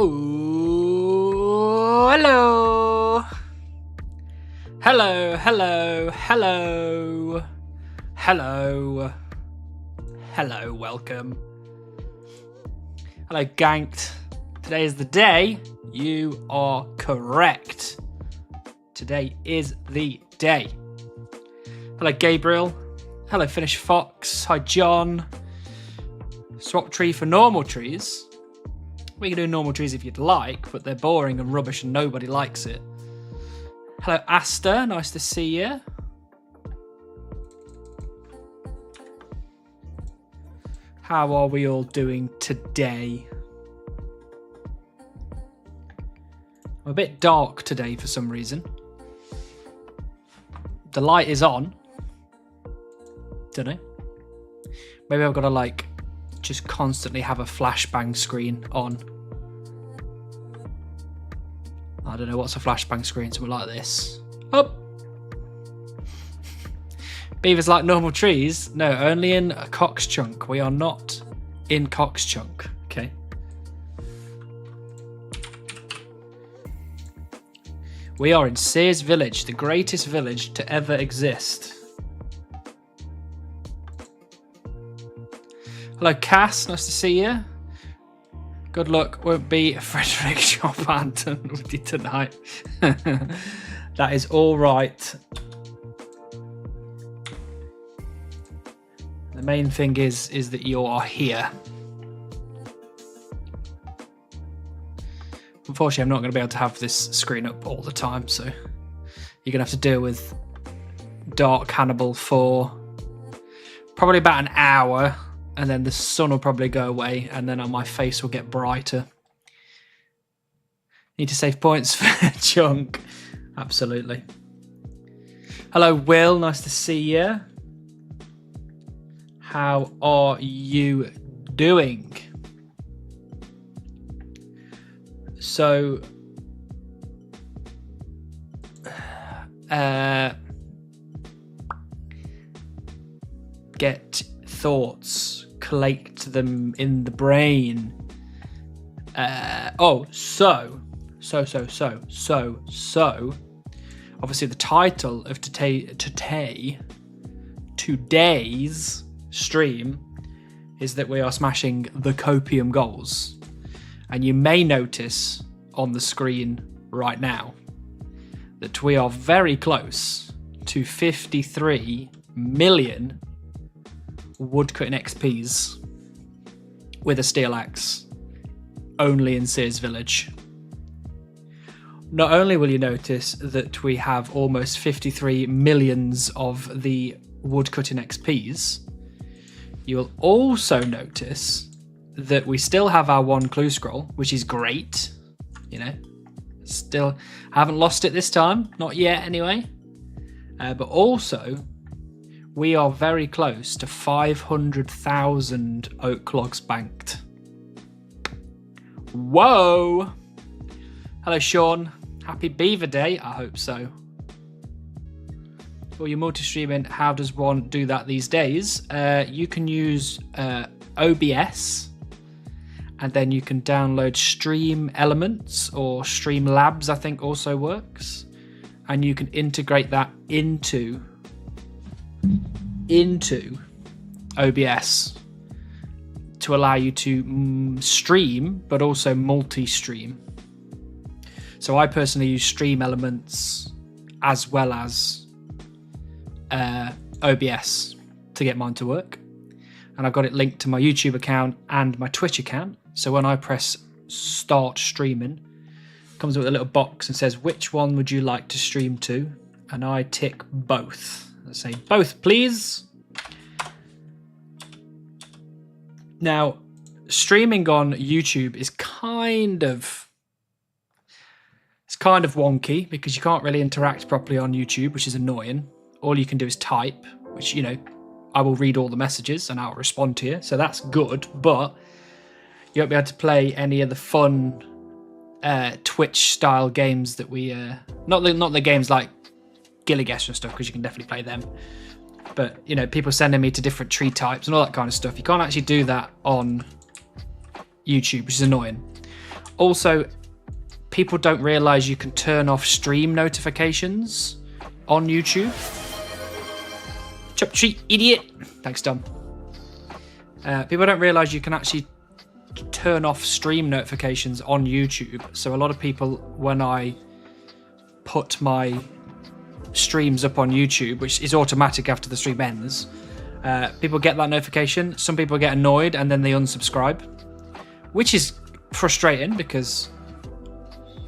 Oh, hello. Hello, hello, hello. Hello. Hello, welcome. Hello, ganked. Today is the day. You are correct. Today is the day. Hello, Gabriel. Hello, Finnish Fox. Hi, John. Swap tree for normal trees. We can do normal trees if you'd like, but they're boring and rubbish and nobody likes it. Hello, Asta. Nice to see you. How are we all doing today? I'm a bit dark today for some reason. The light is on. Don't know. Maybe I've got to just constantly have a flashbang screen on. I don't know, what's a flashbang screen? Something like this. Oh! Beavers like normal trees? No, only in a Cox Chunk. We are not in Cox Chunk. Okay. We are in Sears Village, the greatest village to ever exist. Hello, Cass. Nice to see you. Good luck. Won't be Frederick Chopin with you tonight. That is all right. The main thing is that you are here. Unfortunately, I'm not going to be able to have this screen up all the time, so you're going to have to deal with Dark Hannibal for probably about an hour. And then the sun will probably go away, and then my face will get brighter. Need to save points for Chunk. Absolutely. Hello, Will. Nice to see you. How are you doing? So, get thoughts. Collect them in the brain. So. Obviously, the title of today's stream is that we are smashing the Copium goals, and you may notice on the screen right now that we are very close to 53 million woodcutting XPs with a steel axe only in Sears Village. Not only will you notice that we have almost 53 millions of the woodcutting XPs, you will also notice that we still have our one clue scroll, which is great. You know, still haven't lost it this time, not yet anyway. But also, we are very close to 500,000 oak logs banked. Whoa! Hello, Sean. Happy Beaver Day. I hope so. For your multi-streaming, how does one do that these days? You can use OBS, and then you can download Stream Elements or Stream Labs, I think also works. And you can integrate that into OBS to allow you to stream, but also multi-stream. So I personally use Stream Elements as well as OBS to get mine to work. And I've got it linked to my YouTube account and my Twitch account. So when I press start streaming, it comes with a little box and says, which one would you like to stream to? And I tick both. I say both, please. Now, streaming on YouTube is kind of wonky because you can't really interact properly on YouTube, which is annoying. All you can do is type, which, you know, I will read all the messages and I'll respond to you. So that's good, but you won't be able to play any of the fun Twitch style games that we not the games like Gilligass and stuff, because you can definitely play them. But, you know, people sending me to different tree types and all that kind of stuff. You can't actually do that on YouTube, which is annoying. Also, people don't realise you can turn off stream notifications on YouTube. Chop treat, idiot. Thanks, Dom. People don't realise you can actually turn off stream notifications on YouTube. So a lot of people, when I put my streams up on YouTube, which is automatic after the stream ends, people get that notification. Some people get annoyed and then they unsubscribe, which is frustrating because,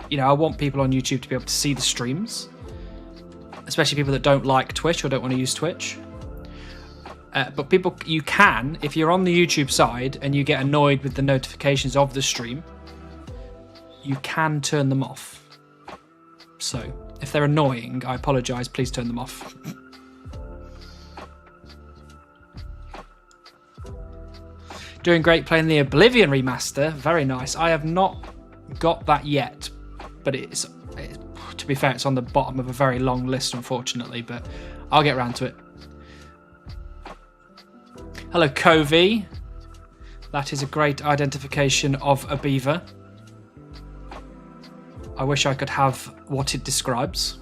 you know, I want people on YouTube to be able to see the streams, especially people that don't like Twitch or don't want to use Twitch. But people, you can, if you're on the YouTube side and you get annoyed with the notifications of the stream, you can turn them off. So if they're annoying, I apologise, please turn them off. Doing great playing the Oblivion remaster, very nice. I have not got that yet, but it's to be fair, it's on the bottom of a very long list, unfortunately, but I'll get around to it. Hello, Covey. That is a great identification of a beaver. I wish I could have what it describes.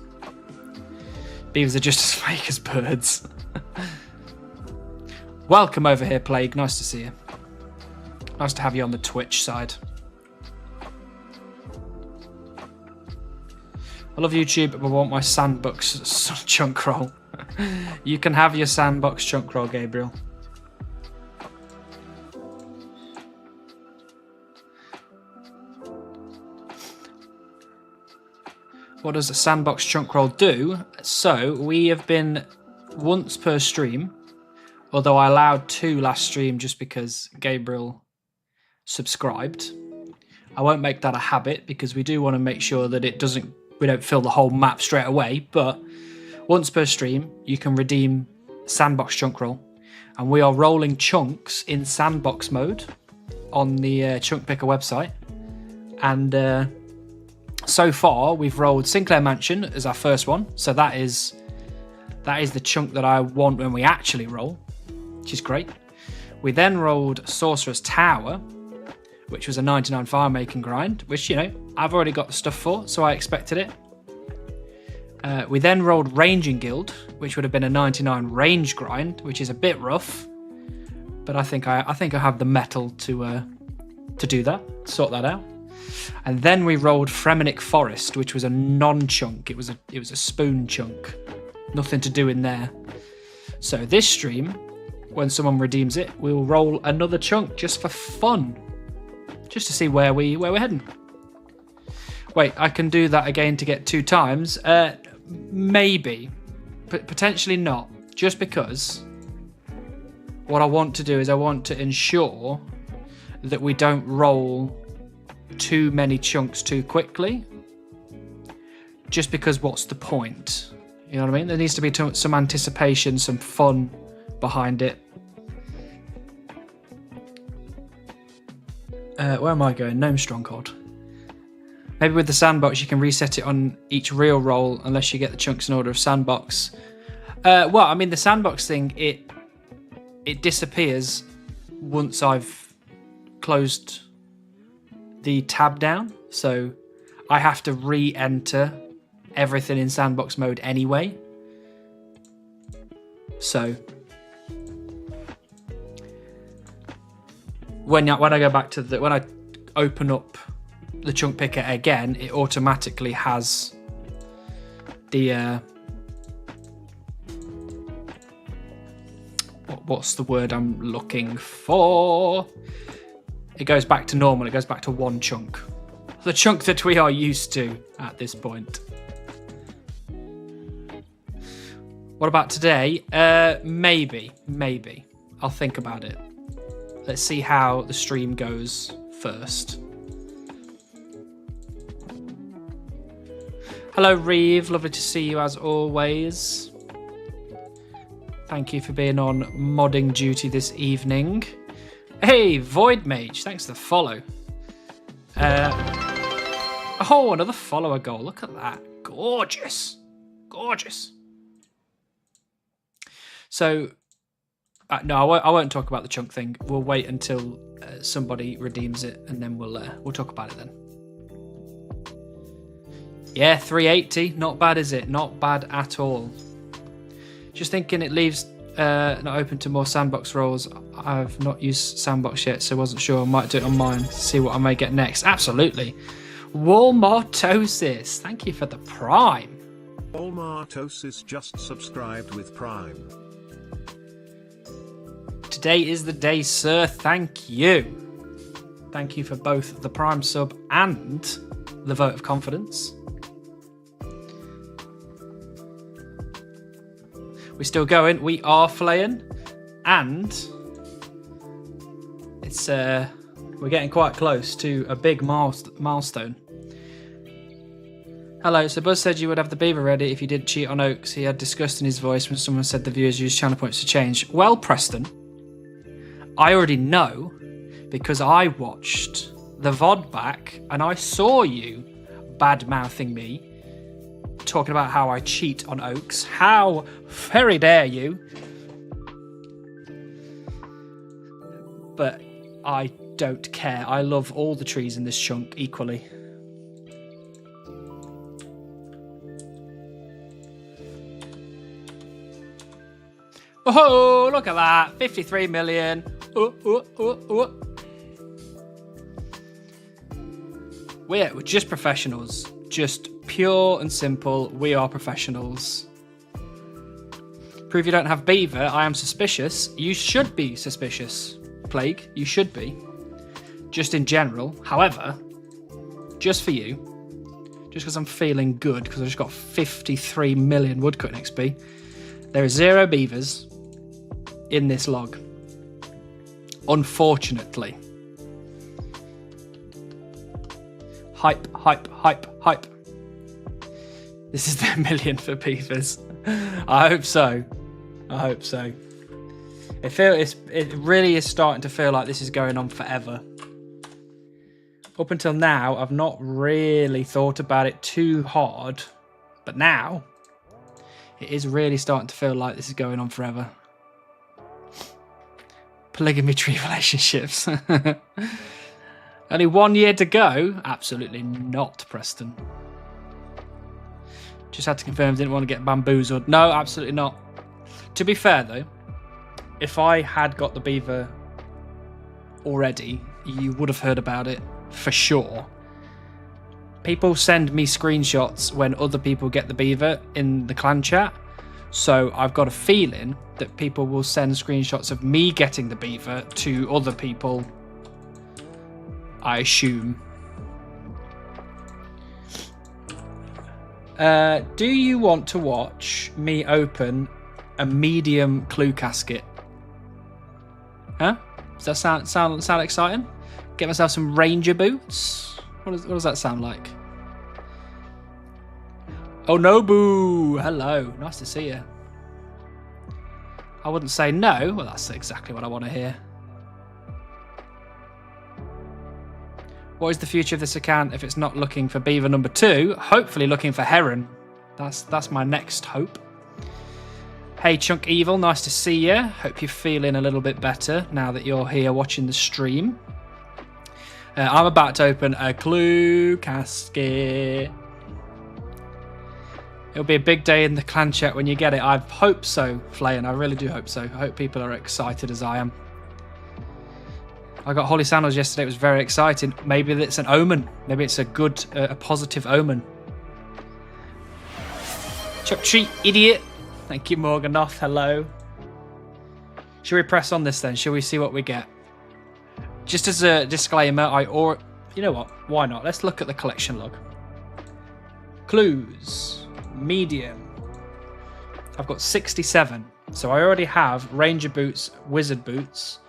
Beavers are just as fake as birds. Welcome over here, Plague. Nice to see you. Nice to have you on the Twitch side. I love YouTube, but I want my sandbox chunk roll. You can have your sandbox chunk roll, Gabriel. What does a sandbox chunk roll do? So we have been once per stream, although I allowed 2 last stream just because Gabriel subscribed. I won't make that a habit because we do want to make sure that we don't fill the whole map straight away, but once per stream you can redeem sandbox chunk roll, and we are rolling chunks in sandbox mode on the Chunk Picker website. And so far we've rolled Sinclair Mansion as our first one, so that is the chunk that I want when we actually roll, which is great. We then rolled Sorcerer's Tower, which was a 99 fire making grind, which, you know, I've already got the stuff for, so I expected it. We then rolled Ranging Guild, which would have been a 99 range grind, which is a bit rough, but I think I have the metal to do that, sort that out. And then we rolled Fremenic Forest, which was a non-chunk. It was a spoon chunk, nothing to do in there. So this stream, when someone redeems it, we'll roll another chunk just for fun, just to see where we're heading. Wait, I can do that again to get 2 times? Maybe, but potentially not. Just because what I want to do is I want to ensure that we don't roll too many chunks too quickly. Just because what's the point? You know what I mean? There needs to be some anticipation, some fun behind it. Where am I going? Gnome Stronghold. Maybe with the sandbox you can reset it on each real roll unless you get the chunks in order of sandbox. Well, I mean, the sandbox thing, it disappears once I've closed the tab down, so I have to re-enter everything in sandbox mode anyway. So when I go back to when I open up the chunk picker again, it automatically has the what's the word I'm looking for? It goes back to normal. It goes back to 1 chunk. The chunk that we are used to at this point. What about today? Maybe. I'll think about it. Let's see how the stream goes first. Hello, Reeve. Lovely to see you as always. Thank you for being on modding duty this evening. Hey, Void Mage, thanks for the follow. Oh, another follower goal. Look at that. Gorgeous. Gorgeous. So, no, I won't talk about the chunk thing. We'll wait until somebody redeems it, and then we'll talk about it then. Yeah, 380. Not bad, is it? Not bad at all. Just thinking it leaves not open to more sandbox rolls. I've not used sandbox yet, so I wasn't sure. I might do it on mine. See what I may get next. Absolutely. Walmartosis. Thank you for the Prime. Walmartosis just subscribed with Prime. Today is the day, sir. Thank you. Thank you for both the Prime sub and the vote of confidence. We're still going. We are flaying, and it's we're getting quite close to a big milestone. Hello. So Buzz said you would have the beaver ready if you did cheat on Oaks. He had disgust in his voice when someone said the viewers use channel points to change. Well, Preston, I already know because I watched the VOD back and I saw you bad-mouthing me, talking about how I cheat on Oaks. How very dare you? But I don't care. I love all the trees in this chunk equally. Oh, look at that. 53 million. We're just professionals. Just pure and simple. We are professionals. Prove you don't have beaver. I am suspicious. You should be suspicious, Plague. You should be. Just in general. However, just for you, just because I'm feeling good, because I just got 53 million woodcutting XP, there are 0 beavers in this log. Unfortunately. Hype, hype, hype, hype. This is their million for beavers. I hope so. I hope so. It really is starting to feel like this is going on forever. Up until now, I've not really thought about it too hard, but now it is really starting to feel like this is going on forever. Polygamy tree relationships. Only 1 year to go? Absolutely not, Preston. Just had to confirm, didn't want to get bamboozled. No, absolutely not. To be fair, though, if I had got the beaver already, you would have heard about it for sure. People send me screenshots when other people get the beaver in the clan chat. So I've got a feeling that people will send screenshots of me getting the beaver to other people, I assume. Do you want to watch me open a medium clue casket? Huh? Does that sound exciting? Get myself some ranger boots? What does that sound like? Oh, Nobu! Hello. Nice to see you. I wouldn't say no. Well, that's exactly what I want to hear. What is the future of this account if it's not looking for beaver number 2? Hopefully looking for heron. That's my next hope. Hey, Chunk Evil. Nice to see you. Hope you're feeling a little bit better now that you're here watching the stream. I'm about to open a clue casket. It'll be a big day in the clan chat when you get it. I hope so, Flayan. I really do hope so. I hope people are excited as I am. I got Holy Sandals yesterday. It was very exciting. Maybe it's an omen. Maybe it's a good, a positive omen. Chuck treat, idiot. Thank you, Morganoth. Hello. Should we press on this then? Shall we see what we get? Just as a disclaimer, you know what? Why not? Let's look at the collection log. Clues. Medium. I've got 67. So I already have Ranger Boots, Wizard Boots,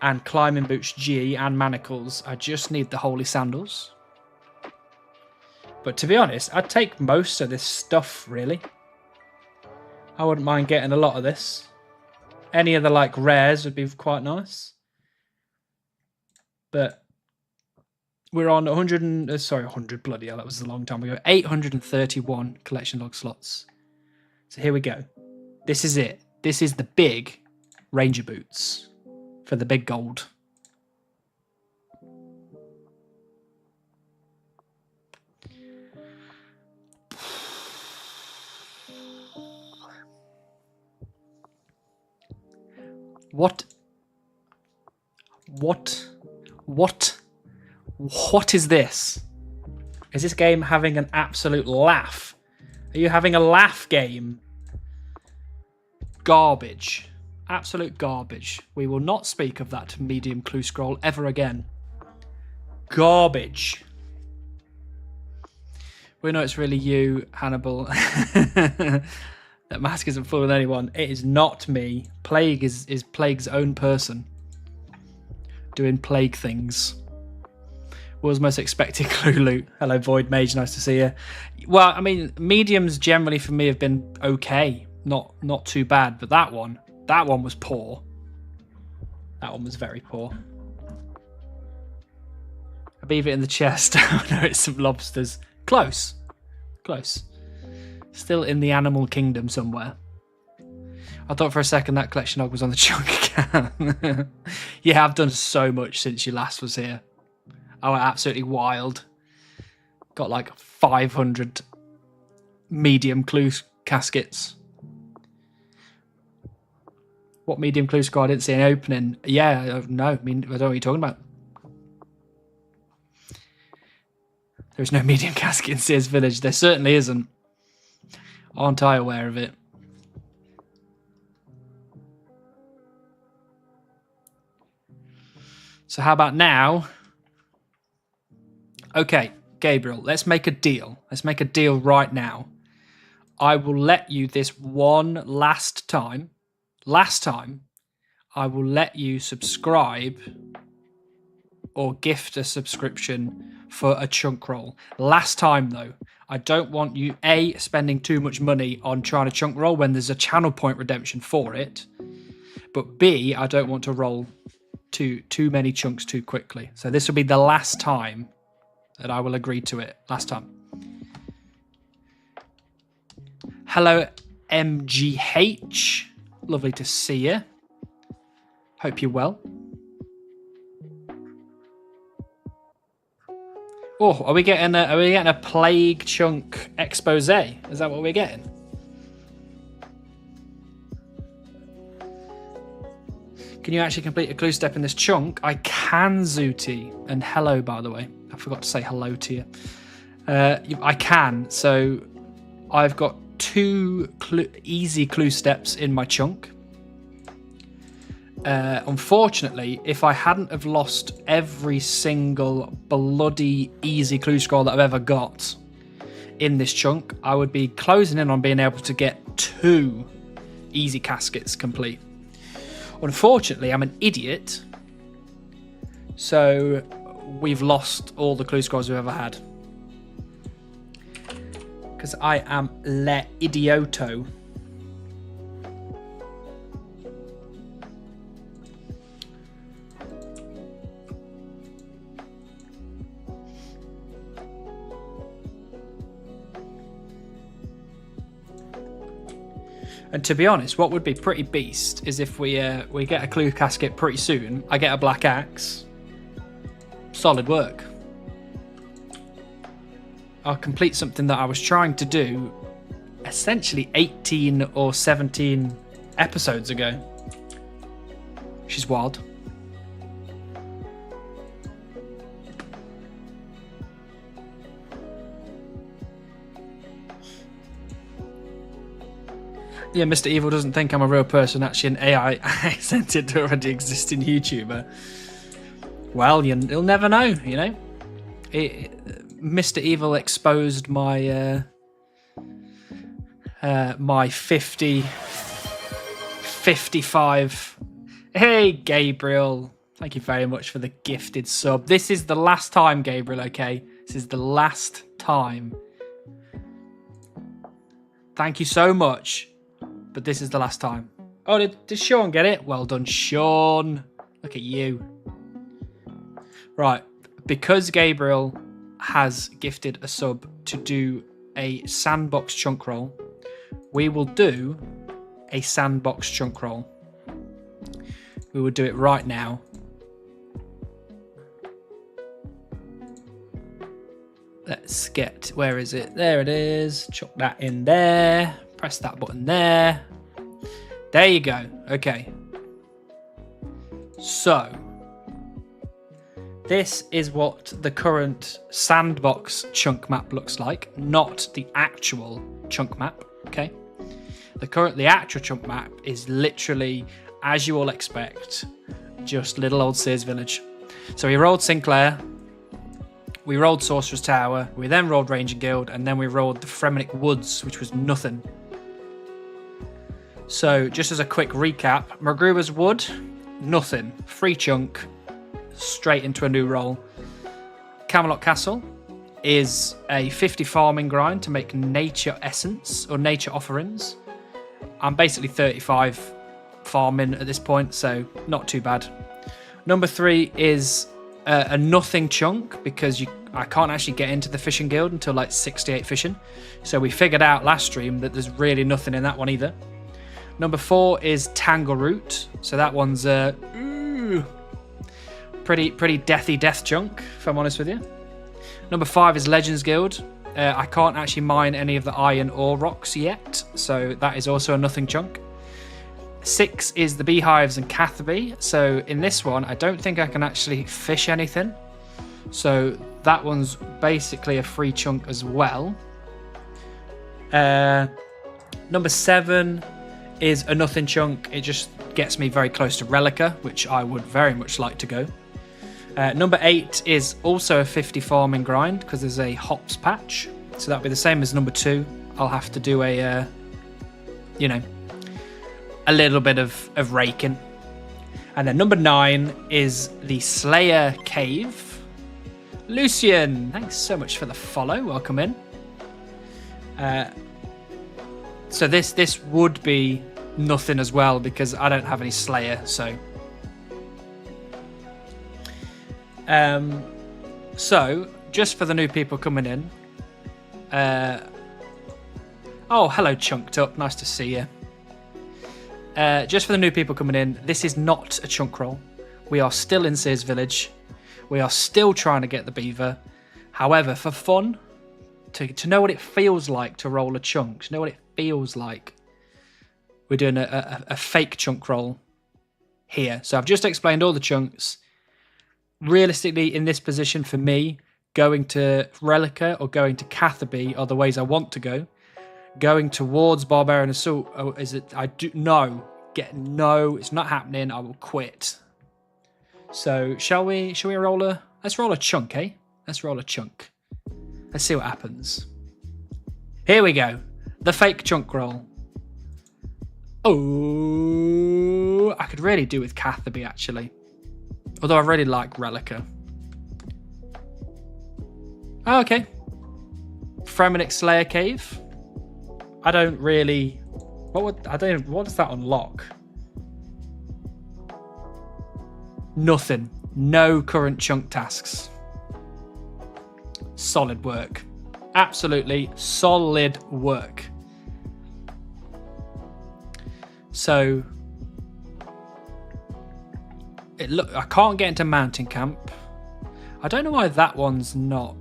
and Climbing Boots G and Manacles. I just need the Holy Sandals. But to be honest, I'd take most of this stuff, really. I wouldn't mind getting a lot of this. Any of the like rares would be quite nice. But we're on 100, bloody hell, that was a long time ago. 831 collection log slots. So here we go. This is it. This is the big Ranger Boots for the big gold. What is this? Is this game having an absolute laugh? Are you having a laugh game? Garbage. Absolute garbage. We will not speak of that medium clue scroll ever again. Garbage. We know it's really you, Hannibal. That mask isn't fooling anyone. It is not me. Plague is Plague's own person. Doing Plague things. Was most expected clue loot. Hello, Void Mage. Nice to see you. Well, I mean, mediums generally for me have been okay. Not too bad. But that one was poor. That one was very poor. I beat it in the chest. Oh no, it's some lobsters. Close. Still in the animal kingdom somewhere. I thought for a second that collection log was on the chunk again. Yeah, I've done so much since you last was here. I went absolutely wild. Got like 500 medium clue caskets. What medium clue score? I didn't see any opening. Yeah, no, I mean, I don't know what you're talking about. There's no medium casket in Sears Village. There certainly isn't. Aren't I aware of it? So how about now? Okay, Gabriel, let's make a deal. Let's make a deal right now. I will let you this one last time. I will let you subscribe or gift a subscription for a chunk roll. Last time, though. I don't want you, A, spending too much money on trying to chunk roll when there's a channel point redemption for it. But B, I don't want to roll too many chunks too quickly. So this will be the last time that I will agree to it. Last time. Hello, MGH. Lovely to see you. Hope you're well. Oh, are we getting a plague chunk expose? Is that what we're getting? Can you actually complete a clue step in this chunk? I can, Zooty. And hello, by the way. I forgot to say hello to you. I can. So I've got 2 easy clue steps in my chunk. Unfortunately, if I hadn't have lost every single bloody easy clue scroll that I've ever got in this chunk, I would be closing in on being able to get 2 easy caskets complete. Unfortunately, I'm an idiot, so we've lost all the clue scrolls we've ever had. Because I am le idioto. And to be honest, what would be pretty beast is if we get a clue casket pretty soon. I get a black axe. Solid work. I'll complete something that I was trying to do essentially 18 or 17 episodes ago. Which is wild. Yeah, Mr. Evil doesn't think I'm a real person, actually an AI accented already existing YouTuber. Well, you'll never know, you know. Mr. Evil exposed my my 55. Hey, Gabriel. Thank you very much for the gifted sub. This is the last time, Gabriel, okay? This is the last time. Thank you so much. But this is the last time. Oh, did Sean get it? Well done, Sean. Look at you. Right. Because Gabriel has gifted a sub to do a sandbox chunk roll, we will do a sandbox chunk roll. We will do it right now. Let's get, where is it? There it is. Chuck that in there. Press that button there. There you go. Okay. So, this is what the current sandbox chunk map looks like, not the actual chunk map, okay? The actual chunk map is literally, as you all expect, just little old Sears Village. So we rolled Sinclair, we rolled Sorcerer's Tower, we then rolled Ranger Guild, and then we rolled the Fremenic Woods, which was nothing. So just as a quick recap, Magruber's Wood, nothing. Free chunk, straight into a new roll. Camelot Castle is a 50 farming grind to make nature essence or nature offerings. I'm basically 35 farming at this point, so not too bad. Number 3 is a nothing chunk because I can't actually get into the fishing guild until like 68 fishing. So we figured out last stream that there's really nothing in that one either. Number 4 is Tangleroot. So that one's pretty deathy death chunk, if I'm honest with you. Number 5 is Legends Guild. I can't actually mine any of the iron ore rocks yet, so that is also a nothing chunk. 6 is the Beehives and Catherby. So in this one, I don't think I can actually fish anything. So that one's basically a free chunk as well. Number 7 is a nothing chunk. It just gets me very close to Relica, which I would very much like to go. Number 8 is also a 50 farming grind because there's a hops patch. So that'll be the same as number 2. I'll have to do a little bit of raking. And then number 9 is the Slayer Cave. Lucian, thanks so much for the follow. Welcome in. So this would be nothing as well because I don't have any Slayer, so... So, just for the new people coming in... Oh, hello Chunked Up, nice to see you. Just for the new people coming in, this is not a chunk roll. We are still in Sears Village. We are still trying to get the beaver. However, for fun, to know what it feels like to roll a chunk, to know what it feels like, we're doing a fake chunk roll here. So I've just explained all the chunks. Realistically, in this position, for me, going to Relica or going to Catherby are the ways I want to go. Going towards Barbarian Assault is it? No, it's not happening. I will quit. So shall we roll a? Let's roll a chunk, eh? Let's roll a chunk. Let's see what happens. Here we go. The fake chunk roll. Oh, I could really do with Catherby actually. Although I really like Relica. Oh, okay. Fremenic Slayer Cave. I don't really... What does that unlock? Nothing. No current chunk tasks. Solid work. Absolutely solid work. So... I can't get into Mountain Camp. I don't know why that one's not.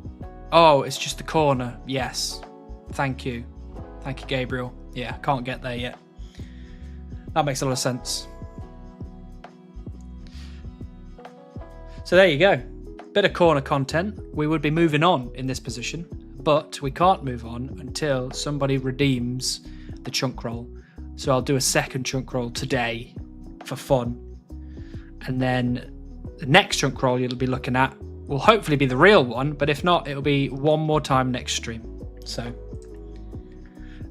Oh, it's just the corner. Yes. Thank you. Thank you, Gabriel. Yeah, can't get there yet. That makes a lot of sense. So there you go. Bit of corner content. We would be moving on in this position, but we can't move on until somebody redeems the chunk roll. So I'll do a second chunk roll today for fun. And then the next chunk roll you'll be looking at will hopefully be the real one, but if not, it'll be one more time next stream. So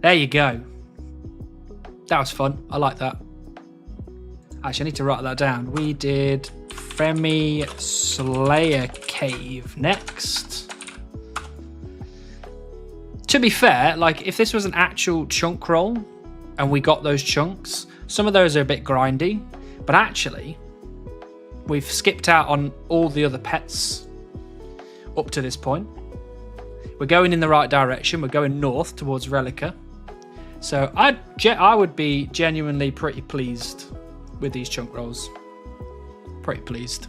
there you go. That was fun. I like that. Actually, I need to write that down. We did Fremi Slayer Cave next. To be fair, like if this was an actual chunk roll and we got those chunks, some of those are a bit grindy, but actually we've skipped out on all the other pets up to this point. We're going in the right direction. We're going north towards Relica. So I would be genuinely pretty pleased with these chunk rolls. Pretty pleased.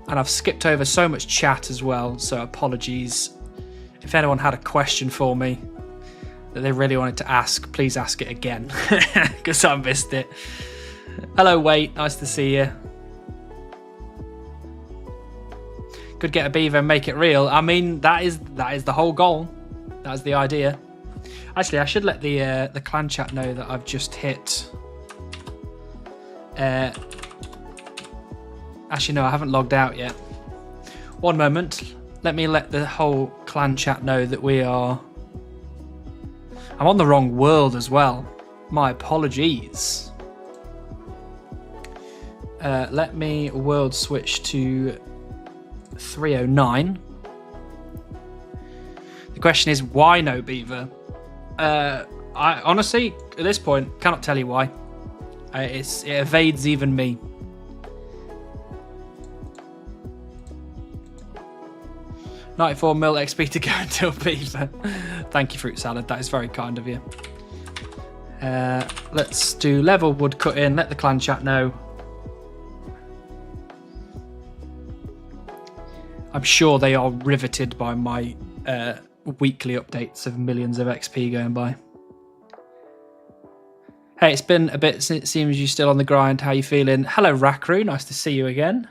And I've skipped over so much chat as well, so apologies. If anyone had a question for me that they really wanted to ask, please ask it again, because I missed it. Hello, Wait. Nice to see you. Could get a beaver and make it real. I mean, that is the whole goal. That's the idea. Actually, I should let the clan chat know that I've just hit. Actually, no, I haven't logged out yet. One moment. Let me let the whole clan chat know that we are. I'm on the wrong world as well. My apologies. Let me world switch to 309. The question is, why no beaver? I honestly, at this point, cannot tell you why. It evades even me. $94 mil XP to go until beaver. Thank you, Fruit Salad. That is very kind of you. Let's do level wood cut in. Let the clan chat know. I'm sure they are riveted by my weekly updates of millions of XP going by. Hey, it's been a bit since it seems you're still on the grind. How you feeling? Hello, Rakru. Nice to see you again.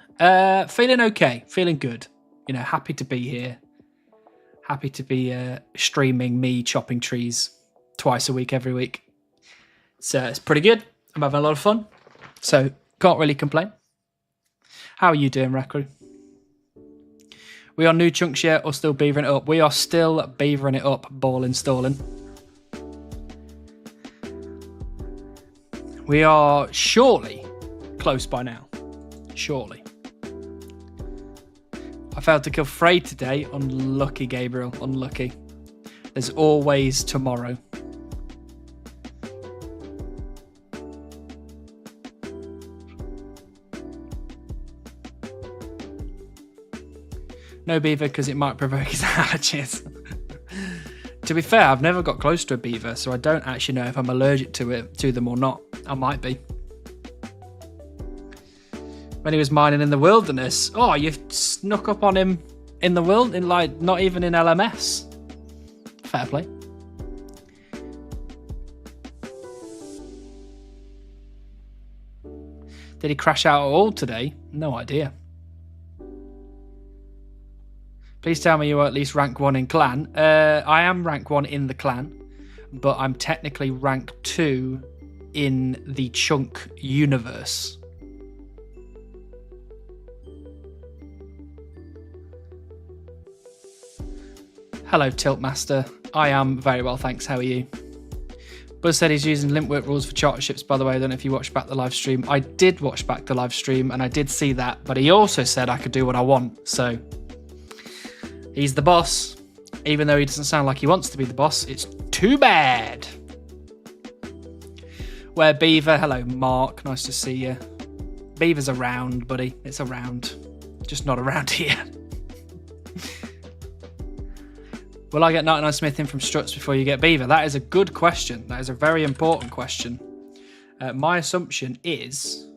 Feeling okay. Feeling good. You know, happy to be here. Happy to be streaming me chopping trees twice a week, every week. So it's pretty good. I'm having a lot of fun. So can't really complain. How are you doing, Rakru? We on new chunks yet or still beavering it up? We are still beavering it up, ball installing. We are surely close by now. Surely. I failed to kill Frey today. Unlucky, Gabriel. Unlucky. There's always tomorrow. No beaver because it might provoke his allergies. To be fair, I've never got close to a beaver, so I don't actually know if I'm allergic to them or not. I might be. When he was mining in the wilderness. Oh, you've snuck up on him in the world, in like not even in LMS. Fair play. Did he crash out at all today? No idea. Please tell me you are at least rank 1 in clan. I am rank 1 in the clan, but I'm technically rank 2 in the chunk universe. Hello, Tiltmaster. I am very well, thanks. How are you? Buzz said he's using Limpwork rules for charter ships, by the way. I don't know if you watched back the live stream. I did watch back the live stream, and I did see that, but he also said I could do what I want, so... He's the boss. Even though he doesn't sound like he wants to be the boss, it's too bad. Where Beaver? Hello, Mark. Nice to see you. Beaver's around, buddy. It's around. Just not around here. Will I get 99 smithing from struts before you get Beaver? That is a good question. That is a very important question. My assumption is...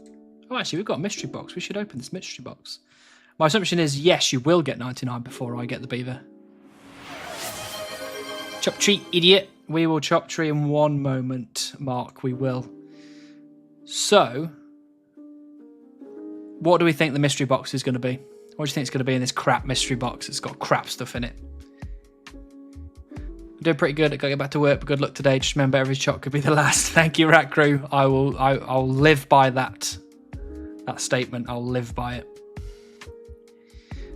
Oh, actually, we've got a mystery box. We should open this mystery box. My assumption is, yes, you will get 99 before I get the beaver. Chop tree, idiot. We will chop tree in one moment, Mark. We will. So, what do we think the mystery box is going to be? What do you think it's going to be in this crap mystery box? It's got crap stuff in it. I'm doing pretty good. I got to get back to work, but good luck today. Just remember, every shot could be the last. Thank you, Rat Crew. I'll live by that statement. I'll live by it.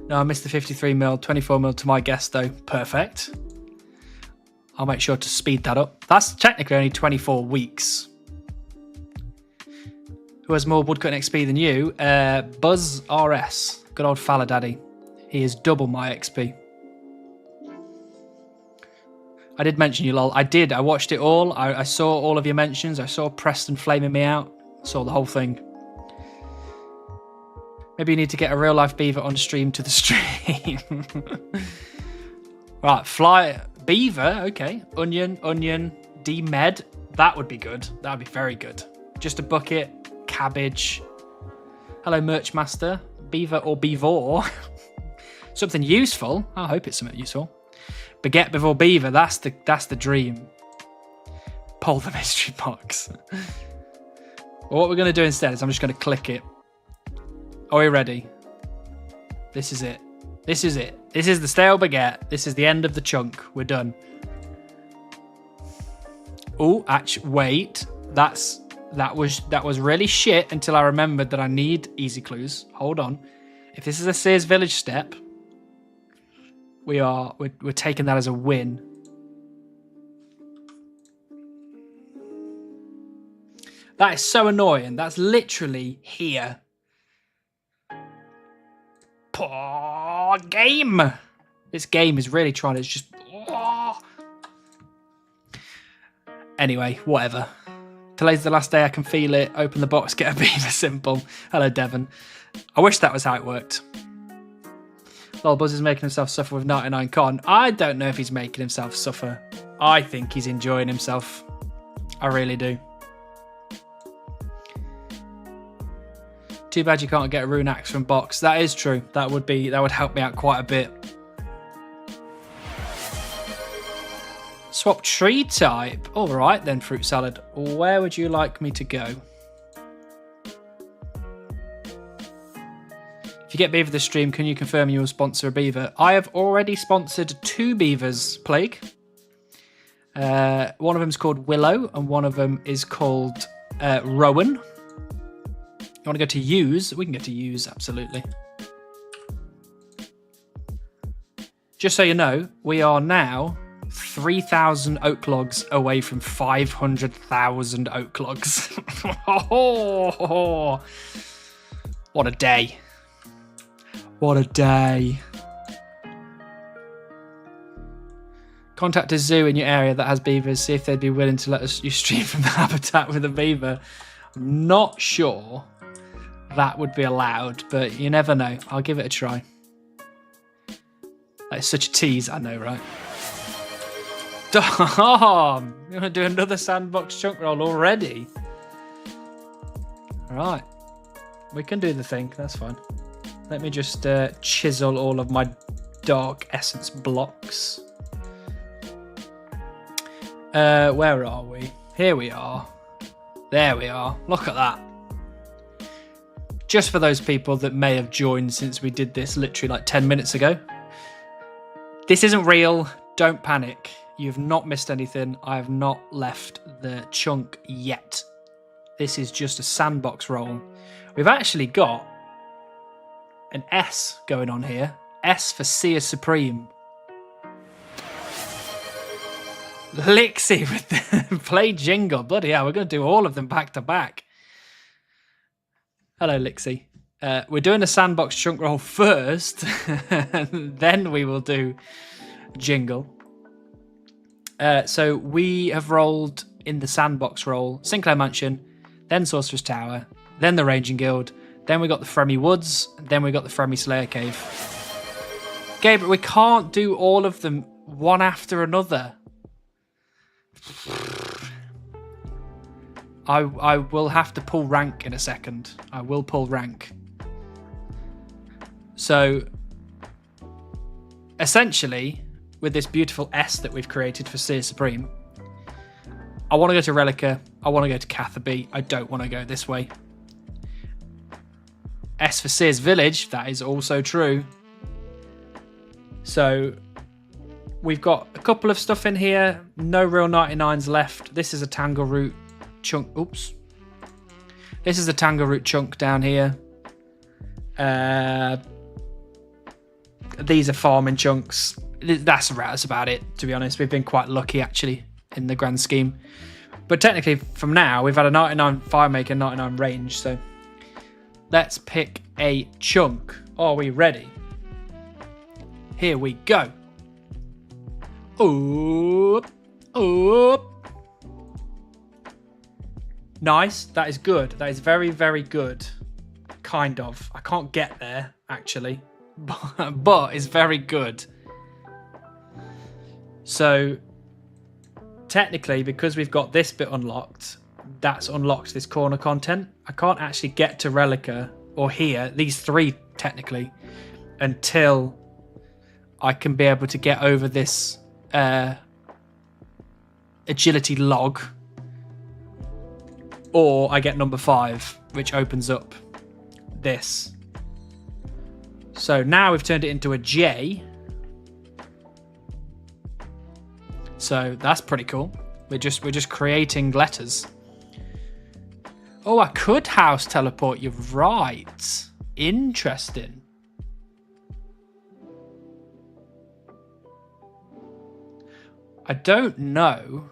No, I missed the 53 mil, 24 mil to my guess though. Perfect. I'll make sure to speed that up. That's technically only 24 weeks. Who has more woodcutting XP than you? Buzz RS. Good old Falla Daddy. He is double my XP. I did mention you, lol. I did. I watched it all. I saw all of your mentions. I saw Preston flaming me out. Saw the whole thing. Maybe you need to get a real life beaver on stream to the stream. Right, fly beaver. Okay, onion, D-med. That would be good. That would be very good. Just a bucket, cabbage. Hello, merch master. Beaver or beavor. Something useful. I hope it's something useful. Baguette before beaver. That's the dream. Pull the mystery box. Well, what we're going to do instead is I'm just going to click it. Are we ready? This is it. This is it. This is the stale baguette. This is the end of the chunk. We're done. Oh, actually, wait. That was really shit until I remembered that I need easy clues. Hold on. If this is a Sears Village step, we're taking that as a win. That is so annoying. That's literally here. Poor game. This game is really trying to just... Anyway, whatever. Today's the last day I can feel it. Open the box, get a beaver. Simple. Hello, Devon. I wish that was how it worked. Lol, Buzz is making himself suffer with 99 con. I don't know if he's making himself suffer. I think he's enjoying himself. I really do. Too bad you can't get a rune axe from box. That is true. That would help me out quite a bit. Swap tree type. All right then, fruit salad. Where would you like me to go? If you get beaver this stream, can you confirm you will sponsor a beaver? I have already sponsored 2 beavers, Plague. One of them is called Willow, and one of them is called Rowan. You want to go to use? We can go to use, absolutely. Just so you know, we are now 3,000 oak logs away from 500,000 oak logs. What a day. What a day. Contact a zoo in your area that has beavers. See if they'd be willing to let you stream from the habitat with a beaver. I'm not sure that would be allowed, but you never know. I'll give it a try. That's such a tease, I know, right? Dom! You want to do another sandbox chunk roll already? Alright. We can do the thing, that's fine. Let me just chisel all of my dark essence blocks. Where are we? Here we are. There we are. Look at that. Just for those people that may have joined since we did this literally like 10 minutes ago. This isn't real. Don't panic. You've not missed anything. I have not left the chunk yet. This is just a sandbox roll. We've actually got an S going on here. S for Seer Supreme. Lixie with the play jingle. Bloody hell, we're going to do all of them back to back. Hello, Lixie. We're doing a sandbox chunk roll first, and then we will do jingle. So we have rolled in the sandbox roll Sinclair Mansion, then Sorcerer's Tower, then the Ranging Guild, then we got the Fremmy Woods, then we got the Fremmy Slayer Cave. Gabriel, we can't do all of them one after another. I will have to pull rank in a second. I will pull rank. So, essentially, with this beautiful S that we've created for Seer Supreme, I want to go to Relica. I want to go to Catherby. I don't want to go this way. S for Sears Village. That is also true. So, we've got a couple of stuff in here. No real 99s left. This is a Tangle Root chunk. Oops. This is a Tangle Root chunk down here. These are farming chunks. That's about it, to be honest. We've been quite lucky, actually, in the grand scheme. But technically, from now, we've had a 99 Firemaker, 99 range. So let's pick a chunk. Are we ready? Here we go. Oop. Oop. Nice. That is good. That is very, very good. Kind of. I can't get there, actually. But it's very good. So, technically, because we've got this bit unlocked, that's unlocked this corner content. I can't actually get to Relica, or here, these three, technically, until I can be able to get over this agility log. or I get number 5, which opens up this. So now we've turned it into a J. So that's pretty cool. We're just creating letters. Oh, I could house teleport. You're right. Interesting. I don't know.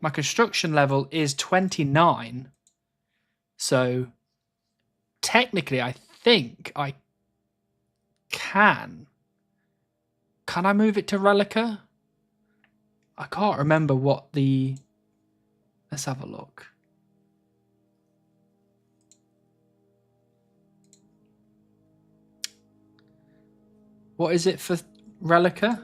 My construction level is 29. So technically, I think I can. Can I move it to Relica? I can't remember what the... Let's have a look. What is it for Relica?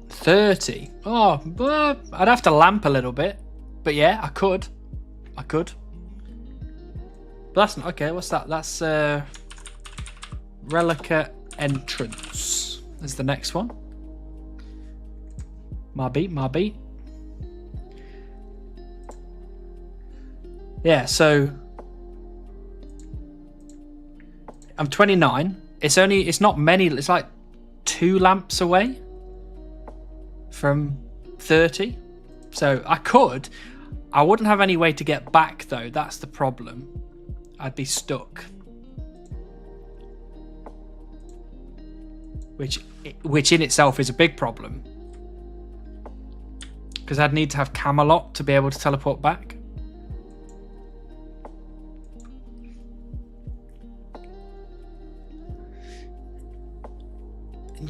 30. Oh, I'd have to lamp a little bit. But yeah, I could. But that's not... Okay, what's that? That's Relica entrance. Is the next one. My beat. Yeah, so I'm 29. It's not many, it's like 2 lamps away from 30. So I wouldn't have any way to get back though. That's the problem. I'd be stuck. Which in itself is a big problem. Because I'd need to have Camelot to be able to teleport back.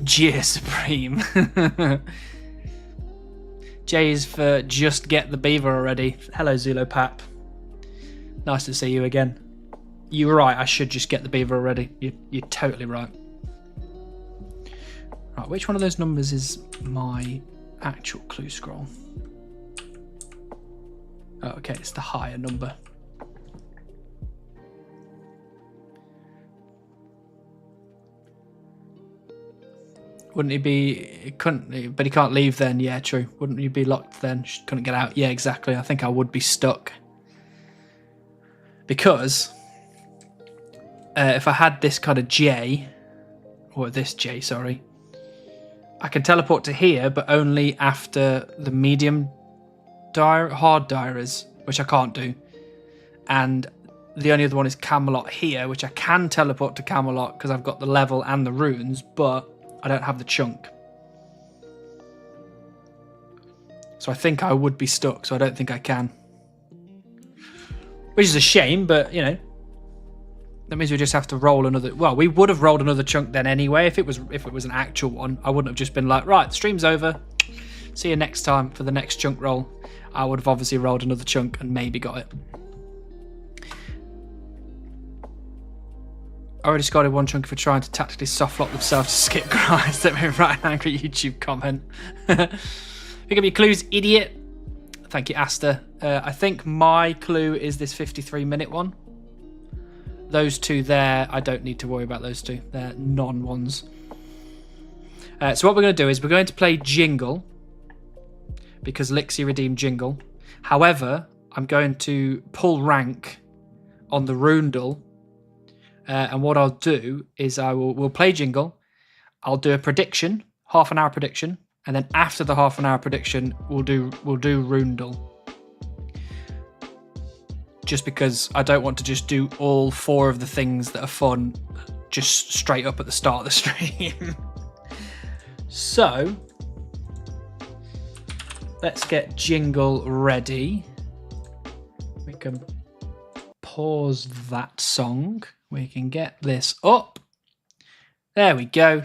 Gia Supreme. J is for just get the beaver already. Hello, Zulopap. Nice to see you again. You were right, I should just get the beaver already. You're totally right. Right, which one of those numbers is my actual clue scroll? Oh, okay, it's the higher number. Wouldn't he be... It couldn't... But he can't leave then. Yeah, true. Wouldn't you be locked then? Couldn't get out. Yeah, exactly. I think I would be stuck. Because... if I had this kind of J... Or this J, sorry... I can teleport to here, but only after the medium hard diaries, which I can't do. And the only other one is Camelot here, which I can teleport to Camelot because I've got the level and the runes, but I don't have the chunk. So I think I would be stuck, so I don't think I can. Which is a shame, but, you know, that means we just have to roll another... Well, we would have rolled another chunk then anyway. If it was an actual one, I wouldn't have just been like, right, the stream's over. See you next time for the next chunk roll. I would have obviously rolled another chunk and maybe got it. Already discarded one chunk for trying to tactically softlock themselves to skip Christ. Let me write an angry YouTube comment. Pick up your clues, idiot. Thank you, Asta. I think my clue is this 53-minute one. Those two there, I don't need to worry about those two. They're non-ones. So what we're going to do is we're going to play Jingle. Because Lixie redeemed Jingle. However, I'm going to pull rank on the Rundle. And what I'll do is we'll play Jingle. I'll do a prediction, half-an-hour prediction. And then after the half-an-hour prediction, we'll do Rundle. Just because I don't want to just do all 4 of the things that are fun just straight up at the start of the stream. So, let's get Jingle ready. We can pause that song. We can get this up. There we go.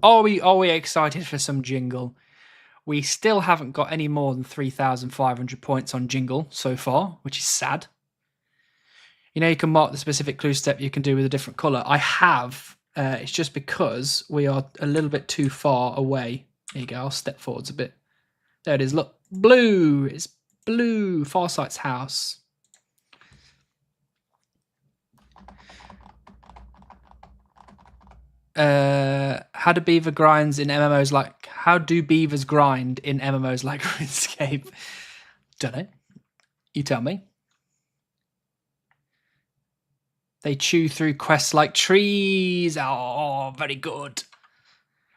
Are we excited for some Jingle? We still haven't got any more than 3,500 points on Jingle so far, which is sad. You know, you can mark the specific clue step you can do with a different colour. I have. It's just because we are a little bit too far away. There you go. I'll step forwards a bit. There it is. Look. Blue. It's blue. Farsight's house. How do beaver grinds in MMOs like How do beavers grind in MMOs like RuneScape? Don't know. You tell me. They chew through quests like trees. Oh, very good.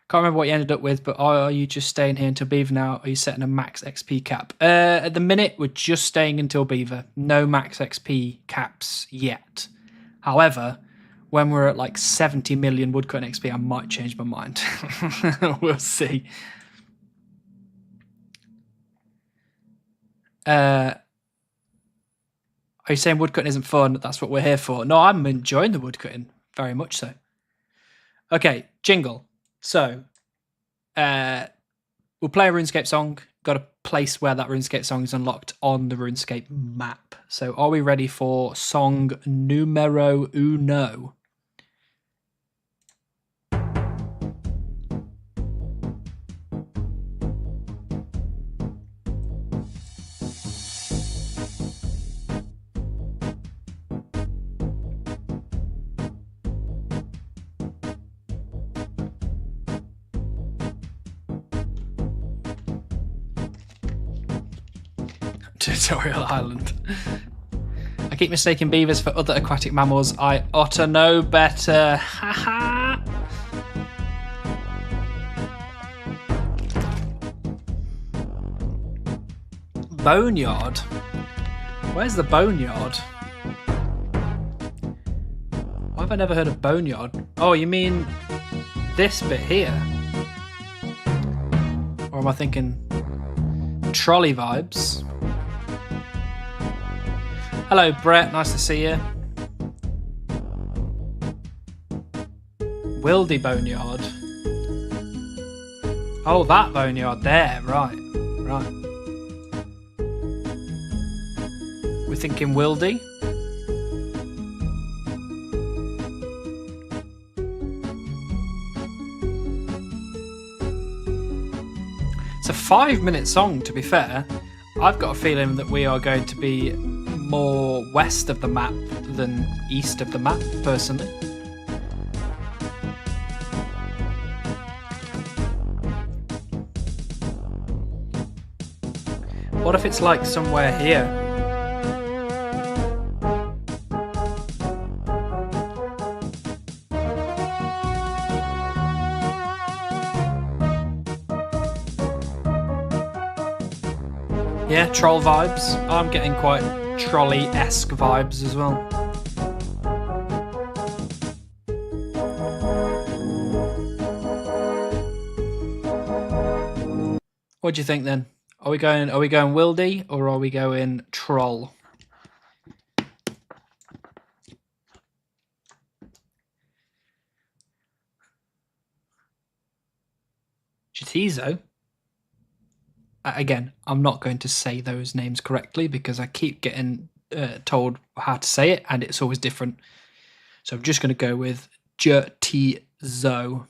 Can't remember what you ended up with, but are you just staying here until Beaver now? Or are you setting a max XP cap? At the minute, we're just staying until Beaver. No max XP caps yet. However, when we're at like 70 million woodcutting XP, I might change my mind. We'll see. Are you saying woodcutting isn't fun? That's what we're here for. No, I'm enjoying the woodcutting. Very much so. Okay, jingle. So, we'll play a RuneScape song. Got a place where that RuneScape song is unlocked on the RuneScape map. So, are we ready for song numero uno? Tutorial Island. I keep mistaking beavers for other aquatic mammals. I ought to know better. Haha. Boneyard. Where's the boneyard? Why have I never heard of boneyard? Oh, you mean this bit here? Or am I thinking trolley vibes? Hello, Brett. Nice to see you. Wildy Boneyard. Oh, that boneyard there. Right. Right. We're thinking Wildy. It's a 5-minute song, to be fair. I've got a feeling that we are going to be more west of the map than east of the map, personally. What if it's like somewhere here? Yeah, troll vibes. I'm getting quite trolley-esque vibes as well. What do you think then? Are we going Wildy or are we going troll? Chitizo? Again, I'm not going to say those names correctly because I keep getting told how to say it and it's always different. So I'm just going to go with Chitizo.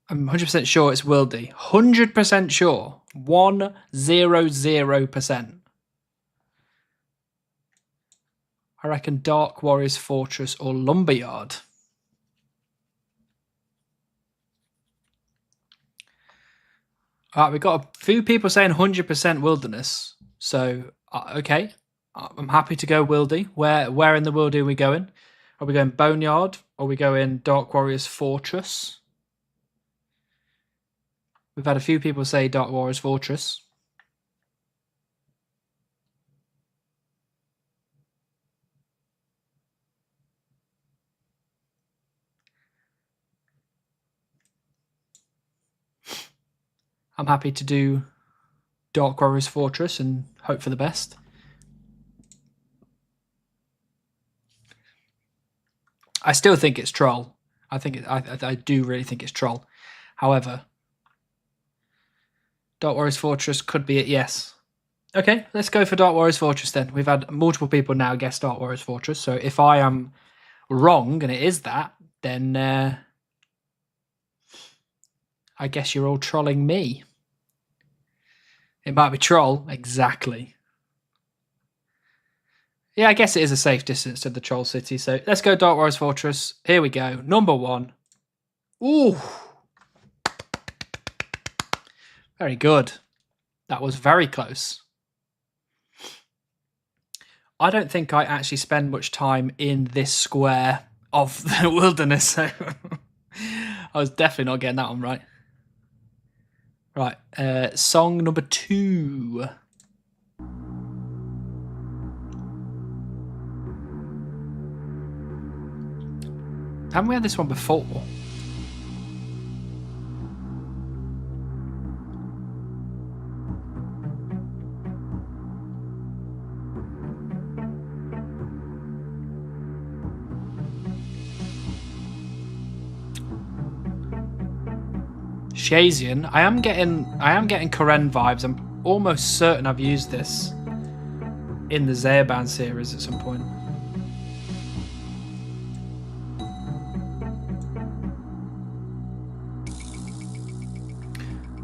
I'm 100% sure it's Wildy. 100% sure. 100%. I reckon Dark Warriors Fortress or Lumberyard. All right, we've got a few people saying 100% wilderness. So, okay, I'm happy to go Wildy. Where in the Wildy are we going? Are we going Boneyard? Or are we going Dark Warriors Fortress? We've had a few people say Dark Warriors Fortress. I'm happy to do Dark Warriors Fortress and hope for the best. I still think it's troll. I do really think it's troll. However, Dark Warriors Fortress could be it, yes. Okay, let's go for Dark Warriors Fortress then. We've had multiple people now guess Dark Warriors Fortress, so if I am wrong and it is that, then I guess you're all trolling me. It might be troll, exactly. Yeah, I guess it is a safe distance to the troll city, so let's go Dark Warriors Fortress. Here we go, number 1. Ooh. Very good. That was very close. I don't think I actually spend much time in this square of the wilderness, so I was definitely not getting that one right. Right, song number 2. Haven't we had this one before? Shazian. I am getting Karen vibes. I'm almost certain I've used this in the Zayaban series at some point.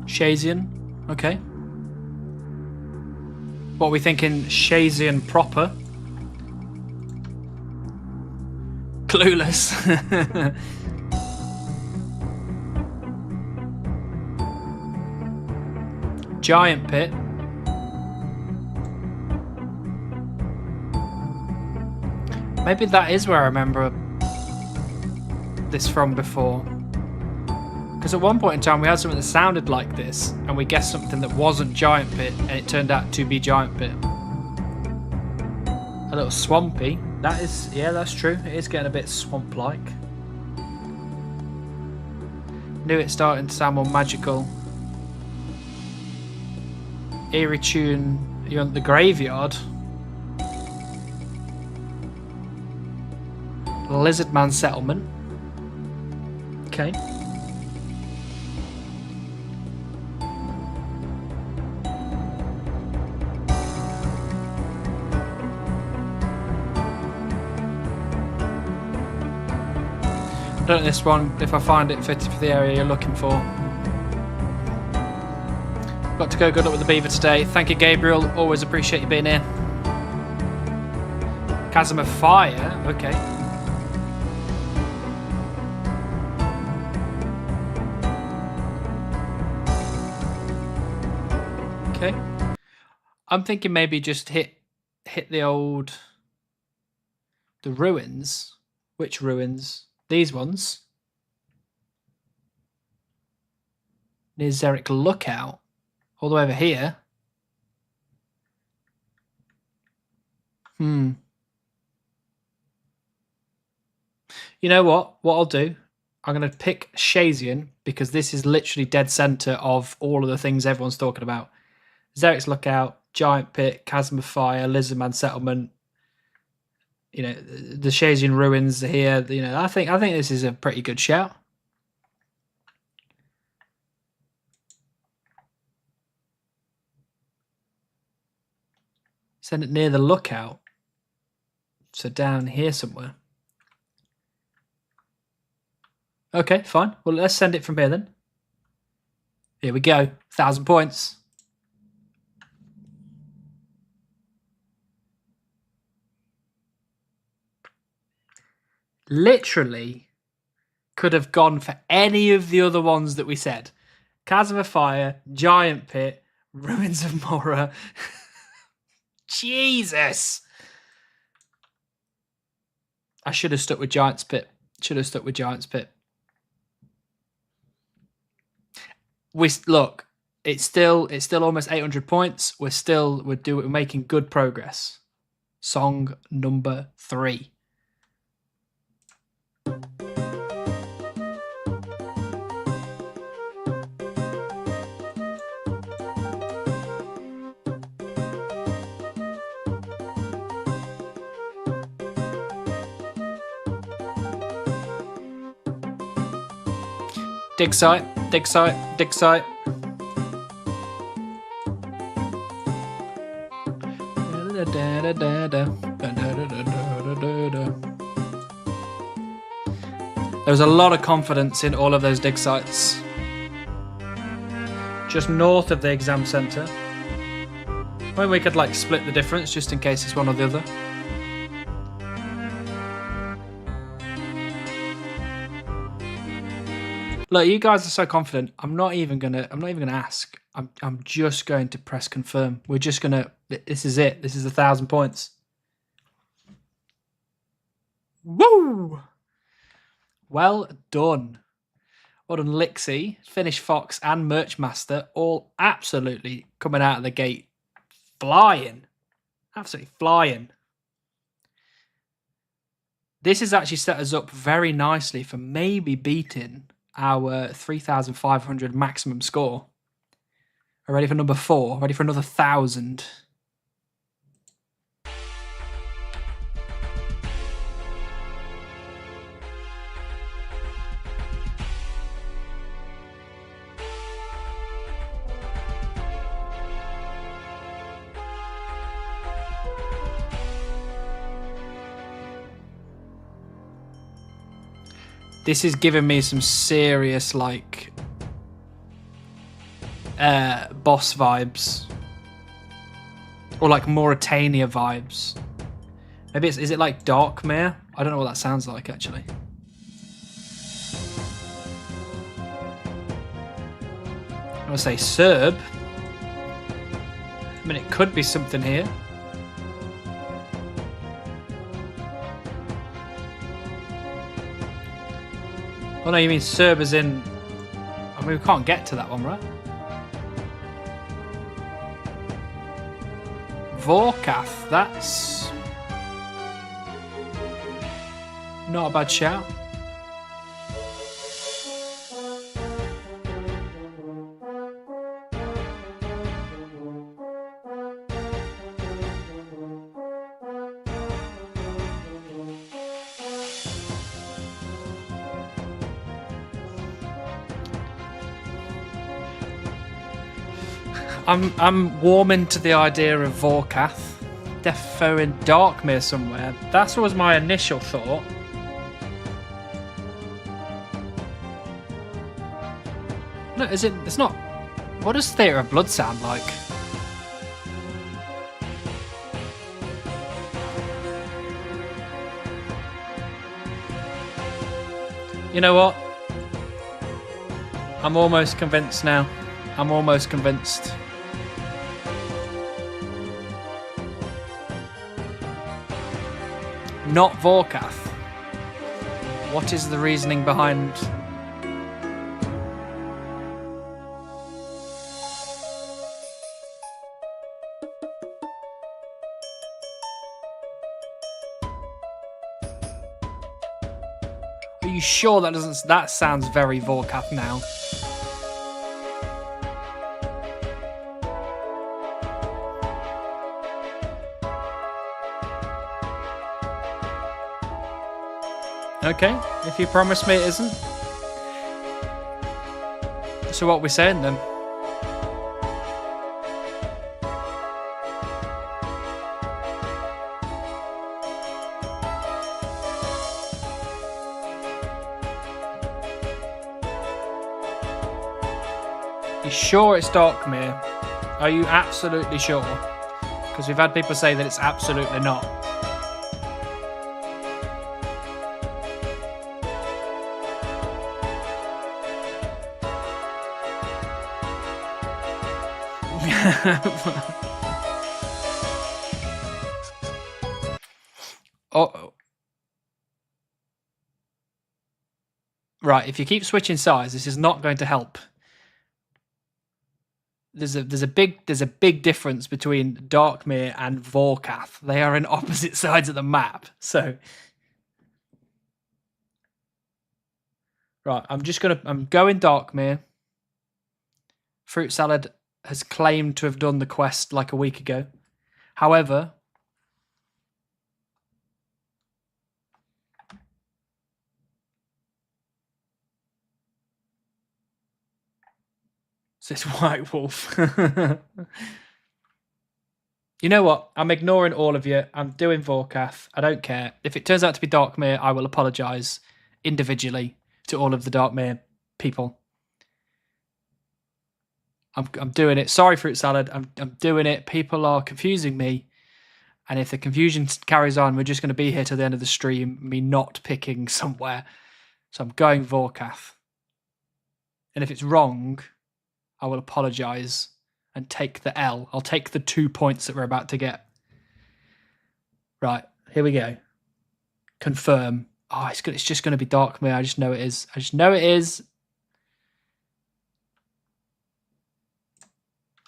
Shazian. Okay. What are we thinking? Shazian proper? Clueless. Giant Pit. Maybe that is where I remember this from before. Because at one point in time we had something that sounded like this and we guessed something that wasn't Giant Pit and it turned out to be Giant Pit. A little swampy. That is, yeah, that's true. It is getting a bit swamp-like. Knew it starting to sound more magical. Eerie tune, you're on the graveyard. Lizard Man Settlement. Okay. I don't know this one, if I find it fitted for the area you're looking for. Got to go. Good luck with the beaver today. Thank you, Gabriel. Always appreciate you being here. Chasm of Fire. Okay. Okay. I'm thinking maybe just hit the ruins. Which ruins? These ones. Near Zerich Lookout. All the way over here. You know what? What I'll do, I'm going to pick Shazian because this is literally dead center of all of the things everyone's talking about. Zerich's Lookout, Giant Pit, Chasm of Fire, Lizardman Settlement. You know, the Shazian ruins are here. You know, I think this is a pretty good shout. Send it near the lookout. So down here somewhere. Okay, fine. Well, let's send it from here then. Here we go. 1,000 points. Literally could have gone for any of the other ones that we said. Chasm of Fire, Giant Pit, Ruins of Mora. Jesus! I should have stuck with Giant's Pit. Look, it's still almost 800 points. We're making good progress. Song number 3. Dig site. There's a lot of confidence in all of those dig sites. Just north of the exam centre. Maybe we could like split the difference just in case it's one or the other. Look, you guys are so confident. I'm not even gonna ask. I'm just going to press confirm. We're just gonna. This is it. This is 1,000 points. Woo! Well done. Well done, Lixie, Finish Fox, and Merchmaster, all absolutely coming out of the gate flying. Absolutely flying. This has actually set us up very nicely for maybe beating our 3,500 maximum score. Are ready for number 4? Ready for another 1,000? This is giving me some serious, like, boss vibes. Or, like, Mauritania vibes. Maybe is it like Darkmere? I don't know what that sounds like, actually. I'm going to say Serb. I mean, it could be something here. Oh no, you mean Serb as in... I mean, we can't get to that one, right? Vorkath, that's... not a bad shout. I'm warming to the idea of Vorkath. Defo in Darkmere somewhere. That was my initial thought. No, is it? It's not. What does Theatre of Blood sound like? You know what? I'm almost convinced now. I'm almost convinced. Not Vorkath. What is the reasoning behind... Are you sure that doesn't... That sounds very Vorkath now. Okay, if you promise me it isn't. So what are we saying then? You sure it's Darkmere? Are you absolutely sure? Because we've had people say that it's absolutely not. Oh, right. If you keep switching sides, this is not going to help. There's a big difference between Darkmere and Vorkath. They are in opposite sides of the map. So, right. I'm going Darkmere. Fruit Salad has claimed to have done the quest like a week ago. However, it's White Wolf. You know what? I'm ignoring all of you. I'm doing Vorkath. I don't care. If it turns out to be Darkmere, I will apologise individually to all of the Darkmere people. I'm doing it. Sorry, Fruit Salad. I'm doing it. People are confusing me. And if the confusion carries on, we're just going to be here till the end of the stream, me not picking somewhere. So I'm going Vorkath. And if it's wrong, I will apologise and take the L. I'll take the 2 points that we're about to get. Right, here we go. Confirm. Oh, it's good. It's just going to be dark mirror. I just know it is. I just know it is.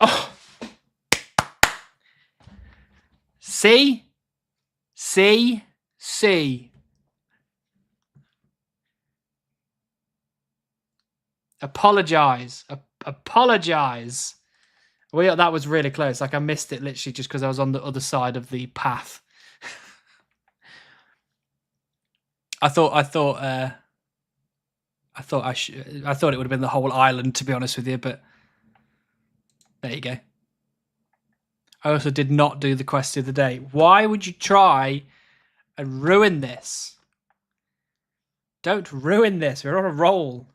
Oh. C. Apologise. Apologise. Well, that was really close. Like I missed it literally just because I was on the other side of the path. I thought it would have been the whole island, to be honest with you, but there you go. I also did not do the quest of the day. Why would you try and ruin this? Don't ruin this. We're on a roll.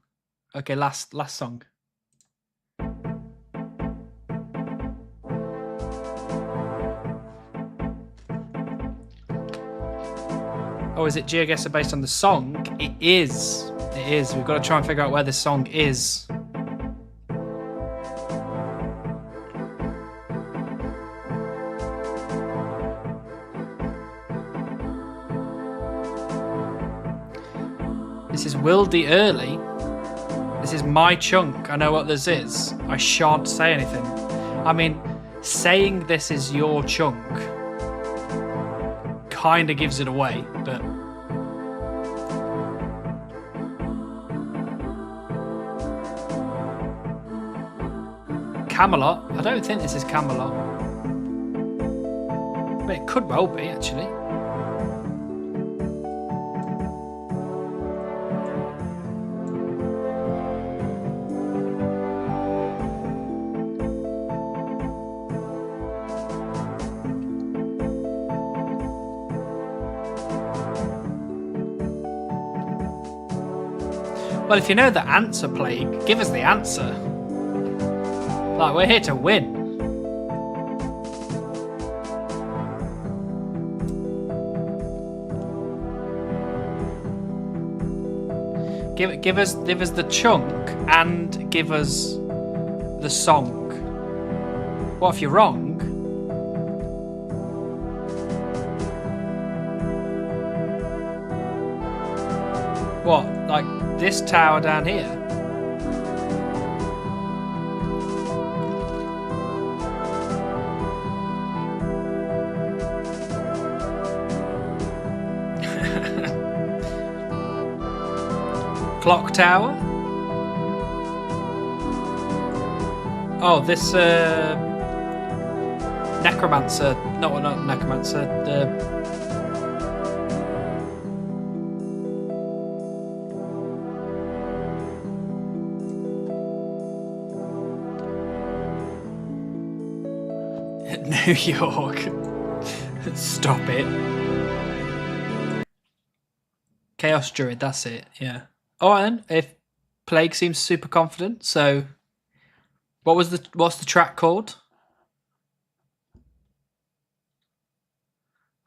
Okay, last song. Oh, is it GeoGuessr based on the song? It is. It is. We've got to try and figure out where this song is. This is Wildy Early. This is my chunk. I know what this is. I shan't say anything. I mean, saying this is your chunk kind of gives it away, but Camelot. I don't think this is Camelot, but it could well be actually. Well, if you know the answer, Plague, give us the answer. Like, we're here to win. Give us the chunk and give us the song. What if you're wrong? What, like this tower down here? Clock tower? Oh, this necromancer. No, not necromancer. New York. Stop it. Chaos Druid, that's it, yeah. Alright then, if Plague seems super confident, so what's the track called?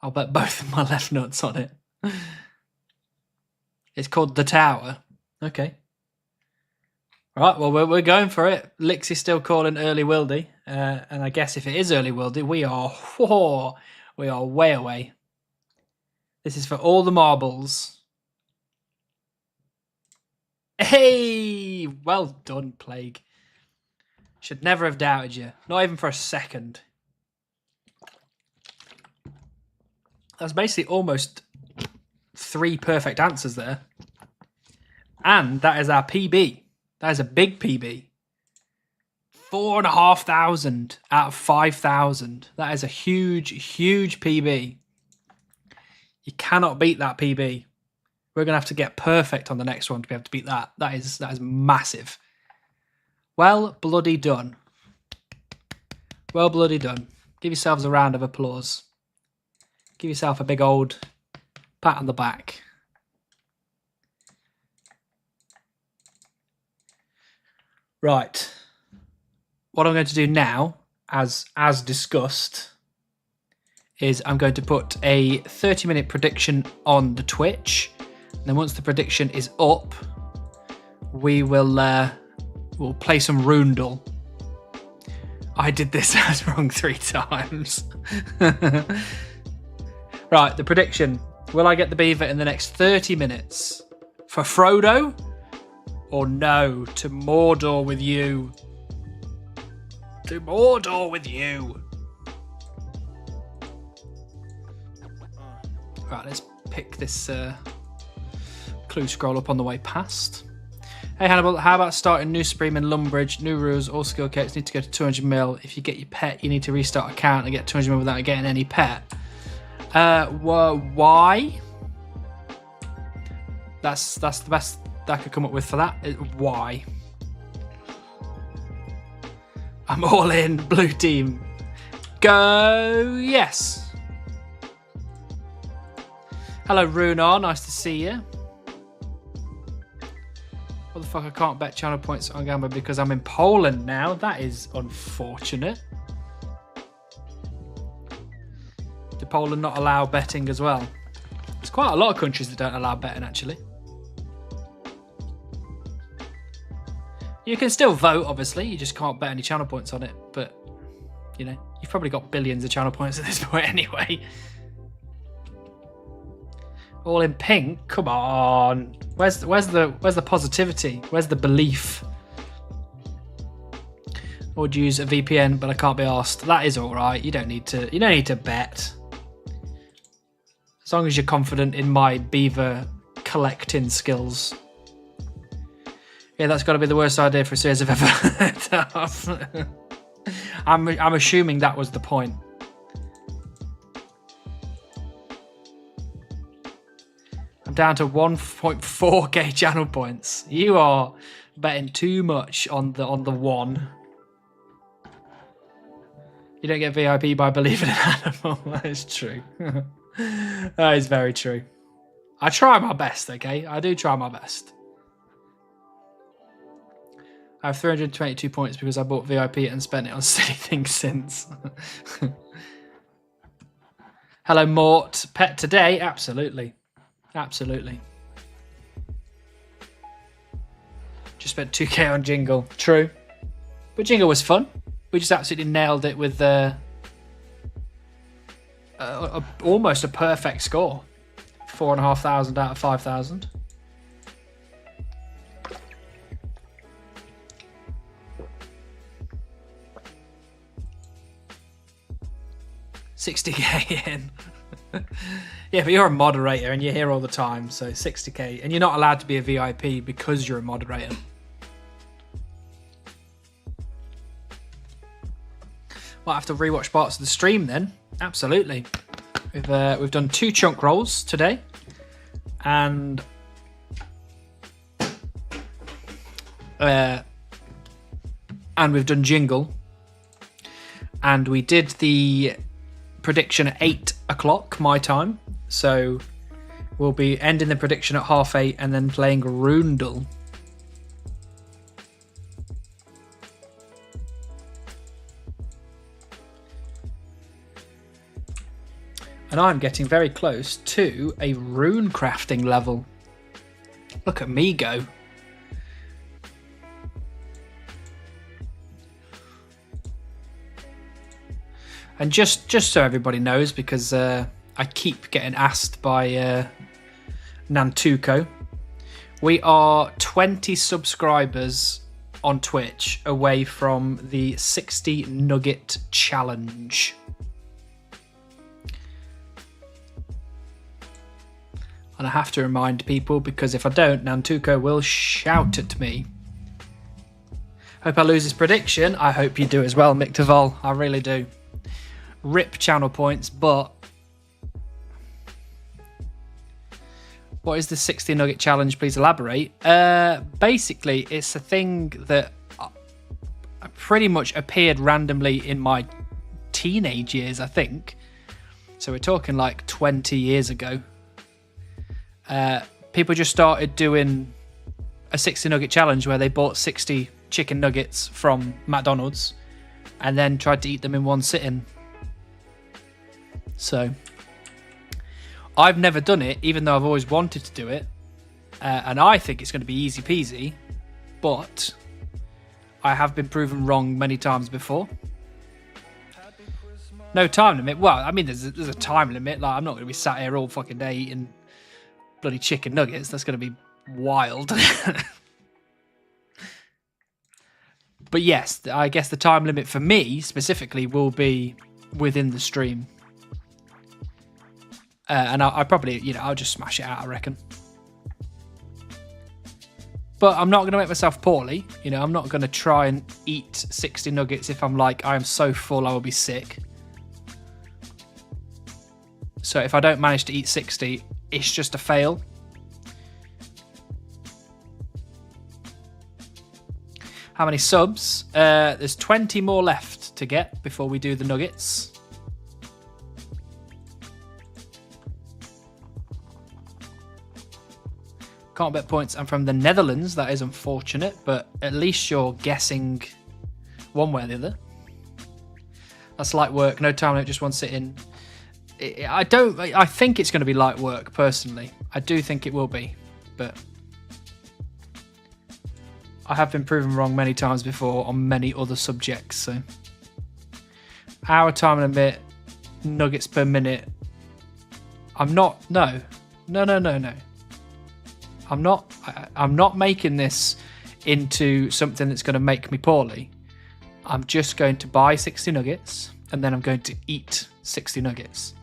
I'll bet both of my left nuts on it. It's called The Tower. Okay. Right, well, we're going for it. Lixie's still calling early Wildy. And I guess if it is early Wildy, we are way away. This is for all the marbles. Hey! Well done, Plague. Should never have doubted you. Not even for a second. That's basically almost 3 perfect answers there. And that is our PB. That is a big PB. 4,500 out of 5,000. That is a huge PB. You cannot beat that PB. We're going to have to get perfect on the next one to be able to beat that. That is massive. Well bloody done. Well bloody done. Give yourselves a round of applause. Give yourself a big old pat on the back. Right. What I'm going to do now, as discussed, is I'm going to put a 30-minute prediction on the Twitch. And then once the prediction is up, we will We'll play some Rundle. I did this as wrong 3 times. Right, the prediction. Will I get the beaver in the next 30 minutes? For Frodo? Or no, to Mordor with you? To Mordor with you. Right, let's pick this clue scroll up on the way past. Hey Hannibal, how about starting new Supreme in Lumbridge? New rules, all skill kits need to go to 200 mil. If you get your pet, you need to restart account and get 200 mil without getting any pet. Why? That's the best I could come up with for that. Why? I'm all in. Blue team. Go yes. Hello, Runar. Nice to see you. What the fuck? I can't bet channel points on Gamba because I'm in Poland now. That is unfortunate. Do Poland not allow betting as well? There's quite a lot of countries that don't allow betting, actually. You can still vote, obviously. You just can't bet any channel points on it. But, you know, you've probably got billions of channel points at this point anyway. All in pink? Come on. Where's the positivity? Where's the belief? I would use a VPN, but I can't be asked. That is all right. You don't need to bet. As long as you're confident in my beaver collecting skills. Yeah, that's got to be the worst idea for a series I've ever heard of. I'm assuming that was the point. I'm down to 1.4k channel points. You are betting too much on the one. You don't get VIP by believing in animal. That is true. That is very true. I try my best, okay? I do try my best. I have 322 points because I bought VIP and spent it on silly things since. Hello, Mort. Pet today? Absolutely. Absolutely. Just spent 2k on Jingle. True. But Jingle was fun. We just absolutely nailed it with almost a perfect score. 4,500 out of 5,000. $60k in. Yeah, but you're a moderator and you're here all the time, so 60k. And you're not allowed to be a VIP because you're a moderator. Might have to rewatch parts of the stream then. Absolutely. We've done 2 chunk rolls today. And we've done Jingle. And we did the prediction at 8 o'clock my time, so we'll be ending the prediction at 8:30 and then playing Rundle. And I'm getting very close to a rune crafting level. Look at me go. And just so everybody knows, because I keep getting asked by Nantuko, we are 20 subscribers on Twitch away from the 60 nugget challenge. And I have to remind people, because if I don't, Nantuko will shout at me. Hope I lose this prediction. I hope you do as well, Mick Deval. I really do. Rip channel points, but what is the 60 nugget challenge? Please elaborate. Basically, it's a thing that pretty much appeared randomly in my teenage years, I think. So we're talking like 20 years ago. People just started doing a 60 nugget challenge where they bought 60 chicken nuggets from McDonald's and then tried to eat them in one sitting. So I've never done it, even though I've always wanted to do it, and I think it's going to be easy peasy, but I have been proven wrong many times before. No time limit. Well, I mean, there's a time limit. Like, I'm not going to be sat here all fucking day eating bloody chicken nuggets. That's going to be wild. But yes, I guess the time limit for me specifically will be within the stream. And I probably, I'll just smash it out, I reckon. But I'm not going to make myself poorly. I'm not going to try and eat 60 nuggets if I'm like, I am so full I will be sick. So if I don't manage to eat 60, it's just a fail. How many subs? There's 20 more left to get before we do the nuggets. Can't bet points. I'm from the Netherlands. That is unfortunate, but at least you're guessing one way or the other. That's light work. No time limit, just one sit-in. I think it's going to be light work, personally. I do think it will be, but I have been proven wrong many times before on many other subjects, so. Hour time limit, nuggets per minute. No. I'm not making this into something that's going to make me poorly. I'm just going to buy 60 nuggets and then I'm going to eat 60 nuggets.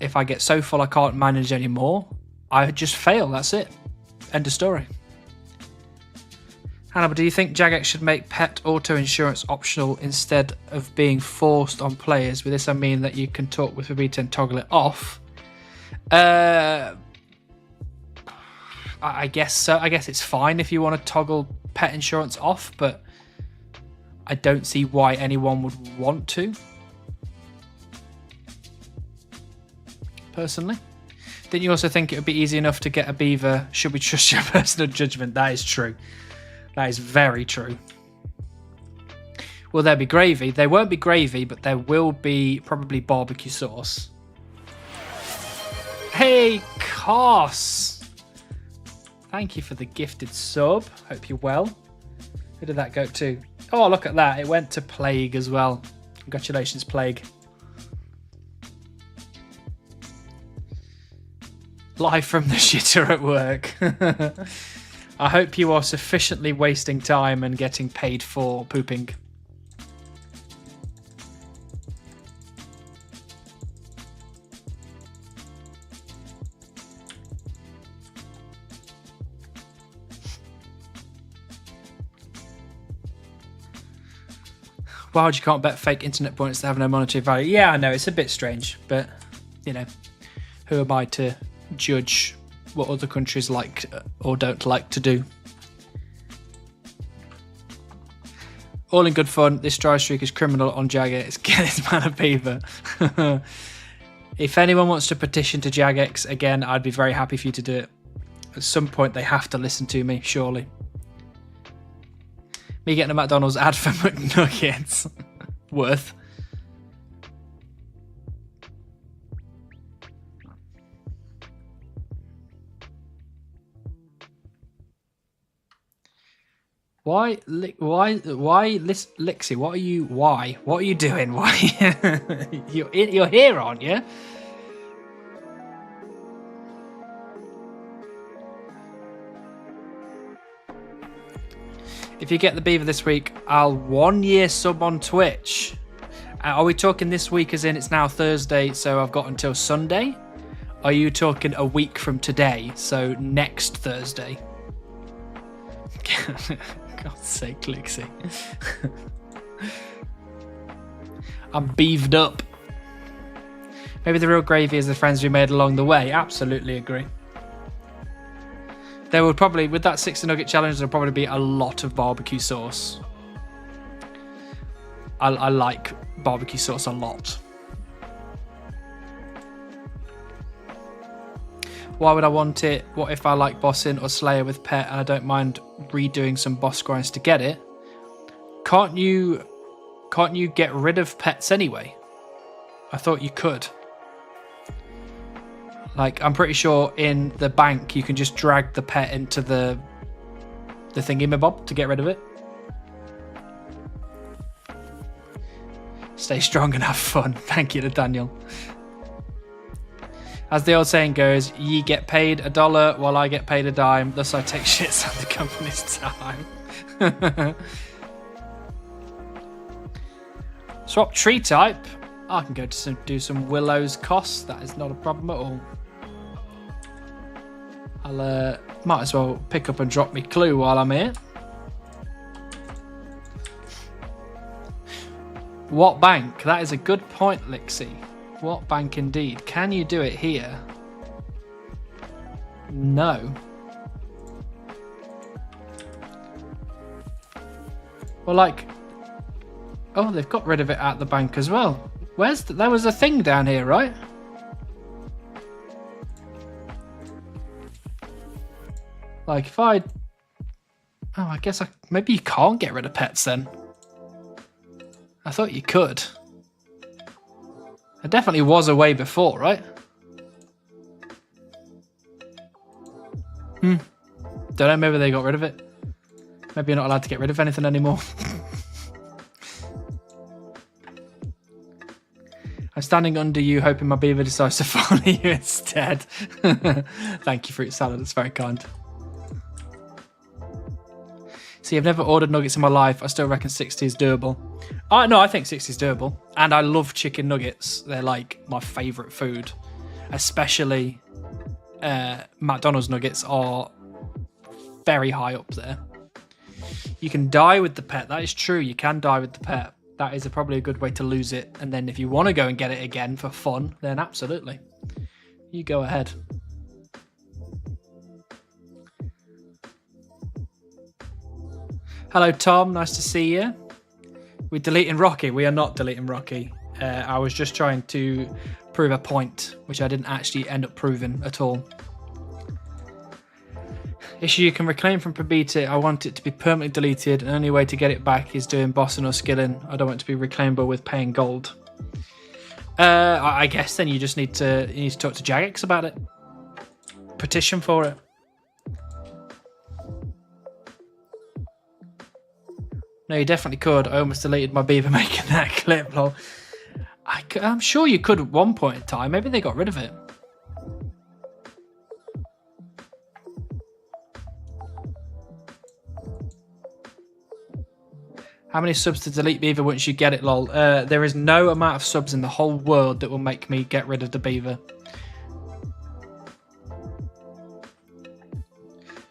If I get so full I can't manage anymore, I just fail. That's it. End of story. Hannibal, do you think Jagex should make pet auto insurance optional instead of being forced on players? With this I mean that you can talk with Fabita and toggle it off. I guess so. I guess it's fine if you want to toggle pet insurance off, but I don't see why anyone would want to. Personally. Didn't you also think it would be easy enough to get a beaver? Should we trust your personal judgment? That is true. That is very true. Will there be gravy? There won't be gravy, but there will be probably barbecue sauce. Hey, Cos! Thank you for the gifted sub. Hope you're well. Who did that go to? Oh, look at that. It went to Plague as well. Congratulations, Plague. Live from the shitter at work. I hope you are sufficiently wasting time and getting paid for pooping. Wild, you can't bet fake internet points that have no monetary value. Yeah, I know, it's a bit strange, but, who am I to judge what other countries like or don't like to do? All in good fun. This dry streak is criminal on Jagex. Get this man a beaver. If anyone wants to petition to Jagex, again, I'd be very happy for you to do it. At some point, they have to listen to me, surely. Me getting a McDonald's ad for McNuggets. Worth. Why, Lixie? What are you? Why? What are you doing? Why? You're here, aren't you? If you get the beaver this week, I'll 1 year sub on Twitch. Are we talking this week as in it's now Thursday, so I've got until Sunday? Are you talking a week from today, so next Thursday? God's sake, Lixie. I'm beaved up. Maybe the real gravy is the friends we made along the way. Absolutely agree. There would probably, with that 60 nugget challenge, there'll probably be a lot of barbecue sauce. I like barbecue sauce a lot. Why would I want it? What if I like bossing or Slayer with pet and I don't mind redoing some boss grinds to get it? Can't you get rid of pets anyway? I thought you could. Like, I'm pretty sure in the bank you can just drag the pet into the the thingy-mabob to get rid of it. Stay strong and have fun. Thank you to Daniel. As the old saying goes, ye get paid $1 while I get paid a dime, thus I take shits on the company's time. Swap tree type. I can go to do some Willow's costs. That is not a problem at all. I'll might as well pick up and drop me clue while I'm here. What bank? That is a good point, Lixie. What bank indeed? Can you do it here? No. Well, like... Oh, they've got rid of it at the bank as well. There was a thing down here, right? Like, if I... Oh, I guess maybe you can't get rid of pets then. I thought you could. There definitely was a way before, right? Don't know, maybe they got rid of it. Maybe you're not allowed to get rid of anything anymore. I'm standing under you, hoping my beaver decides to follow you instead. Thank you, Fruit Salad. It's very kind. See, I've never ordered nuggets in my life. I still reckon 60 is doable. No, I think 60 is doable. And I love chicken nuggets. They're like my favourite food. Especially McDonald's nuggets are very high up there. You can die with the pet. That is true. You can die with the pet. That is probably a good way to lose it. And then if you want to go and get it again for fun, then absolutely. You go ahead. Hello, Tom. Nice to see you. We're deleting Rocky. We are not deleting Rocky. I was just trying to prove a point, which I didn't actually end up proving at all. Issue you can reclaim from Probita. I want it to be permanently deleted, and the only way to get it back is doing bossing or skilling. I don't want it to be reclaimable with paying gold. I guess then you just need to talk to Jagex about it. Petition for it. No, you definitely could. I almost deleted my beaver making that clip, lol. I'm sure you could at one point in time. Maybe they got rid of it. How many subs to delete beaver once you get it, lol? There is no amount of subs in the whole world that will make me get rid of the beaver.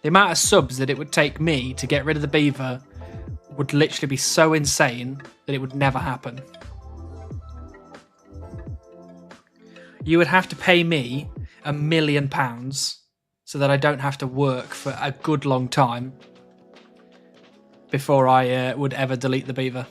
The amount of subs that it would take me to get rid of the beaver would literally be so insane that it would never happen. You would have to pay me £1 million so that I don't have to work for a good long time before I would ever delete the beaver.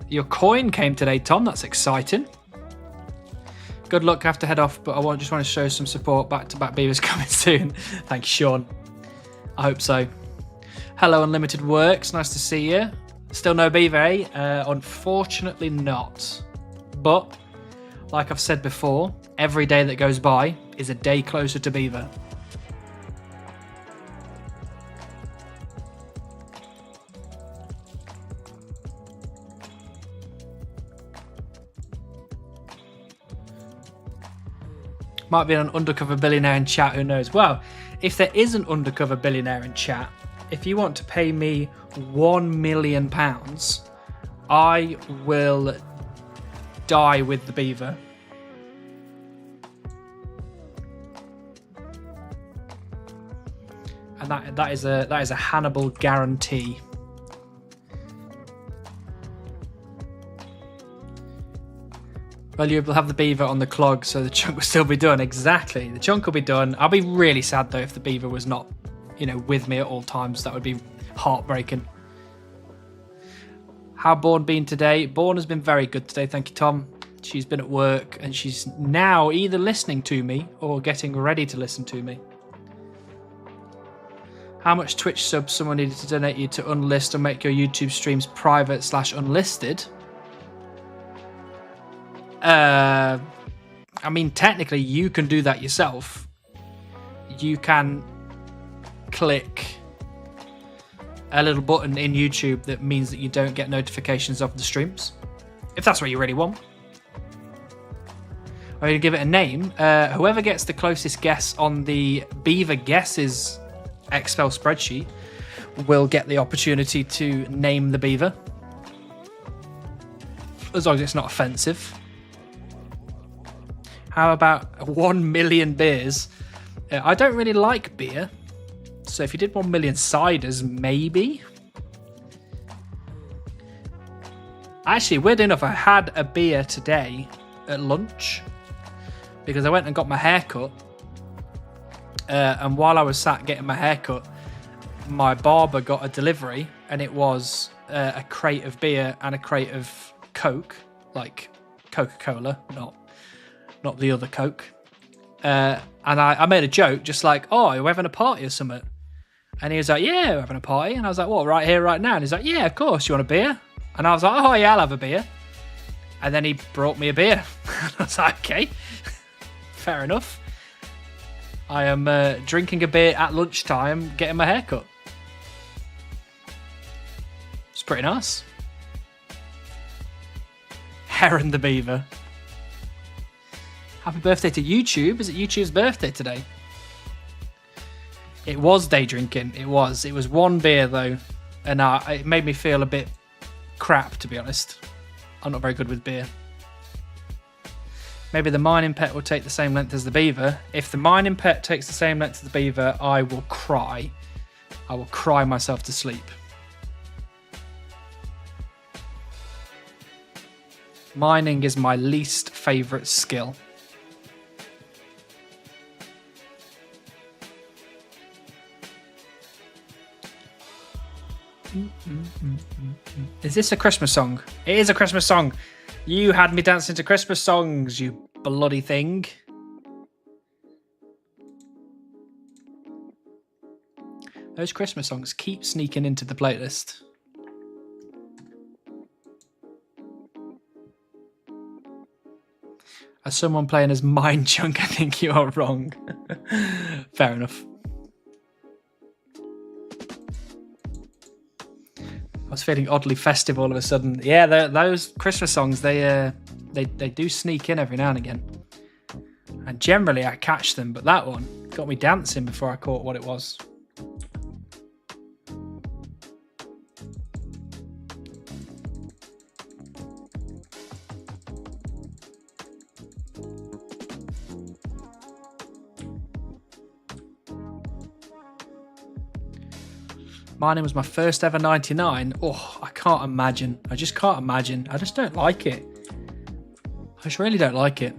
Your coin came today, Tom. That's exciting. Good luck. I have to head off, but I just want to show some support. Back-to-back beavers coming soon. Thank you, Sean. I hope so. Hello, Unlimited Works. Nice to see you. Still no beaver, eh? Unfortunately not. But, like I've said before, every day that goes by is a day closer to beaver. Might be an undercover billionaire in chat, who knows? Well, if there is an undercover billionaire in chat, if you want to pay me £1 million, I will die with the beaver. And that is a Hannibal guarantee. Well, you'll have the beaver on the clog, so the chunk will still be done. Exactly. The chunk will be done. I'll be really sad, though, if the beaver was not, with me at all times. That would be heartbreaking. How Born been today? Born has been very good today. Thank you, Tom. She's been at work, and she's now either listening to me or getting ready to listen to me. How much Twitch subs someone needed to donate you to unlist or make your YouTube streams private/unlisted? I mean, technically, you can do that yourself. You can click a little button in YouTube that means that you don't get notifications of the streams, if that's what you really want. I'm going to give it a name. Whoever gets the closest guess on the Beaver Guesses Excel spreadsheet will get the opportunity to name the beaver, as long as it's not offensive. How about 1 million beers? I don't really like beer, so if you did 1 million ciders, maybe. Actually, weird enough, I had a beer today at lunch because I went and got my hair cut. And while I was sat getting my hair cut, my barber got a delivery, and it was a crate of beer and a crate of Coke, like Coca-Cola, not the other Coke. And I made a joke, just like, oh, are we having a party or something? And he was like, yeah, we're having a party. And I was like, what, right here, right now? And he's like, yeah, of course, you want a beer? And I was like, oh, yeah, I'll have a beer. And then he brought me a beer. And I was like, okay, fair enough. I am drinking a beer at lunchtime, getting my hair cut. It's pretty nice. Heron the Beaver. Happy birthday to YouTube. Is it YouTube's birthday today? It was day drinking. It was one beer though, and it made me feel a bit crap, to be honest. I'm not very good with beer. Maybe the mining pet will take the same length as the beaver. If the mining pet takes the same length as the beaver, I will cry. I will cry myself to sleep. Mining is my least favourite skill. Is this a Christmas song? It is a Christmas song. You had me dancing to Christmas songs, you bloody thing. Those Christmas songs keep sneaking into the playlist. As someone playing as Mind Chunk, I think you are wrong. Fair enough. I was feeling oddly festive all of a sudden. Yeah, those Christmas songs, they do sneak in every now and again. And generally I catch them, but that one got me dancing before I caught what it was. Mining was my first ever 99. Oh, I can't imagine. I just can't imagine. I just don't like it. I just really don't like it.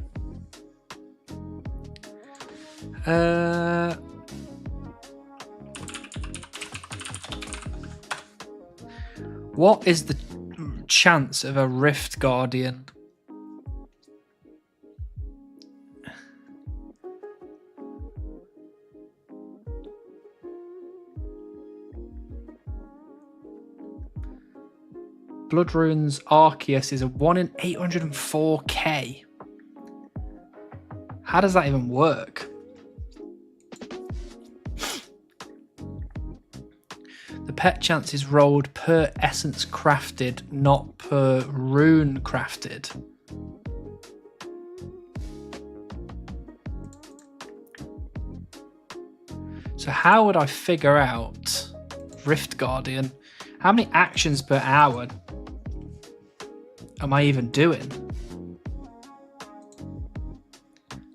What is the chance of a Rift Guardian? Blood Runes Arceus is a 1 in 804k. How does that even work? The pet chance is rolled per essence crafted, not per rune crafted. So how would I figure out Rift Guardian? How many actions per hour am I even doing?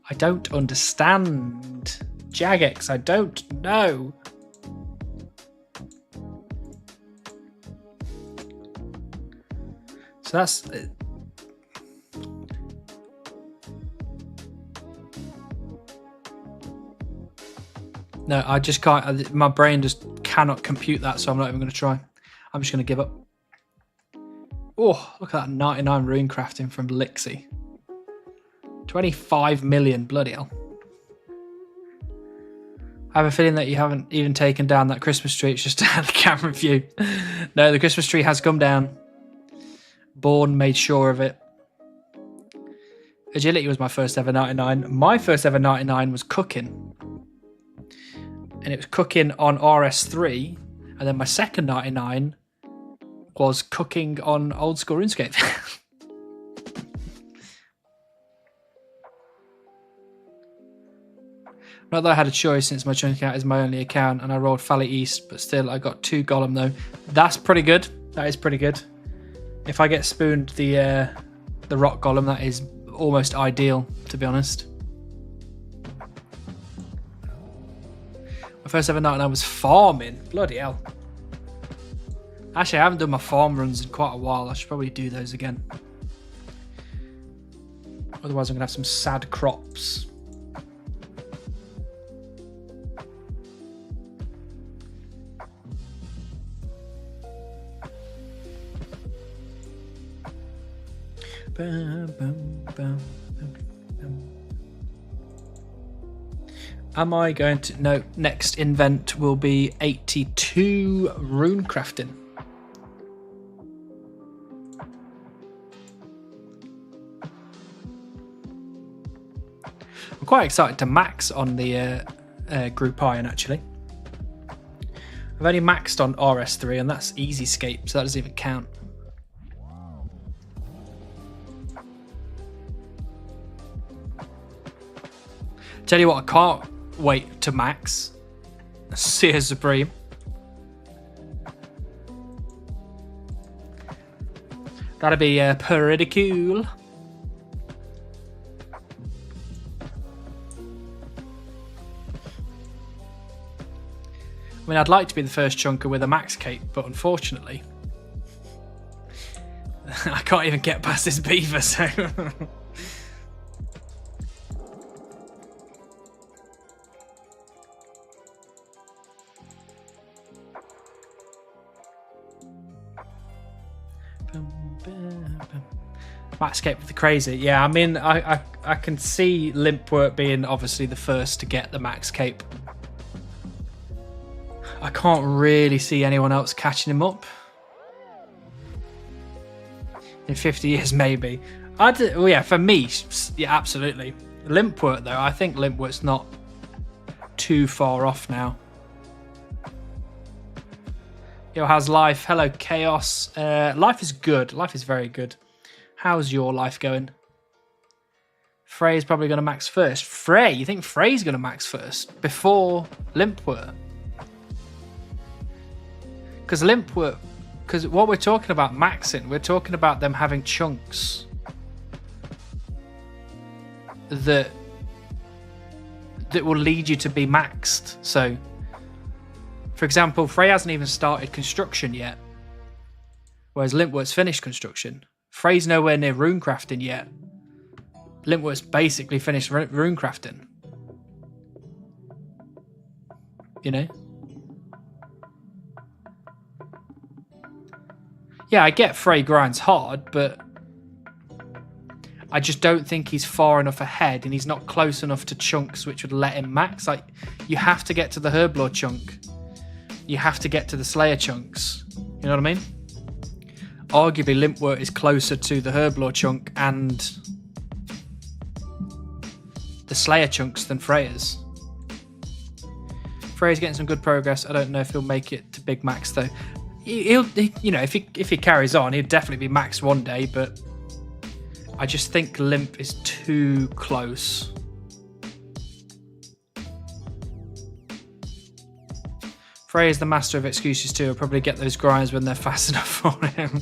I don't understand. Jagex, I don't know. So that's... No, I just can't. My brain just cannot compute that, so I'm not even going to try. I'm just going to give up. Oh, look at that 99 rune crafting from Lixie. 25 million, bloody hell. I have a feeling that you haven't even taken down that Christmas tree. It's just a camera view. No, the Christmas tree has come down. Bourne made sure of it. Agility was my first ever 99. My first ever 99 was cooking. And it was cooking on RS3. And then my second 99 was cooking on old school RuneScape. Not that I had a choice since my chunk account is my only account and I rolled Valley East, but still I got 2 Golem though. That's pretty good. That is pretty good. If I get spooned the Rock Golem, that is almost ideal, to be honest. My first ever 99 was farming. Bloody hell. Actually, I haven't done my farm runs in quite a while. I should probably do those again. Otherwise, I'm going to have some sad crops. Am I going to... No, next invent will be 82 rune crafting. I'm quite excited to max on the Group Iron, actually. I've only maxed on RS3 and that's easy scape, so that doesn't even count. Tell you what, I can't wait to max. Seer Supreme. That'll be pretty cool. I mean, I'd like to be the first chunker with a max cape, but unfortunately, I can't even get past this beaver, so... Maxcape with the crazy. Yeah, I mean, I can see Limpwork being obviously the first to get the max cape. I can't really see anyone else catching him up. In 50 years, maybe. Well, yeah, for me, yeah, absolutely. Limpwork, though, I think Limpwork's not too far off now. Yo, how's life? Hello, Chaos. Life is good. Life is very good. How's your life going? Frey's probably going to max first. Frey? You think Frey's going to max first? Before Limpwork? Because Limpwork... Because what we're talking about maxing, we're talking about them having chunks that will lead you to be maxed. So, for example, Frey hasn't even started construction yet, whereas Limpwork's finished construction. Frey's nowhere near runecrafting yet. Limpwork's basically finished runecrafting. You know? Yeah, I get Frey grinds hard, but I just don't think he's far enough ahead and he's not close enough to chunks which would let him max. Like, you have to get to the Herblore chunk. You have to get to the Slayer chunks. You know what I mean? Arguably, Limpwork is closer to the Herblore chunk and the Slayer chunks than Freya's. Freya's getting some good progress. I don't know if he'll make it to Big Max though. He'll you know, if he carries on, he'll definitely be maxed one day. But I just think Limp is too close. Frey is the master of excuses too. He'll probably get those grinds when they're fast enough for him.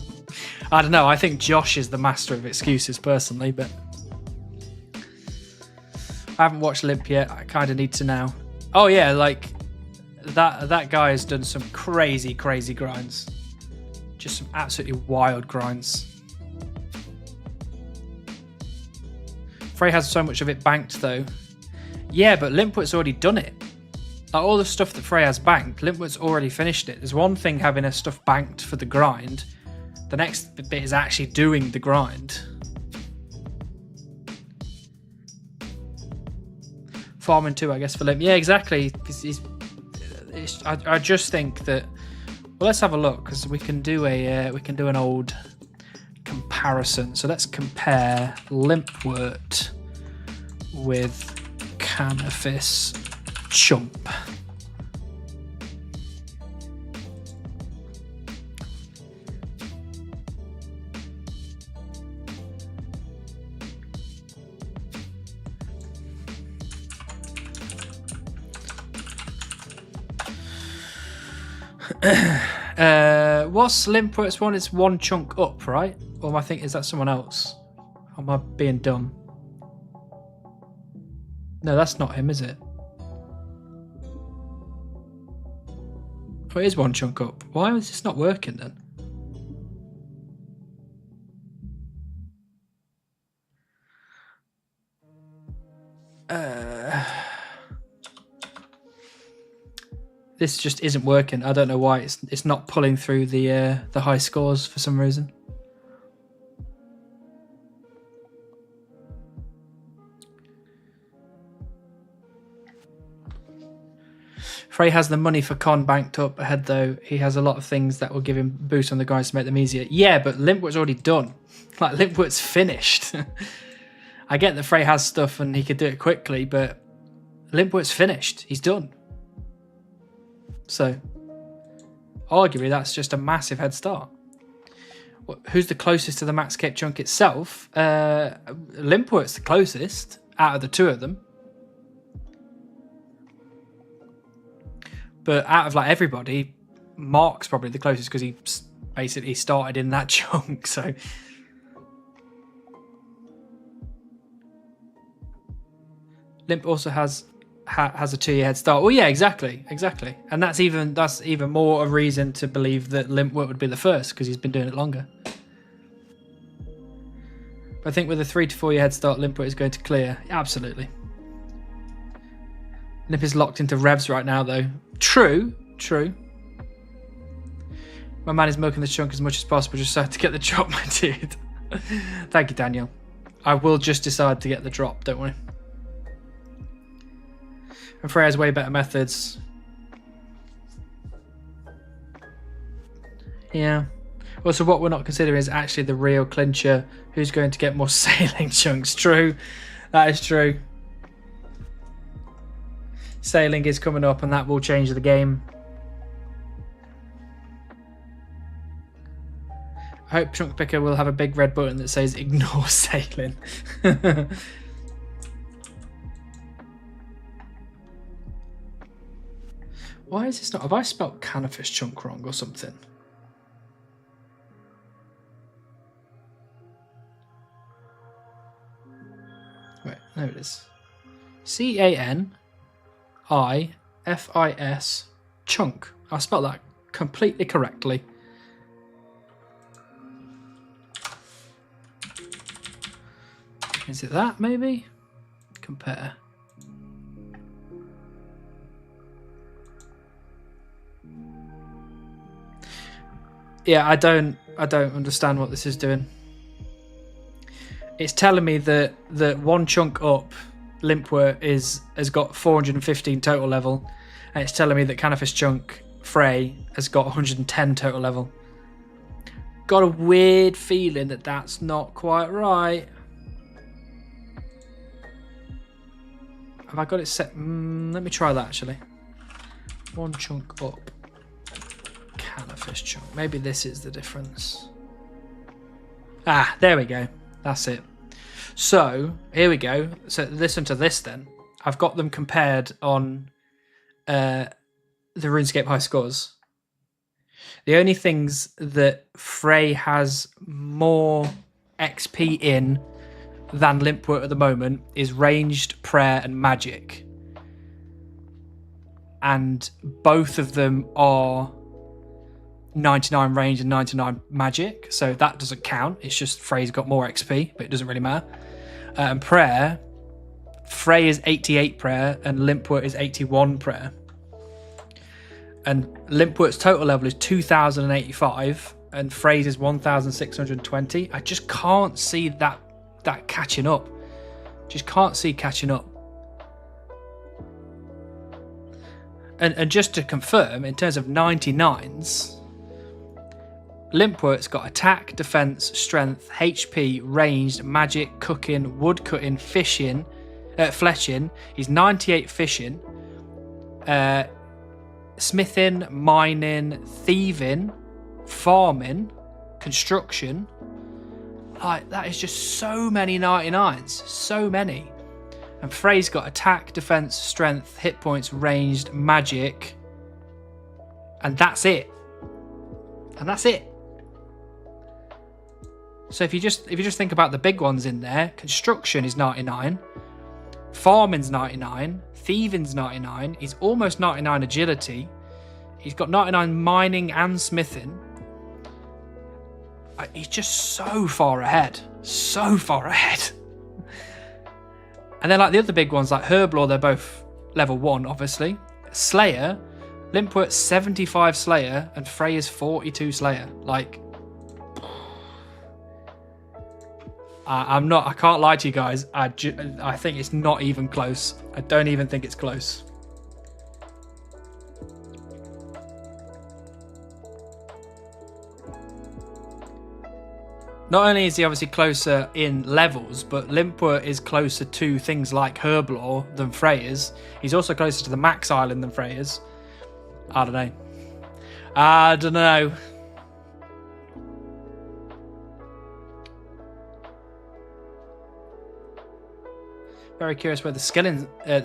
I don't know. I think Josh is the master of excuses personally, but I haven't watched Limp yet. I kind of need to now. Oh yeah, like that guy has done some crazy grinds. Just some absolutely wild grinds. Frey has so much of it banked though. Yeah, but Limpwork's already done it. Like all the stuff that Frey has banked, Limpwork's already finished it. There's one thing having her stuff banked for the grind. The next bit is actually doing the grind. Farming too, I guess, for Limp. Yeah, exactly. I just think that. Well, let's have a look because we can do an old comparison. So let's compare Limpwort with Canifis Chump. What's Limpwort's one? It's one chunk up, right? Or am I thinking, is that someone else? Or am I being dumb? No, that's not him, is it? Oh, it is one chunk up. Why is this not working then? This just isn't working. I don't know why it's not pulling through the high scores for some reason. Frey has the money for Con banked up ahead though. He has a lot of things that will give him boost on the guys to make them easier. Yeah, but Limpwort's already done. Like Limpwort's finished. I get that Frey has stuff and he could do it quickly, but Limpwort's finished. He's done. So, arguably, that's just a massive head start. Who's the closest to the max cape chunk itself? Limpwort's the closest out of the two of them. But out of like everybody, Mark's probably the closest because he basically started in that chunk. So, Limp also has a 2-year head start. Well, yeah, exactly, and that's even more a reason to believe that Limpwort would be the first because he's been doing it longer. But I think with a 3 to 4 year head start, Limpwort is going to clear. Absolutely. Limp is locked into revs right now, though. True. My man is milking the chunk as much as possible just so to get the drop, my dude. Thank you, Daniel. I will just decide to get the drop, don't worry. And Frey has way better methods. Yeah. Well, so what we're not considering is actually the real clincher. Who's going to get more sailing chunks? True. That is true. Sailing is coming up and that will change the game. I hope Chunk Picker will have a big red button that says ignore sailing. Why is this not? Have I spelt Canifis Chunk wrong or something? Wait, there it is. C-A-N-I-F-I-S Chunk. I spelled that completely correctly. Is it that maybe? Compare. Yeah, I don't understand what this is doing. It's telling me that one chunk up, Limpwort has got 415 total level, and it's telling me that Canifis Chunk Frey has got 110 total level. Got a weird feeling that that's not quite right. Have I got it set? Let me try that actually. One chunk up. Canifis Chunk. Maybe this is the difference. Ah, there we go. That's it. So, here we go. So, listen to this then. I've got them compared on the RuneScape high scores. The only things that Frey has more XP in than Limpwort at the moment is ranged, prayer, and magic. And both of them are 99 range and 99 magic, so that doesn't count. It's just Frey's got more XP, but it doesn't really matter. And prayer, Frey is 88 prayer and Limpwort is 81 prayer. And Limpwort's total level is 2085 and Frey's is 1620. I just can't see that catching up. Just can't see catching up. And just to confirm, in terms of 99s, Limpwort's got attack, defense, strength, HP, ranged, magic, cooking, wood cutting, fishing, fletching. He's 98 fishing, smithing, mining, thieving, farming, construction. Like, that is just so many 99s. So many. And Frey's got attack, defense, strength, hit points, ranged, magic. And that's it. And that's it. So if you just think about the big ones in there, construction is 99, farming's 99, thieving's 99, he's almost 99 agility, he's got 99 mining and smithing. He's just so far ahead. So far ahead. And then like the other big ones like Herblore, they're both level 1, obviously. Slayer, Limpwort's 75 Slayer and Frey's 42 Slayer. Like, I can't lie to you guys. I think it's not even close. I don't even think it's close. Not only is he obviously closer in levels, but Limpwort is closer to things like Herblore than Frey is. He's also closer to the Max Island than Frey is. I don't know. Very curious where the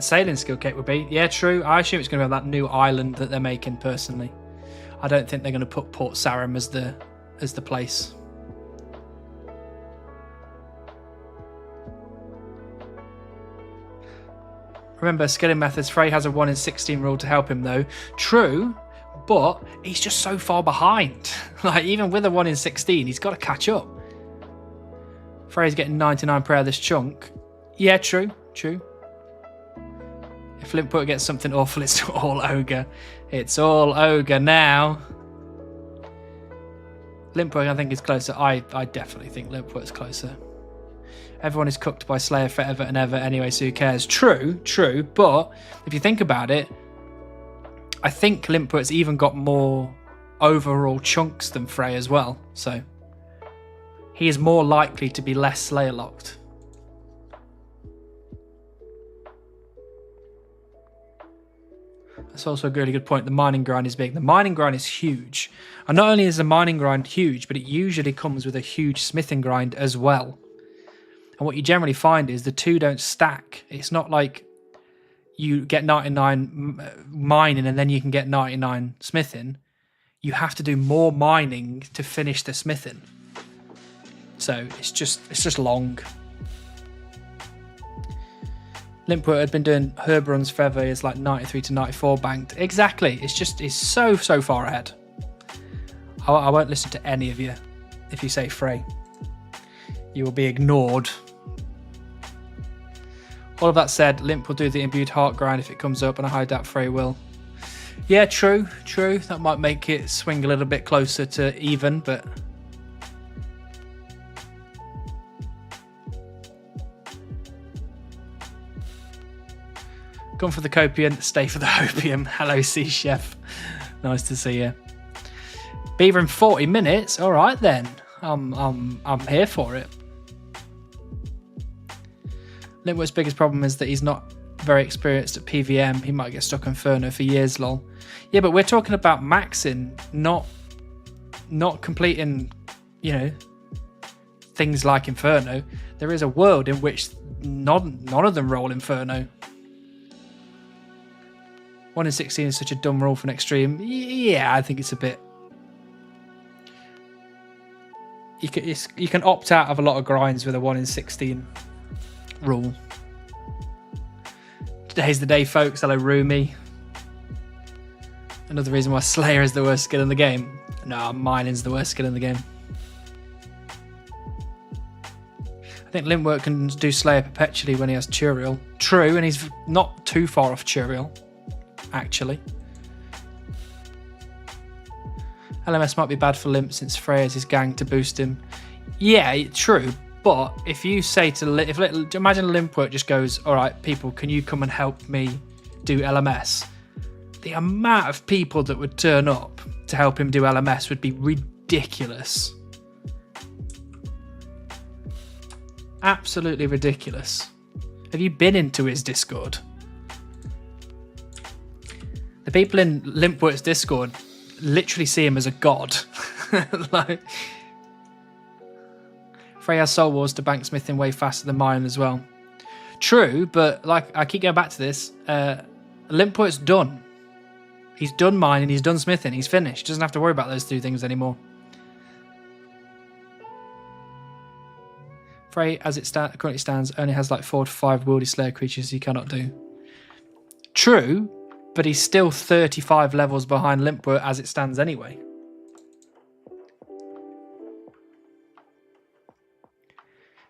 sailing skill kit would be. Yeah, true. I assume it's going to be on that new island that they're making. Personally, I don't think they're going to put Port Sarim as the place. Remember, skilling methods. Frey has a 1 in 16 rule to help him, though. True, but he's just so far behind. Like, even with a 1 in 16, he's got to catch up. Frey's getting 99 per this chunk. Yeah, true. If Limpwort gets something awful, it's all ogre. It's all ogre now. Limpwort, I think, is closer. I definitely think Limpwort's closer. Everyone is cooked by Slayer forever and ever anyway, so who cares? True, but if you think about it, I think Limpwort's even got more overall chunks than Frey as well, so he is more likely to be less Slayer locked. That's also a really good point. The mining grind is big. The mining grind is huge. And not only is the mining grind huge, but it usually comes with a huge smithing grind as well. And what you generally find is the two don't stack. It's not like you get 99 mining and then you can get 99 smithing. You have to do more mining to finish the smithing. So it's just long. Limpwort had been doing herb runs forever. It's like 93 to 94 banked. Exactly. It's so far ahead. I won't listen to any of you if you say Frey. You will be ignored. All of that said, Limp will do the imbued heart grind if it comes up, and I doubt Frey will. Yeah, true. That might make it swing a little bit closer to even, but come for the copium, stay for the opium. Hello, Sea Chef. Nice to see you. Beaver in 40 minutes. All right then. I'm here for it. Limpwort's biggest problem is that he's not very experienced at PVM. He might get stuck in Inferno for years, lol. Yeah, but we're talking about maxing, not completing, things like Inferno. There is a world in which none of them roll Inferno. 1 in 16 is such a dumb rule for an extreme. Yeah, I think it's a bit. You can opt out of a lot of grinds with a 1 in 16 rule. Today's the day, folks. Hello, Rumi. Another reason why Slayer is the worst skill in the game. No, mining's the worst skill in the game. I think Limpwort can do Slayer perpetually when he has Turiel. True, and he's not too far off Turiel, actually. LMS might be bad for Limp since Frey has his gang to boost him. Yeah, true. But if you say imagine Limpwort just goes, all right, people, can you come and help me do LMS? The amount of people that would turn up to help him do LMS would be ridiculous. Absolutely ridiculous. Have you been into his Discord? The people in Limpwort's Discord literally see him as a god. Like, Frey has Soul Wars to bank smithing way faster than mine as well. True, but like I keep going back to this, Limpwort's done. He's done mining, he's done smithing, he's finished. Doesn't have to worry about those two things anymore. Frey, as it currently stands, only has like 4 to 5 wieldy slayer creatures he cannot do. True, but he's still 35 levels behind Limpwort as it stands anyway.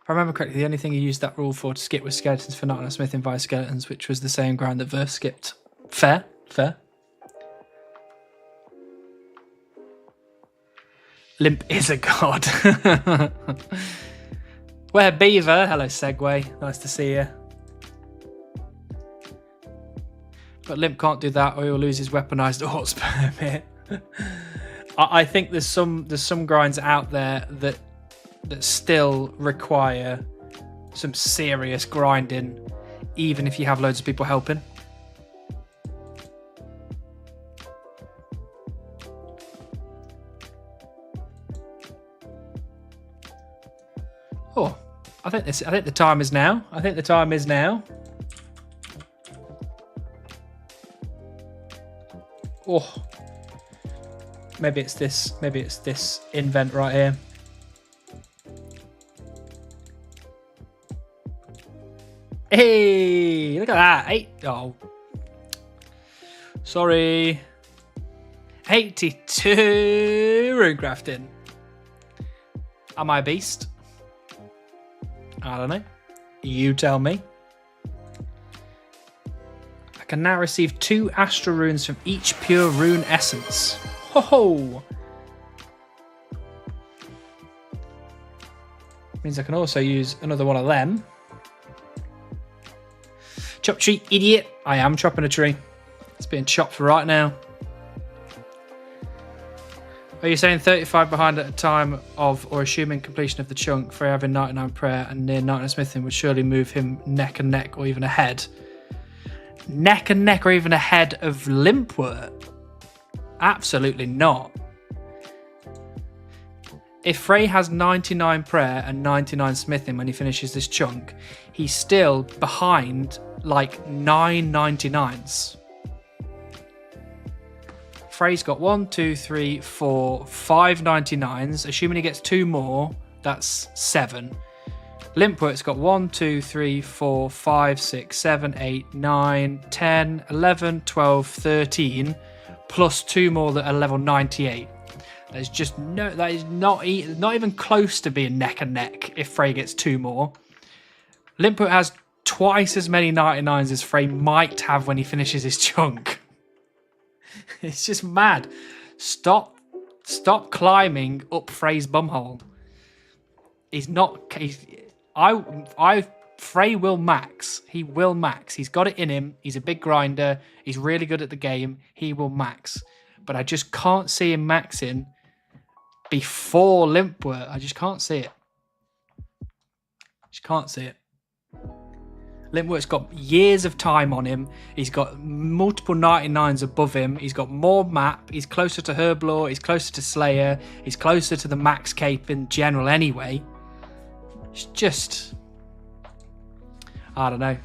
If I remember correctly, the only thing he used that rule for to skip was skeletons for not on smithing via skeletons, which was the same ground that Verse skipped. Fair, fair. Limp is a god. Where Beaver? Hello, Segway. Nice to see you. But Limp can't do that, or he'll lose his weaponized orcs permit. I think there's some grinds out there that still require some serious grinding, even if you have loads of people helping. Oh, I think the time is now. I think the time is now. Oh, maybe it's this. Maybe it's this invent right here. Hey, look at that. Oh, sorry. 82 rune crafting. Am I a beast? I don't know. You tell me. I can now receive 2 Astral Runes from each pure rune essence. Ho ho! Means I can also use another one of them. Chop tree, idiot. I am chopping a tree. It's being chopped right now. Are you saying 35 behind at a time of, or assuming completion of the chunk, for having 99 prayer and near 99 smithing would surely move him neck and neck or even ahead? Neck and neck or even ahead of Limpwort? Absolutely not. If Frey has 99 prayer and 99 smithing when he finishes this chunk, he's still behind like 9 99s. Frey's got 1, 2, 3, 4, 5 99s. Assuming he gets 2 more, that's 7. Limpwort's got 1, 2, 3, 4, 5, 6, 7, 8, 9, 10, 11, 12, 13, plus 2 more that are level 98. There's just no, that is not even close to being neck and neck if Frey gets 2 more. Limpwort has twice as many 99s as Frey might have when he finishes his chunk. It's just mad. Stop climbing up Frey's bumhole. Frey will max. He will max. He's got it in him. He's a big grinder. He's really good at the game. He will max. But I just can't see him maxing before Limpwort. I just can't see it. Just can't see it. Limpwort's got years of time on him. He's got multiple 99s above him. He's got more map. He's closer to Herblore. He's closer to Slayer. He's closer to the max cape in general anyway. It's just... I don't know.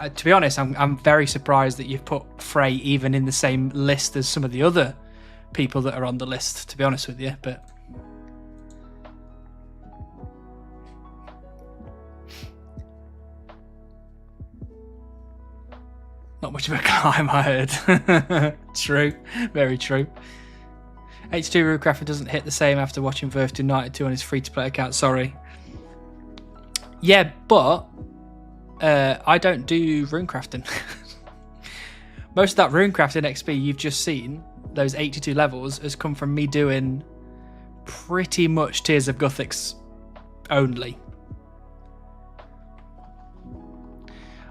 To be honest, I'm very surprised that you've put Frey even in the same list as some of the other people that are on the list, to be honest with you, but... Not much of a climb, I heard. True. Very true. H2 Runecrafter doesn't hit the same after watching Verve United 2 on his free-to-play account, sorry. Yeah, but I don't do runecrafting. Most of that runecrafting XP you've just seen, those 82 levels, has come from me doing pretty much Tears of Gothics only.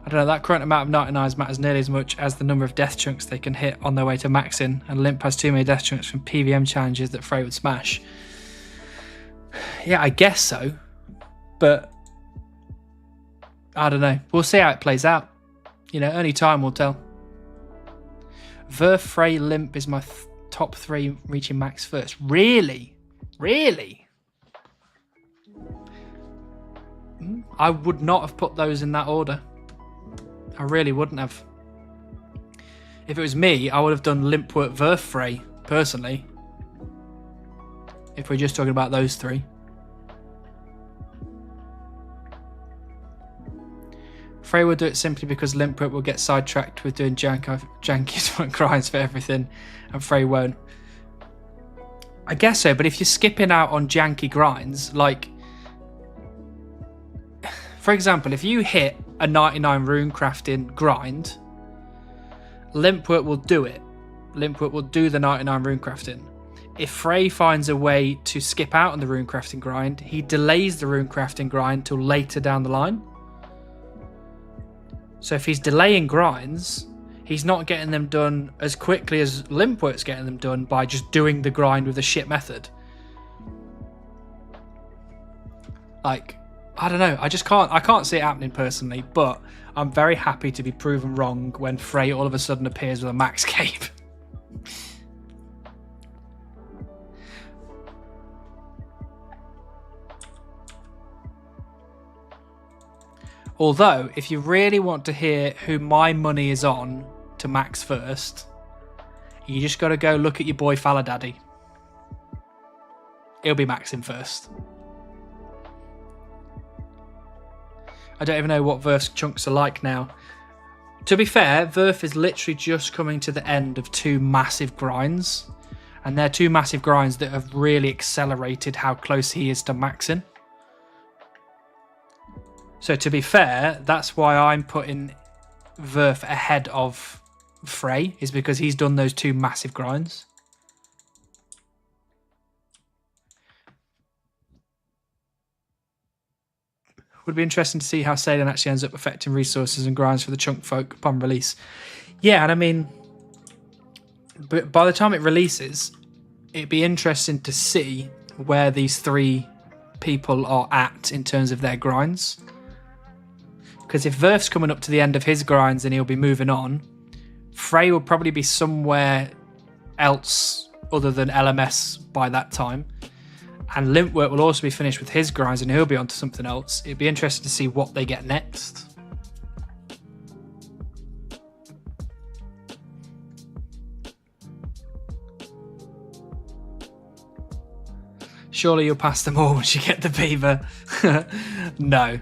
I don't know, that current amount of 99s matters nearly as much as the number of death chunks they can hit on their way to maxing, and Limp has too many death chunks from PVM challenges that Frey would smash. Yeah, I guess so, but I don't know. We'll see how it plays out. You know, only time will tell. Verf, Frey, Limp is my top 3 reaching max first. Really? Really? I would not have put those in that order. I really wouldn't have. If it was me, I would have done Limpwort, Verf, Frey, personally. If we're just talking about those 3. Frey will do it simply because Limpwort will get sidetracked with doing janky grinds for everything, and Frey won't. I guess so, but if you're skipping out on janky grinds, like, for example, if you hit a 99 rune crafting grind, Limpwort will do it. Limpwort will do the 99 rune crafting. If Frey finds a way to skip out on the rune crafting grind, he delays the rune crafting grind till later down the line. So if he's delaying grinds, he's not getting them done as quickly as Limpwort's getting them done by just doing the grind with the shit method. Like, I don't know. I can't see it happening personally, but I'm very happy to be proven wrong when Frey all of a sudden appears with a max cape. Although, if you really want to hear who my money is on to max first, you just got to go look at your boy Faladaddy. He'll be maxing first. I don't even know what Verf's chunks are like now. To be fair, Verf is literally just coming to the end of 2 massive grinds. And they're 2 massive grinds that have really accelerated how close he is to maxing. So to be fair, that's why I'm putting Verf ahead of Frey, is because he's done those 2 massive grinds. Would be interesting to see how Sailing actually ends up affecting resources and grinds for the chunk folk upon release. Yeah, and I mean, but by the time it releases, it'd be interesting to see where these 3 people are at in terms of their grinds. Because if Verf's coming up to the end of his grinds and he'll be moving on, Frey will probably be somewhere else other than LMS by that time. And Limpwort will also be finished with his grinds and he'll be on to something else. It'd be interesting to see what they get next. Surely you'll pass them all once you get the beaver. No,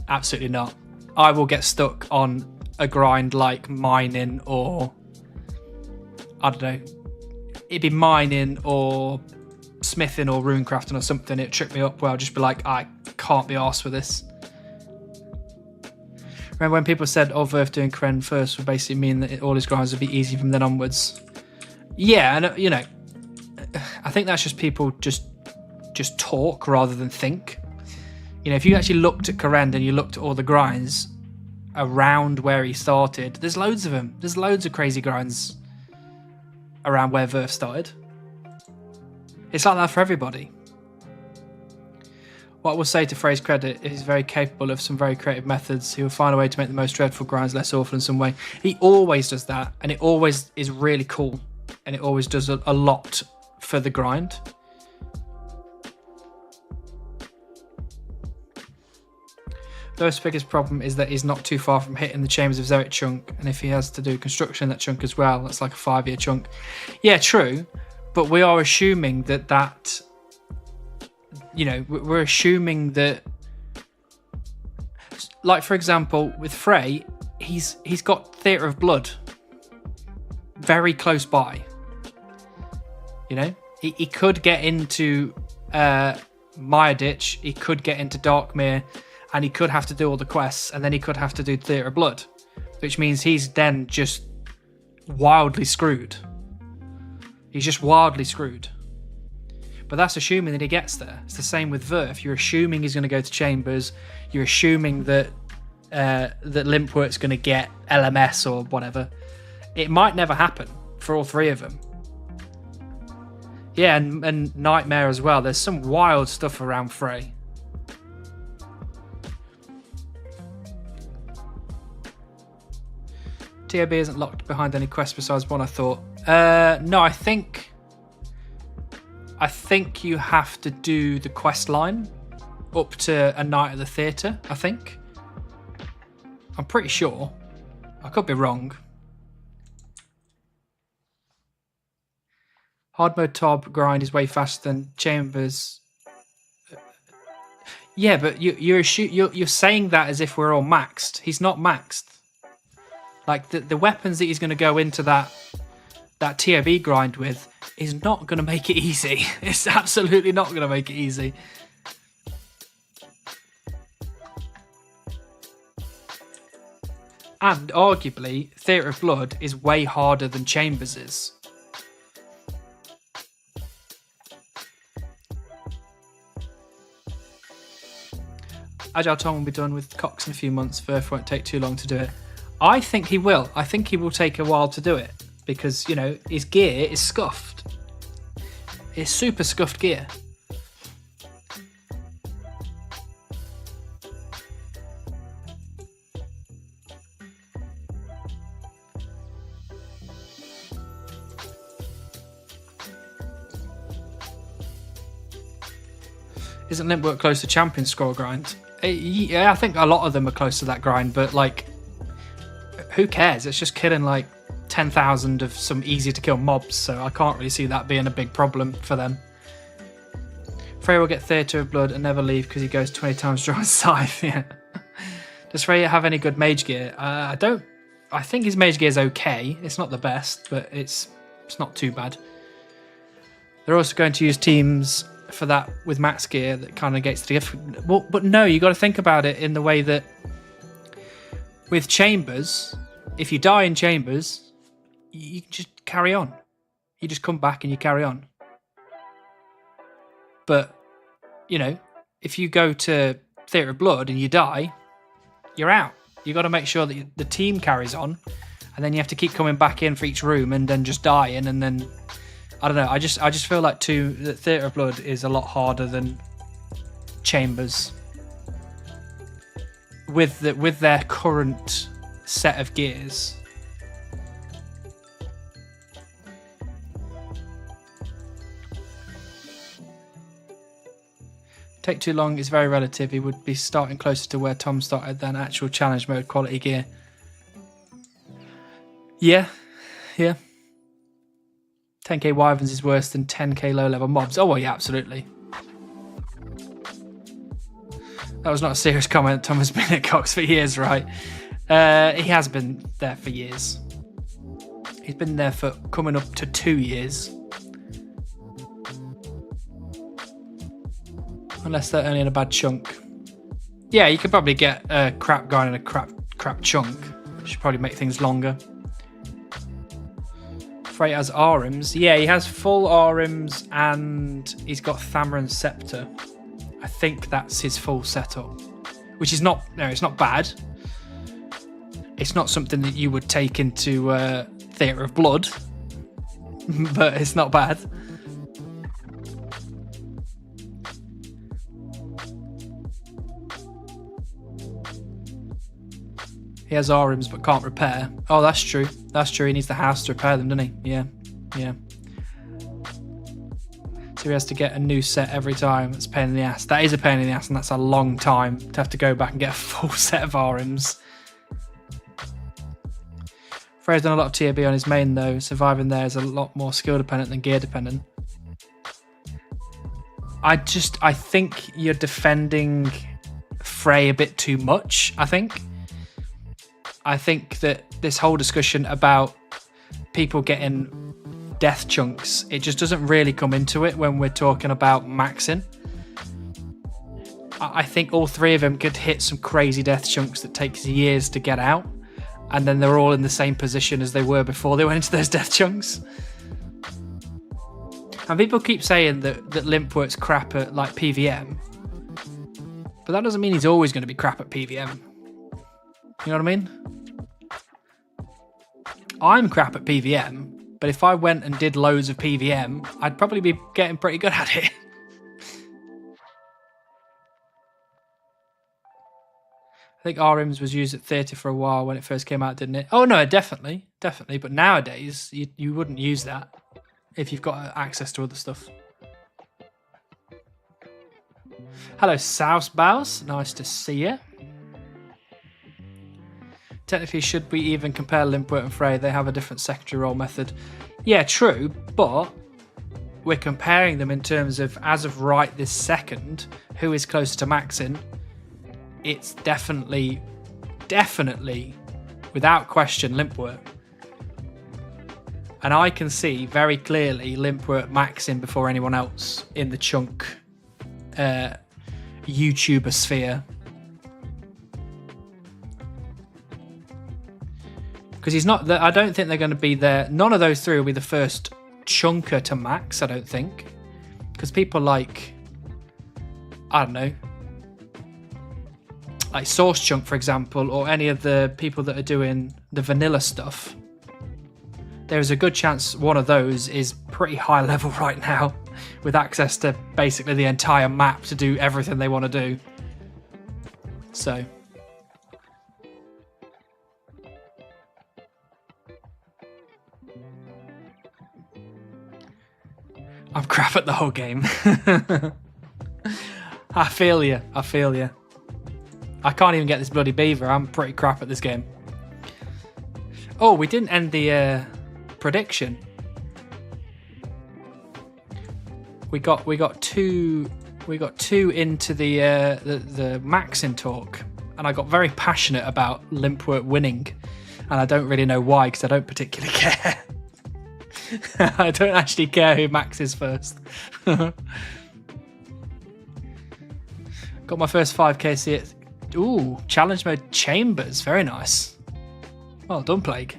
absolutely not. I will get stuck on a grind like mining or, I don't know, it'd be mining or smithing or runecrafting or something. It'd trip me up where I'll just be like, I can't be arsed with this. Remember when people said, oh, Verf doing Kren first would basically mean that all his grinds would be easy from then onwards? Yeah, and you know, I think that's just people just talk rather than think. You know, if you actually looked at Karen and you looked at all the grinds around where he started, there's loads of them. There's loads of crazy grinds around where Verf started. It's like that for everybody. What I will say to Frey's credit is he's very capable of some very creative methods. He will find a way to make the most dreadful grinds less awful in some way. He always does that, and it always is really cool, and it always does a lot for the grind. Verf's biggest problem is that he's not too far from hitting the Chambers of Zerich chunk, and if he has to do construction in that chunk as well, that's like a 5-year chunk. Yeah, true, but we are assuming that you know, we're assuming that, like for example, with Frey, he's got Theatre of Blood very close by. You know, he could get into Mire Ditch, he could get into Darkmere, and he could have to do all the quests, and then he could have to do Theatre of Blood, which means he's then just wildly screwed. He's just wildly screwed. But that's assuming that he gets there. It's the same with Verf. You're assuming he's going to go to Chambers. You're assuming that that Limpwork's going to get LMS or whatever. It might never happen for all three of them. Yeah, and Nightmare as well. There's some wild stuff around Frey. TOB isn't locked behind any quest besides one, I thought. No, I think you have to do the quest line up to a night at the theatre, I think. I'm pretty sure. I could be wrong. Hard mode Tob grind is way faster than Chambers. Yeah, but you're saying that as if we're all maxed. He's not maxed. Like the weapons that he's going to go into that TOB grind with is not going to make it easy. It's absolutely not going to make it easy. And arguably, Theatre of Blood is way harder than Chambers is. Agile Tom will be done with Cox in a few months. Verf won't take too long to do it. I think he will. I think he will take a while to do it because, you know, his gear is scuffed. It's super scuffed gear. Isn't Limpwork close to champion score grind? Yeah, I think a lot of them are close to that grind, but like, who cares? It's just killing like 10,000 of some easy to kill mobs, so I can't really see that being a big problem for them. Freya will get Theatre of Blood and never leave because he goes 20 times dry scythe. Yeah. Does Freya have any good mage gear? I don't. I think his mage gear is okay. It's not the best, but it's not too bad. They're also going to use teams for that with max gear that kind of gets the gift. Well, but no, you got to think about it in the way that with Chambers, if you die in Chambers, you can just carry on. You just come back and you carry on. But, you know, if you go to Theatre of Blood and you die, you're out. You got to make sure that the team carries on, and then you have to keep coming back in for each room and then just dying, and then I don't know. I just feel like that Theatre of Blood is a lot harder than Chambers with their current set of gears. Take too long is very relative. He would be starting closer to where Tom started than actual challenge mode quality gear. Yeah. 10k Wyverns is worse than 10k low-level mobs. Oh, well, yeah, absolutely. That was not a serious comment. Tom has been at Cox for years, right? He has been there for years. He's been there for coming up to 2 years. Unless they're only in a bad chunk. Yeah, you could probably get a crap guy in a crap chunk, which should probably make things longer. Frey has Arims. Yeah, he has full Arims and he's got Thamaran Scepter. I think that's his full setup. Which is not, no, it's not bad. It's not something that you would take into Theatre of Blood. But it's not bad. He has Arims but can't repair. Oh, that's true. That's true. He needs the house to repair them, doesn't he? Yeah. So he has to get a new set every time. It's a pain in the ass. That is a pain in the ass, and that's a long time to have to go back and get a full set of Arims. Freya's done a lot of TAB on his main, though. Surviving there is a lot more skill dependent than gear dependent. I think you're defending Frey a bit too much, I think that this whole discussion about people getting death chunks, it just doesn't really come into it when we're talking about maxing. I think all three of them could hit some crazy death chunks that takes years to get out, and then they're all in the same position as they were before they went into those death chunks. And people keep saying that Limpwork's crap at like PVM, but that doesn't mean he's always going to be crap at PVM. You know what I mean? I'm crap at PVM, but if I went and did loads of PVM, I'd probably be getting pretty good at it. I think RIMS was used at theatre for a while when it first came out, didn't it? Oh no, definitely. But nowadays, you wouldn't use that if you've got access to other stuff. Hello, Souse Bows. Nice to see you. Technically, should we even compare Limpwort and Frey? They have a different secondary role method. Yeah, true, but we're comparing them in terms of, as of right this second, who is closer to maxing. It's definitely, without question, Limpwort. And I can see very clearly Limpwort maxing before anyone else in the chunk YouTuber sphere. Because he's not. I don't think they're going to be there. None of those three will be the first chunker to max. I don't think. Because people like, I don't know, like Source Chunk, for example, or any of the people that are doing the vanilla stuff. There's a good chance one of those is pretty high level right now, with access to basically the entire map to do everything they want to do. So. I'm crap at the whole game. I feel you. I can't even get this bloody beaver. I'm pretty crap at this game. Oh, we didn't end the prediction. We got two into the maxing talk, and I got very passionate about Limpwort winning, and I don't really know why, because I don't particularly care. I don't actually care who maxes first. Got my first 5k see it. Ooh, challenge mode chambers, very nice. Well done, Plague.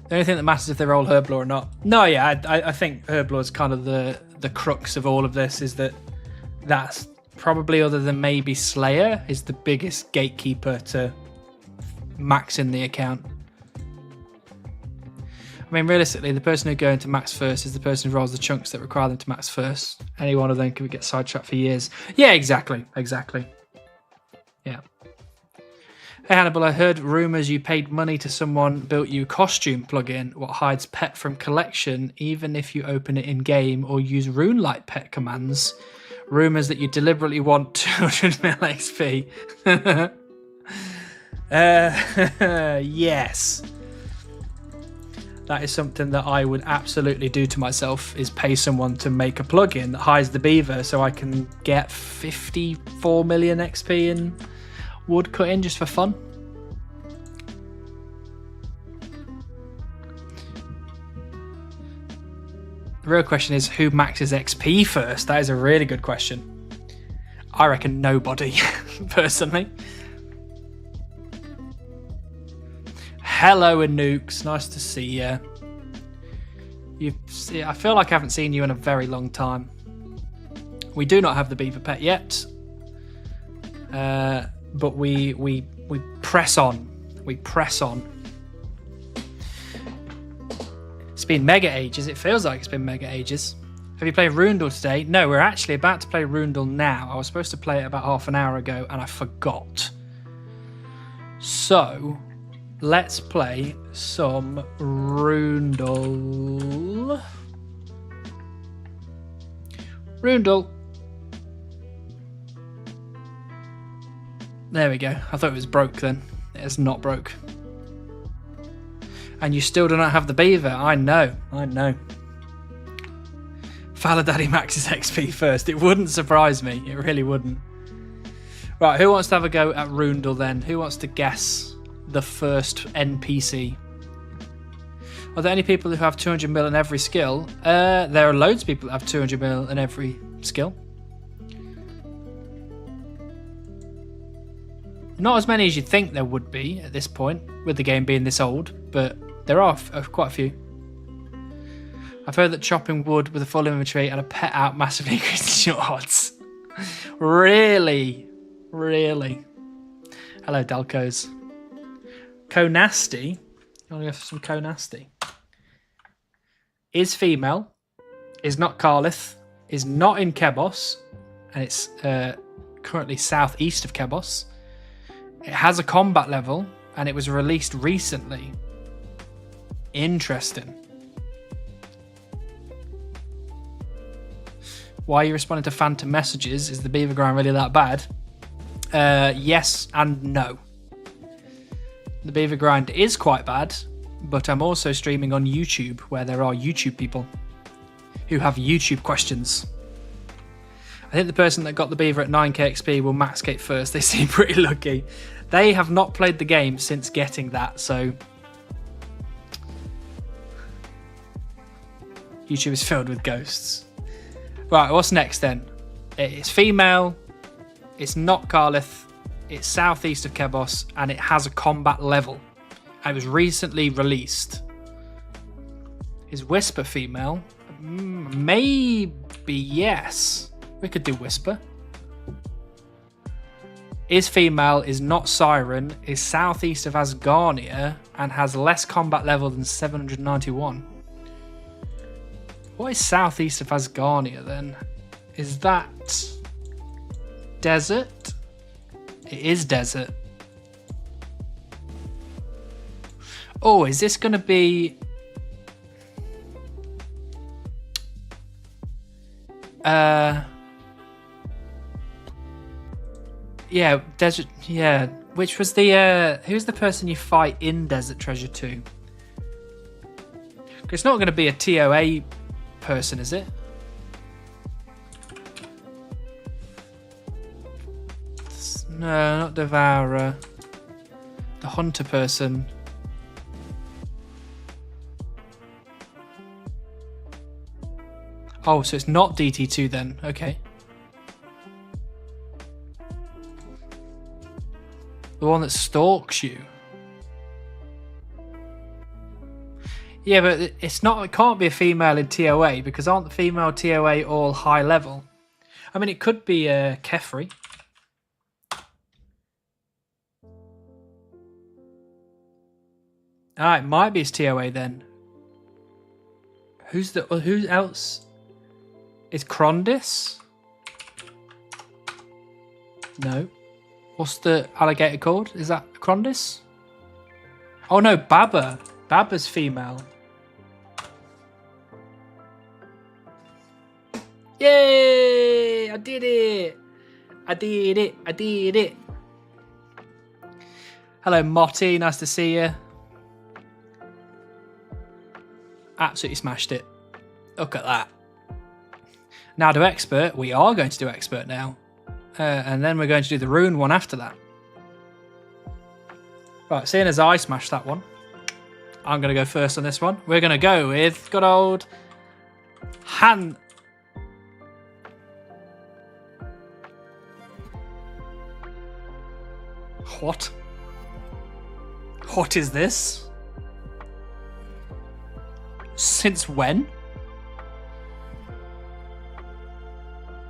The only thing that matters if they roll Herblore or not. No, yeah, I think Herblore is kind of the crux of all of this, is that's probably, other than maybe Slayer, is the biggest gatekeeper to maxing the account. I mean, realistically, the person who goes into max first is the person who rolls the chunks that require them to max first. Any one of them could get sidetracked for years. Yeah, exactly. Yeah. Hey Hannibal, I heard rumours you paid money to someone built you costume plugin what hides pet from collection even if you open it in game or use rune-like pet commands. Rumours that you deliberately want 200 mil XP. Yes. That is something that I would absolutely do to myself, is pay someone to make a plugin that hides the beaver so I can get 54 million XP in wood cutting just for fun. The real question is, who maxes XP first? That is a really good question. I reckon nobody, personally. Hello, Anukes. Nice to see you. I feel like I haven't seen you in a very long time. We do not have the beaver pet yet, but we press on. We press on. It's been mega ages. It feels like it's been mega ages. Have you played Rundle today? No, we're actually about to play Rundle now. I was supposed to play it about half an hour ago and I forgot. So, let's play some Rundle. Rundle. There we go. I thought it was broke then. It's not broke. And you still do not have the beaver. I know. Faladaddy maxes XP first. It wouldn't surprise me. It really wouldn't. Right, who wants to have a go at Rundle then? Who wants to guess the first NPC? Are there any people who have 200 mil in every skill? There are loads of people that have 200 mil in every skill. Not as many as you'd think there would be at this point, with the game being this old, but there are quite a few. I've heard that chopping wood with a full inventory and a pet out massively increases your odds. Really? Really? Hello, Dalcos. Conasty. You want to go for some Conasty? Is female. Is not Carlith. Is not in Kebos. And it's currently southeast of Kebos. It has a combat level. And it was released recently. Interesting. Why are you responding to phantom messages? Is the beaver grind really that bad? Yes and no. The beaver grind is quite bad, but I'm also streaming on YouTube where there are YouTube people who have YouTube questions. I think the person that got the beaver at 9k XP will max gate first. They seem pretty lucky. They have not played the game since getting that, so YouTube is filled with ghosts. Right, what's next then? It's female, it's not Carlith, it's southeast of Kebos, and it has a combat level. It was recently released. Is Whisper female? Maybe yes. We could do Whisper. Is female, is not Siren, is southeast of Asgarnia, and has less combat level than 791. What is southeast of Asgarnia then? Is that desert? It is desert. Oh, is this going to be... Yeah, desert... Yeah, which was the... Who's the person you fight in Desert Treasure 2? It's not going to be a TOA person, is it? No, not Devourer. The Hunter person. Oh, so it's not DT2 then. Okay. The one that stalks you. Yeah, but it's not. It can't be a female in TOA because aren't the female TOA all high level? I mean, it could be Kefri. Ah, it might be his TOA then. Who else? Is Krondis? No. What's the alligator called? Is that Krondis? Oh no, Baba. Baba's female. Yay! I did it! I did it! I did it! Hello, Motty. Nice to see you. Absolutely smashed it. Look at that. Now to expert. We are going to do expert now. And then we're going to do the rune one after that. Right, seeing as I smashed that one, I'm going to go first on this one. We're going to go with good old Han. What? What is this? Since when?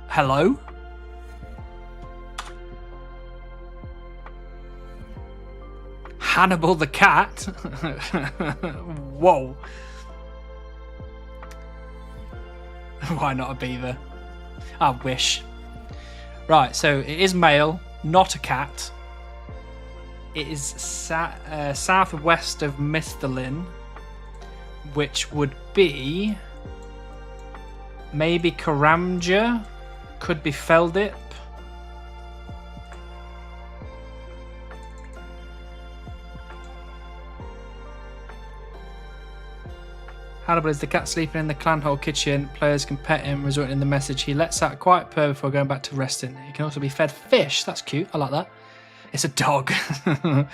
Hello? Hannibal the cat? Whoa. Why not a beaver? I wish. Right, so it is male, not a cat. It is southwest of Misthalin, which would be maybe Karamja, could be Feldip. Hannibal is the cat sleeping in the clan hall kitchen. Players can pet him, resulting in the message. He lets out a quiet purr before going back to resting. He can also be fed fish. That's cute. I like that. It's a dog. Well,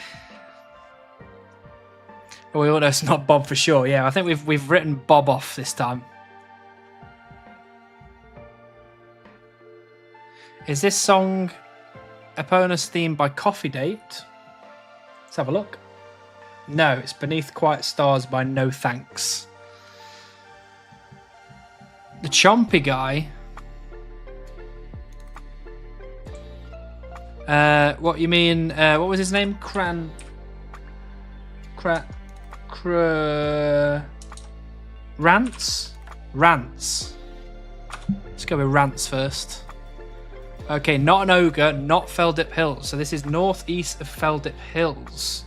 we all know it's not Bob for sure. Yeah, I think we've written Bob off this time. Is this song Epona's theme by Coffee Date? Let's have a look. No, it's Beneath Quiet Stars by No Thanks. The chompy guy. What you mean? What was his name? Rants? Rants. Let's go with Rants first. Okay, not an ogre, not Feldip Hills. So this is northeast of Feldip Hills.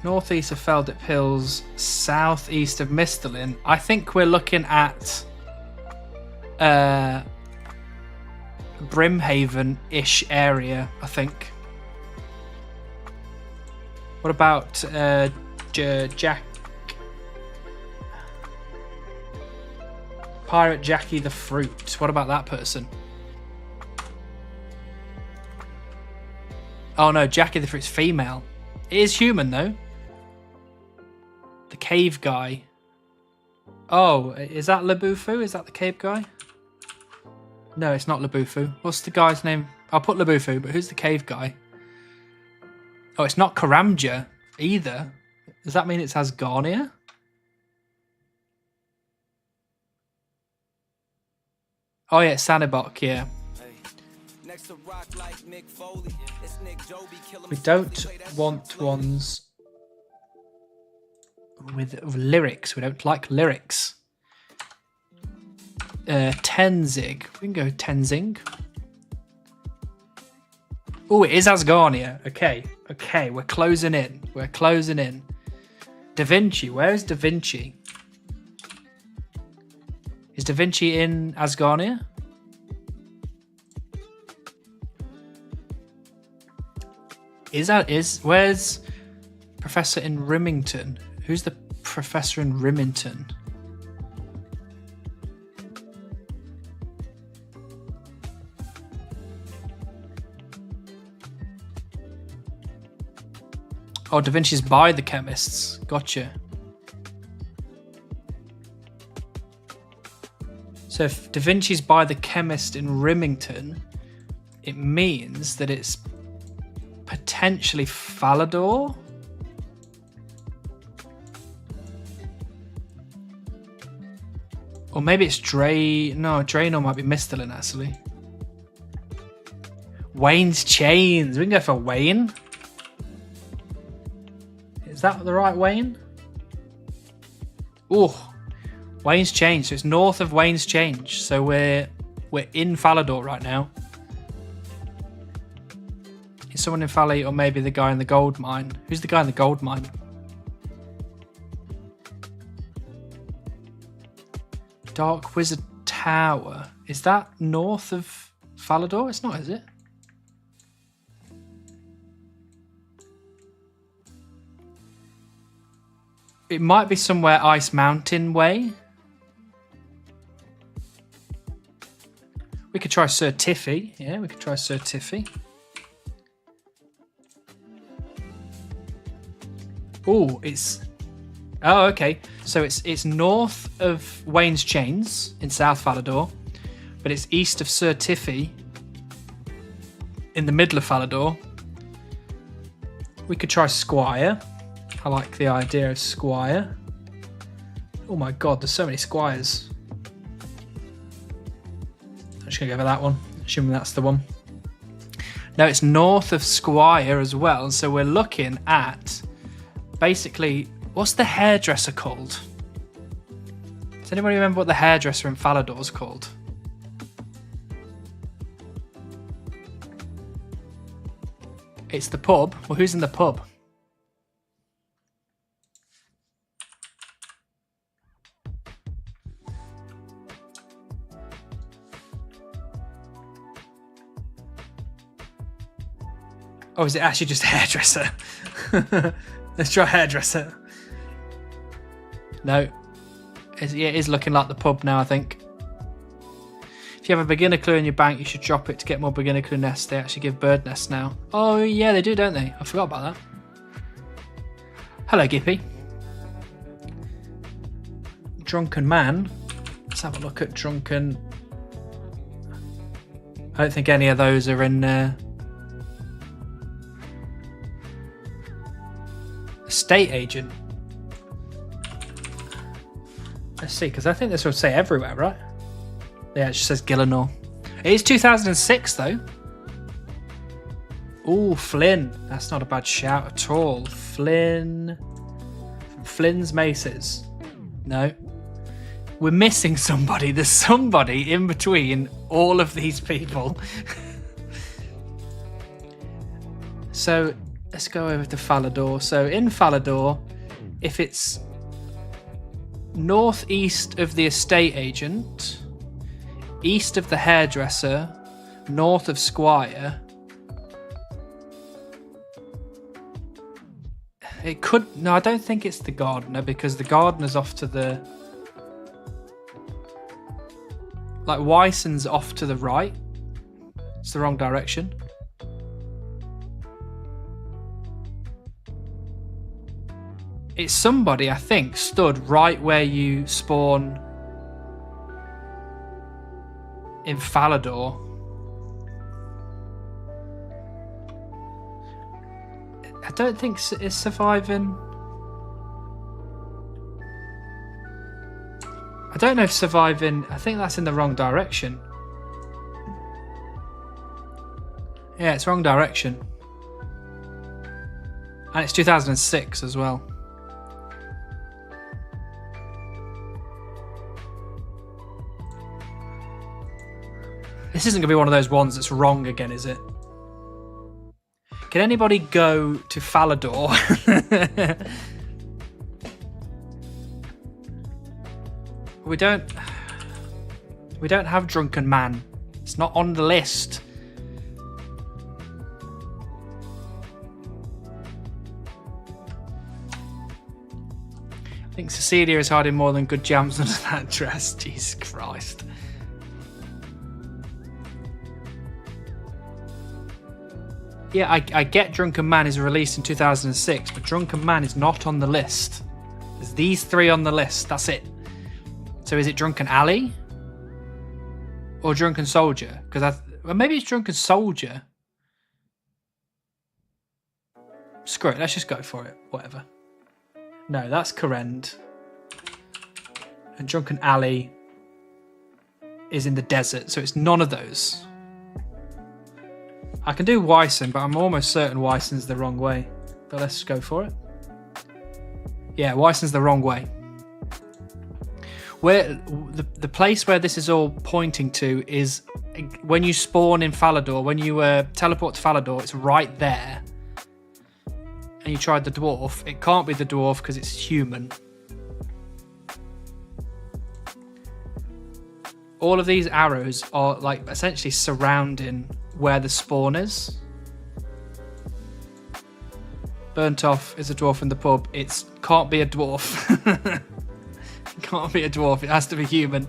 Northeast of Feldip Hills, southeast of Mistelin. I think we're looking at Brimhaven-ish area, I think. What about Jack? Pirate Jackie the Fruit. What about that person? Oh no, Jackie the Fruit's female. It is human though. The cave guy. Oh, is that Labufu? Is that the cave guy? No, it's not Labufu. What's the guy's name? I'll put Labufu, but who's the cave guy? Oh, it's not Karamja either. Does that mean it's Asgarnia? Oh yeah, it's Sanibok, yeah. We don't want ones with lyrics. We don't like lyrics. Tenzig. We can go Tenzing. Oh, it is Asgarnia. Okay. Okay, we're closing in. We're closing in. Da Vinci. Where is Da Vinci? Is Da Vinci in Asgarnia? Where's Professor in Rimington? Who's the Professor in Rimington? Oh, Da Vinci's by the chemists. Gotcha. So if Da Vinci's by the chemist in Rimington, it means that it's potentially Falador? Or maybe it's No, Draenor might be Mistelin, actually. Wayne's Chains. We can go for Wayne. Is that the right Wayne? Oh, Wayne's Change. So it's north of Wayne's Change. So we're in Falador right now. Is someone in Fally, or maybe the guy in the gold mine? Who's the guy in the gold mine? Dark Wizard Tower. Is that north of Falador? It's not, is it? It might be somewhere Ice Mountain way. We could try Sir Tiffy. Yeah, we could try Sir Tiffy. Oh, it's... Oh, okay. So it's north of Wayne's Chains in South Falador, but it's east of Sir Tiffy in the middle of Falador. We could try Squire. I like the idea of Squire. Oh my god, there's so many Squires. I'm just going to go for that one, assuming that's the one. No, it's north of Squire as well, so we're looking at... Basically, what's the hairdresser called? Does anybody remember what the hairdresser in Falador is called? It's the pub. Well, who's in the pub? Oh, is it actually just hairdresser? Let's try hairdresser. No. It is looking like the pub now, I think. If you have a beginner clue in your bank, you should drop it to get more beginner clue nests. They actually give bird nests now. Oh, yeah, they do, don't they? I forgot about that. Hello, Gippy. Drunken Man. Let's have a look at Drunken... I don't think any of those are in... Estate agent. Let's see, because I think this would say everywhere, right? Yeah, it just says Gillinor. It is 2006, though. Ooh, Flynn. That's not a bad shout at all. Flynn. Flynn's Maces. No. We're missing somebody. There's somebody in between all of these people. So, let's go over to Falador. So, in Falador, if it's northeast of the estate agent, east of the hairdresser, north of Squire, it could... No, I don't think it's the gardener, because the gardener's off to the... Like, Wyson's off to the right. It's the wrong direction. It's somebody, I think, stood right where you spawn in Falador. I don't think it's surviving. I don't know if surviving... I think that's in the wrong direction. Yeah, it's wrong direction. And it's 2006 as well. This isn't going to be one of those ones that's wrong again, is it? Can anybody go to Falador? We don't have Drunken Man. It's not on the list. I think Cecilia is hiding more than good jams under that dress. Jesus Christ. Yeah, I get Drunken Man is released in 2006, but Drunken Man is not on the list. There's these three on the list. That's it. So is it Drunken Alley? Or Drunken Soldier? Because well, maybe it's Drunken Soldier. Screw it, let's just go for it. Whatever. No, that's Corrend. And Drunken Alley is in the desert, so it's none of those. I can do Wyson, but I'm almost certain Wyson's the wrong way. But let's go for it. Yeah, Wyson's the wrong way. Where the place where this is all pointing to is when you spawn in Falador, when you teleport to Falador, it's right there. And you tried the dwarf. It can't be the dwarf because it's human. All of these arrows are like essentially surrounding where the spawn is. Burnt off is a dwarf in the pub. It can't be a dwarf. It can't be a dwarf. It has to be human.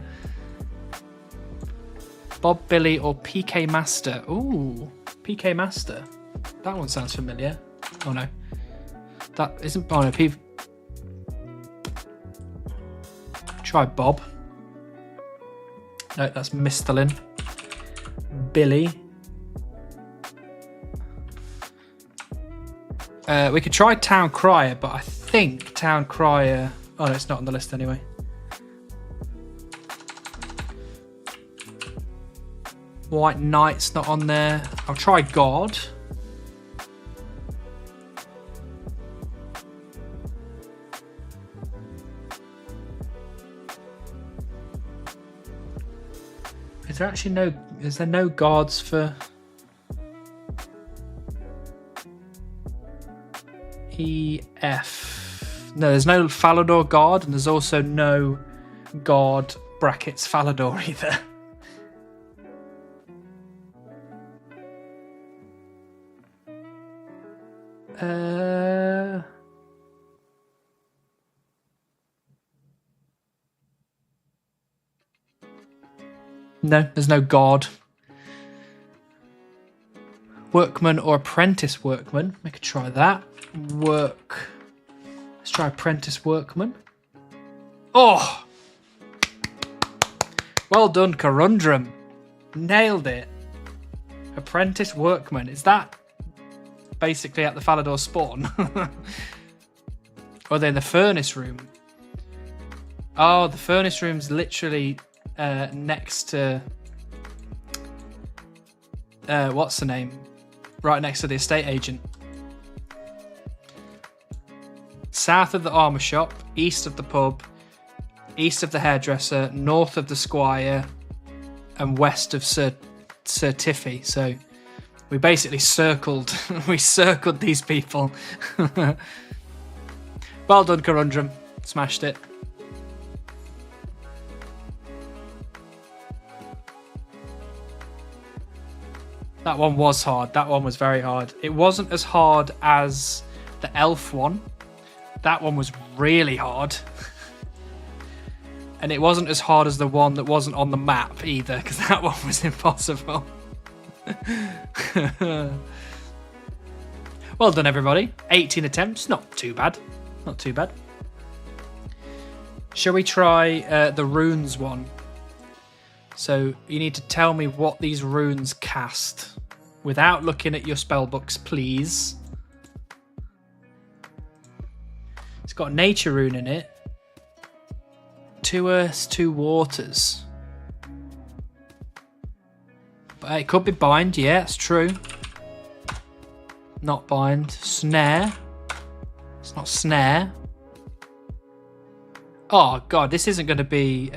Bob Billy or PK Master. Ooh, PK Master. That one sounds familiar. Oh no, that isn't. Oh no, Try Bob. No, that's Mistalin. Billy. We could try Town Crier, but I think Town Crier... Oh no, it's not on the list anyway. White Knight's not on there. I'll try God. Is there actually no... Is there no guards for... EF. No, there's no Falador guard, and there's also no guard brackets Falador either. No, there's no guard. Workman or apprentice workman. We could try that. Let's try apprentice workman. Oh! Well done, Corundrum. Nailed it. Apprentice workman. Is that basically at the Falador spawn? Or are they in the furnace room? Oh, the furnace room's literally next to... what's the name? Right next to the estate agent. South of the armour shop, east of the pub, east of the hairdresser, north of the squire, and west of Sir Tiffy. So we basically circled these people. Well done, Conundrum. Smashed it. That one was hard. That one was very hard. It wasn't as hard as the elf one. That one was really hard. And it wasn't as hard as the one that wasn't on the map either, because that one was impossible. Well done, everybody. 18 attempts. Not too bad. Not too bad. Shall we try the runes one? So you need to tell me what these runes cast without looking at your spell books, please. It's got a nature rune in it. 2 earths, 2 waters. But it could be bind, yeah, it's true. Not bind. Snare. It's not snare. Oh god, this isn't going to be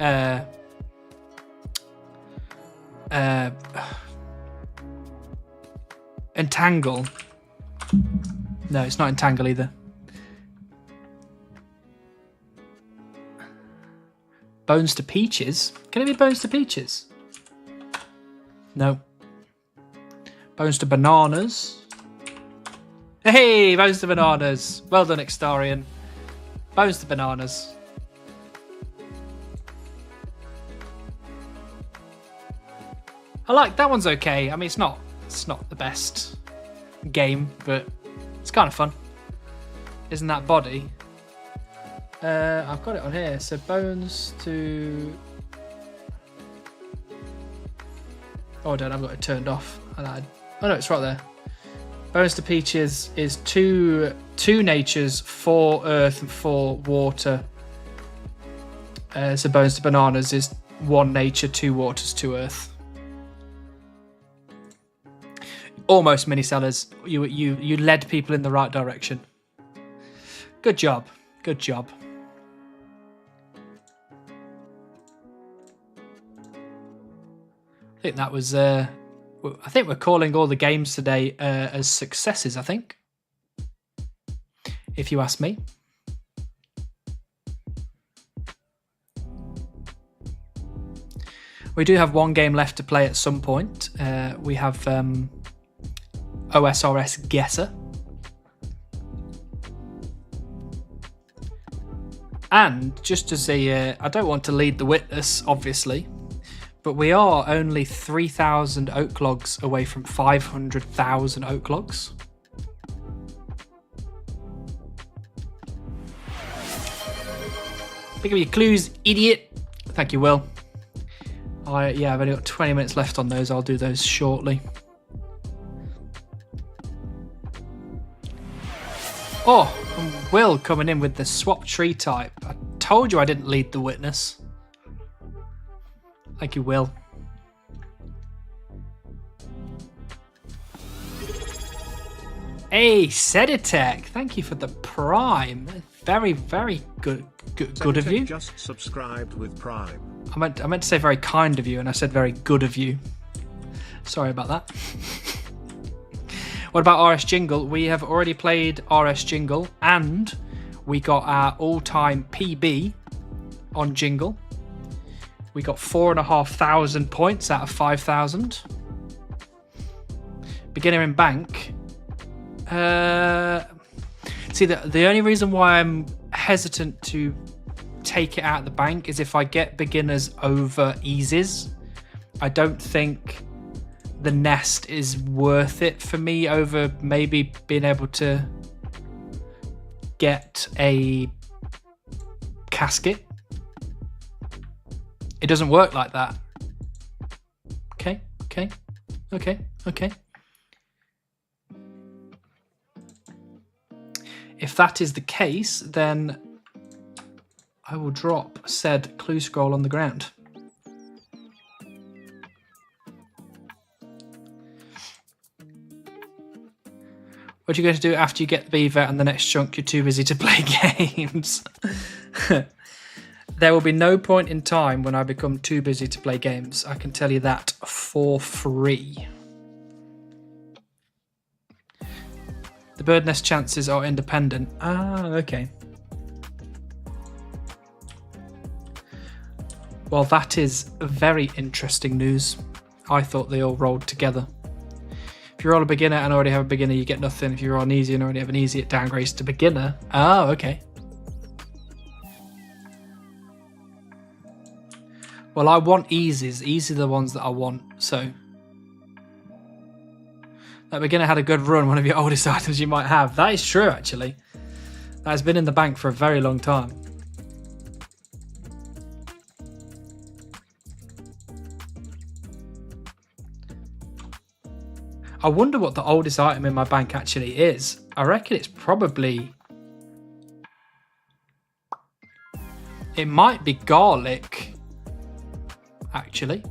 entangle. No, it's not entangle either. Bones to peaches? Can it be bones to peaches? No. Bones to bananas. Hey, bones to bananas. Well done, Extarian. Bones to bananas. I like that one's okay. I mean, it's not the best game, but it's kind of fun. Isn't that body? I've got it on here. So bones to... Oh, I don't. I've got it turned off. Oh no, it's right there. Bones to peaches is two natures, 4 earth and 4 water. So bones to bananas is 1 nature, 2 waters, 2 earth. Almost mini sellers. You led people in the right direction. Good job. Good job. I think that was. I think we're calling all the games today as successes. I think, if you ask me. We do have 1 game left to play at some point. We have OSRS Guesser. And just as a, I don't want to lead the witness, obviously, but we are only 3,000 oak logs away from 500,000 oak logs. Pick up your clues, idiot. Thank you, Will. Yeah, I've only got 20 minutes left on those. I'll do those shortly. Oh, and Will coming in with the swap tree type. I told you I didn't lead the witness. Thank you, Will. Hey, Seditech, thank you for the Prime. Very, very good of you. Just subscribed with Prime. I meant to say very kind of you, and I said very good of you. Sorry about that. What about RS Jingle? We have already played RS Jingle, and we got our all-time PB on Jingle. We got 4,500 points out of 5,000. Beginner in bank. See, the only reason why I'm hesitant to take it out of the bank is if I get beginners over eases. I don't think the nest is worth it for me over maybe being able to get a casket. It doesn't work like that. Okay. If that is the case, then I will drop said clue scroll on the ground. What are you going to do after you get the beaver and the next chunk you're too busy to play games? There will be no point in time when I become too busy to play games. I can tell you that for free. The bird nest chances are independent. Ah, okay. Well, that is very interesting news. I thought they all rolled together. If you're on a beginner and already have a beginner, you get nothing. If you're on easy and already have an easy, it downgrades to beginner. Oh, okay. Well, I want easies. Easy are the ones that I want, so... That beginner had a good run, one of your oldest items you might have. That is true, actually. That has been in the bank for a very long time. I wonder what the oldest item in my bank actually is. I reckon it's probably... It might be garlic, actually.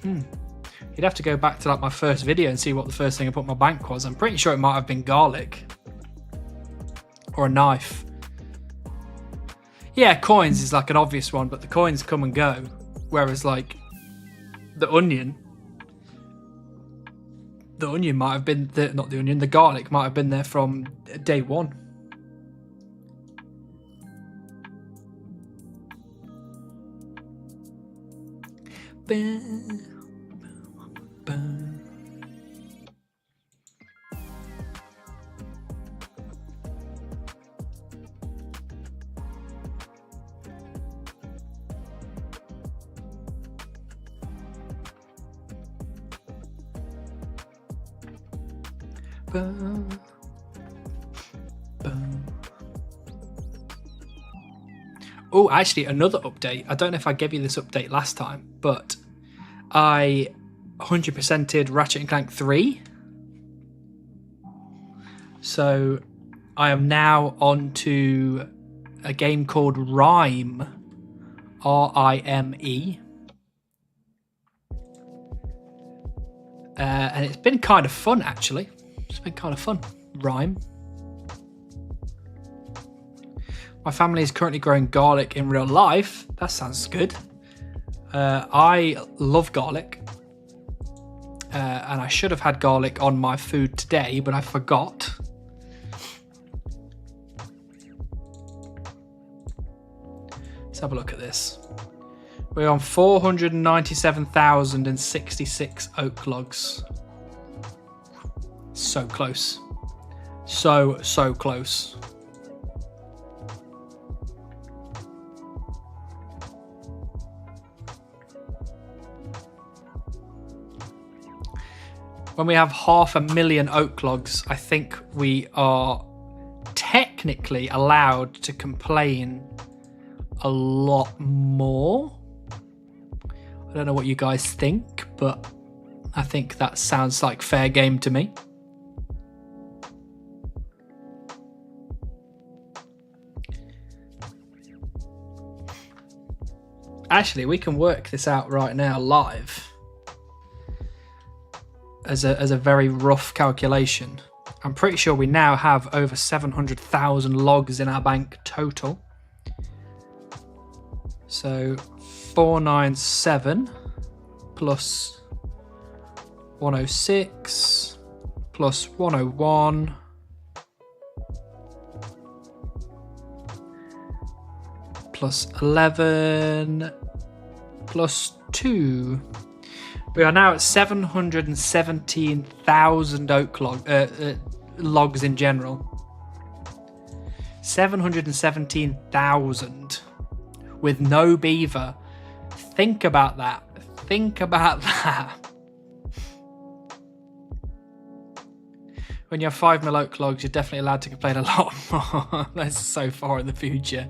You'd have to go back to like my first video and see what the first thing I put in my bank was. I'm pretty sure it might have been garlic. Or a knife. Yeah, coins is like an obvious one, but the coins come and go. Whereas like the onion... The onion might have been... Not the onion, the garlic might have been there from day one. Oh, actually, another update. I don't know if I gave you this update last time, but I 100%ed Ratchet & Clank 3. So I am now on to a game called Rime. R-I-M-E. And it's been kind of fun, actually. It's been kind of fun. Rime. My family is currently growing garlic in real life. That sounds good. I love garlic. And I should have had garlic on my food today, but I forgot. Let's have a look at this. We're on 497,066 oak logs. So close. So close. When we have 500,000 oak logs, I think we are technically allowed to complain a lot more. I don't know what you guys think, but I think that sounds like fair game to me. Actually, we can work this out right now live as a very rough calculation. I'm pretty sure we now have over 700,000 logs in our bank total. So 497 plus 106 plus 101 plus 11 plus 2. We are now at 717,000 oak logs in general. 717,000 with no beaver. Think about that. Think about that. When you have 5 mil oak logs, you're definitely allowed to complain a lot more. That's so far in the future.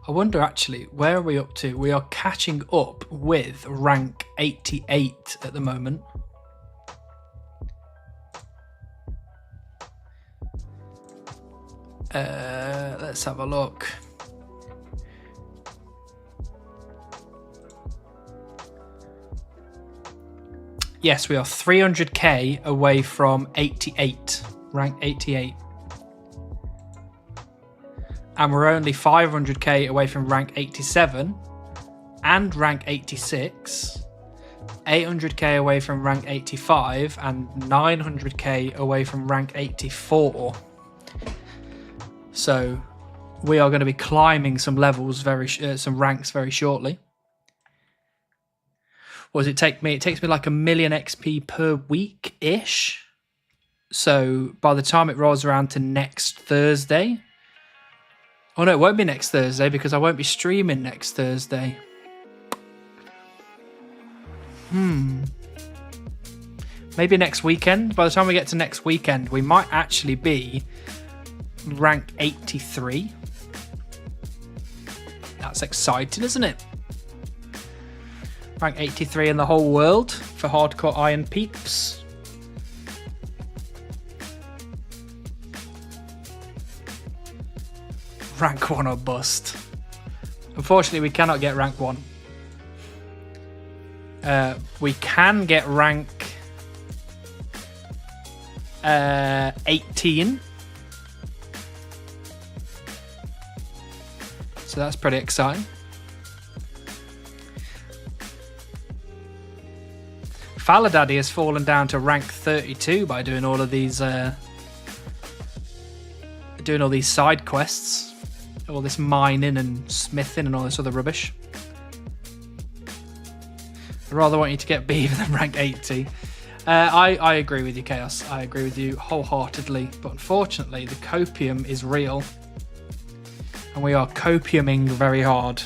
I wonder actually, where are we up to? We are catching up with rank 88 at the moment. Let's have a look. Yes, we are 300k away from 88, rank 88. And we're only 500k away from rank 87 and rank 86, 800k away from rank 85, and 900k away from rank 84. So we are going to be climbing some levels, some ranks very shortly. What does it take me? It takes me like 1 million XP per week-ish. So by the time it rolls around to next Thursday... Oh no, it won't be next Thursday because I won't be streaming next Thursday. Maybe next weekend. By the time we get to next weekend, we might actually be rank 83. That's exciting, isn't it? Rank 83 in the whole world for hardcore iron peeps. Rank 1 or bust. Unfortunately, we cannot get rank 1. We can get rank 18. So that's pretty exciting. Faladaddy has fallen down to rank 32 by doing all of these side quests, all this mining and smithing and all this other rubbish. I'd rather want you to get Beaver than rank 80. I agree with you, Chaos. I agree with you wholeheartedly. But unfortunately, the copium is real. And we are copiuming very hard.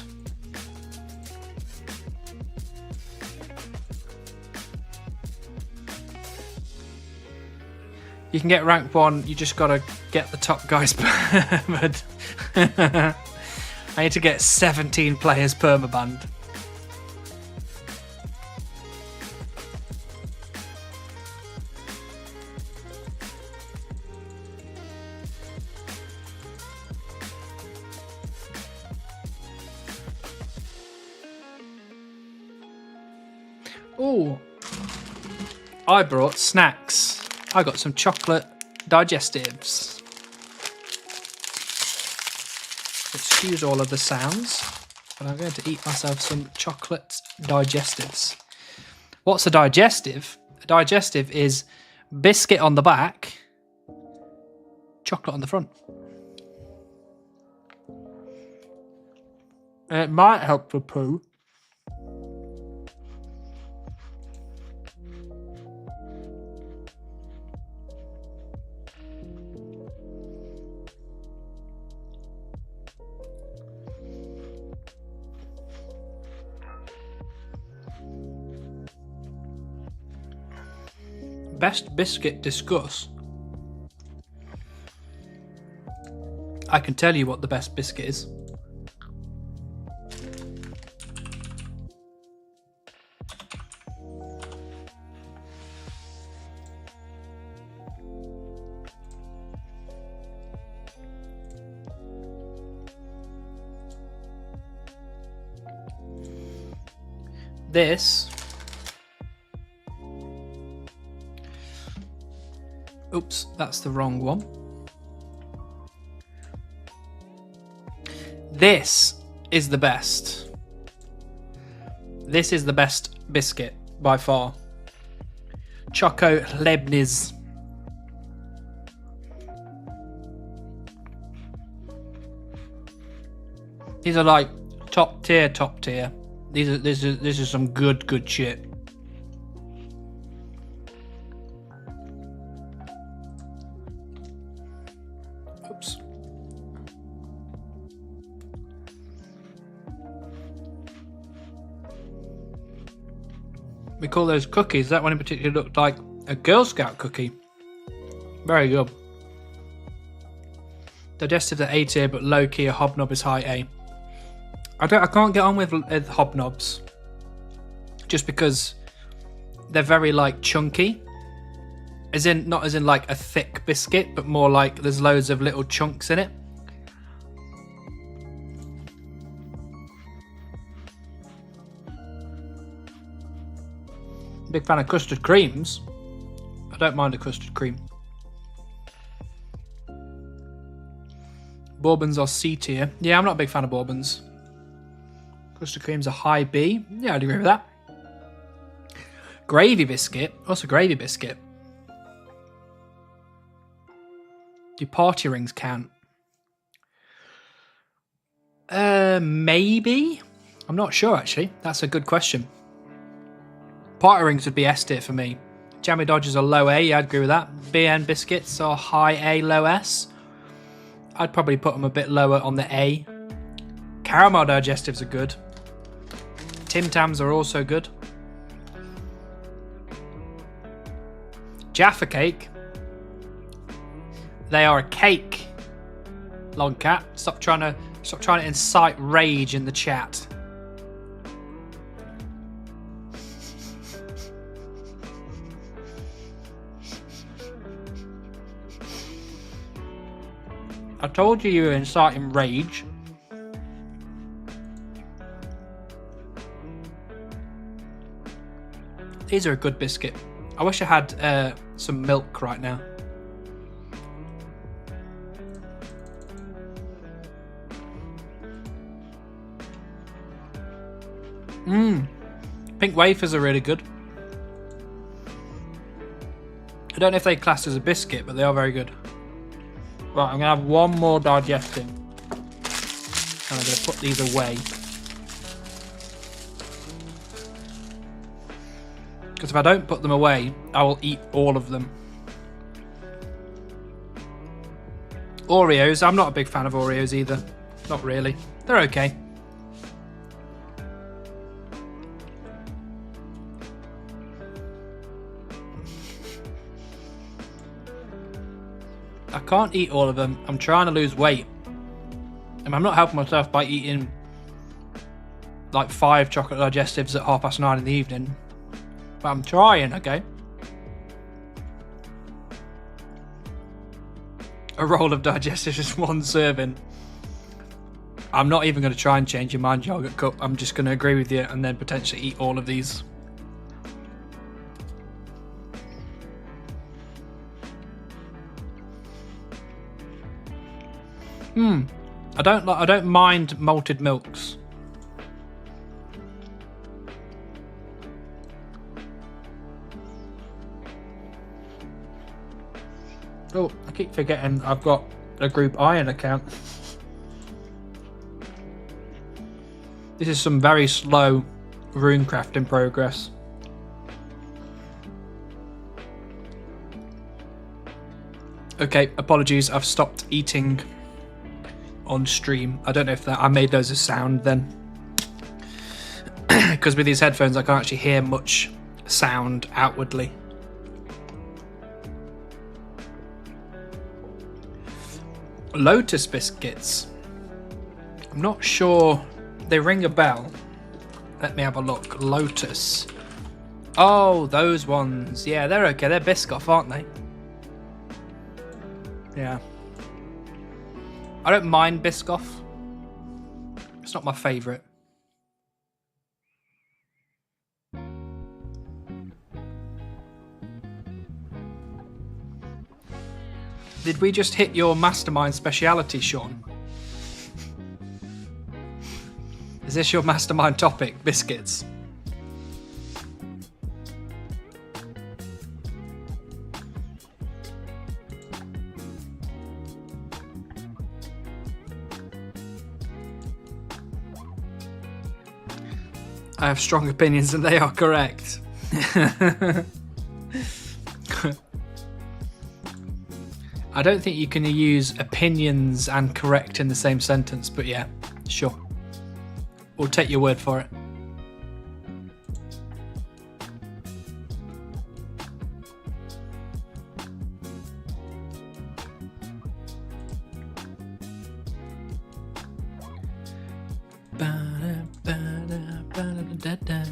You can get rank 1, you just gotta get the top guys permabanned. I need to get 17 players permabanned. Oh, I brought snacks. I got some chocolate digestives. Excuse all of the sounds, but I'm going to eat myself some chocolate digestives. What's a digestive? A digestive is biscuit on the back, chocolate on the front. It might help for poo. Best biscuit discuss. I can tell you what the best biscuit is. This. Oops, that's the wrong one. This is the best. This is the best biscuit by far. Choco Lebniz. These are like top tier, top tier. This is some good shit. Oops. We call those cookies. That one in particular looked like a Girl Scout cookie. Very good. Digestives are A tier, but low key a hobnob is high A. I can't get on with hobnobs. Just because they're very like chunky. Not as in like a thick biscuit, but more like there's loads of little chunks in it. Big fan of custard creams. I don't mind a custard cream. Bourbons are C tier. Yeah, I'm not a big fan of bourbons. Custard creams are high B. Yeah, I'd agree with that. Gravy biscuit. What's a gravy biscuit? Do party rings count? Maybe. I'm not sure actually. That's a good question. Party rings would be S tier for me. Jammy Dodgers are low A. Yeah, I'd agree with that. BN biscuits are high A, low S. I'd probably put them a bit lower on the A. Caramel digestives are good. Tim Tams are also good. Jaffa cake. They are a cake. Long cat. Stop trying to incite rage in the chat. I told you were inciting rage. These are a good biscuit. I wish I had some milk right now. Pink wafers are really good. I don't know if they class as a biscuit, but they are very good. Right, I'm going to have one more digesting. And I'm going to put these away. Because if I don't put them away, I will eat all of them. Oreos. I'm not a big fan of Oreos either. Not really. They're okay. I can't eat all of them. I'm trying to lose weight. And I'm not helping myself by eating like 5 chocolate digestives at 9:30 in the evening. But I'm trying, okay? A roll of digestives is 1 serving. I'm not even going to try and change your mind, Yogurt Cup. I'm just going to agree with you and then potentially eat all of these. I don't mind malted milks. Oh, I keep forgetting I've got a Group Iron account. This is some very slow runecraft in progress. Okay, apologies, I've stopped eating on stream. I don't know if I made those a sound then. Because with these headphones I can't actually hear much sound outwardly. Lotus biscuits. I'm not sure. They ring a bell. Let me have a look. Lotus. Oh, those ones. Yeah, they're okay. They're Biscoff, aren't they? Yeah. I don't mind Biscoff. It's not my favourite. Did we just hit your mastermind speciality, Sean? Is this your mastermind topic, biscuits? I have strong opinions and they are correct. I don't think you can use opinions and correct in the same sentence, but yeah, sure. We'll take your word for it. Bye. Da-da-da.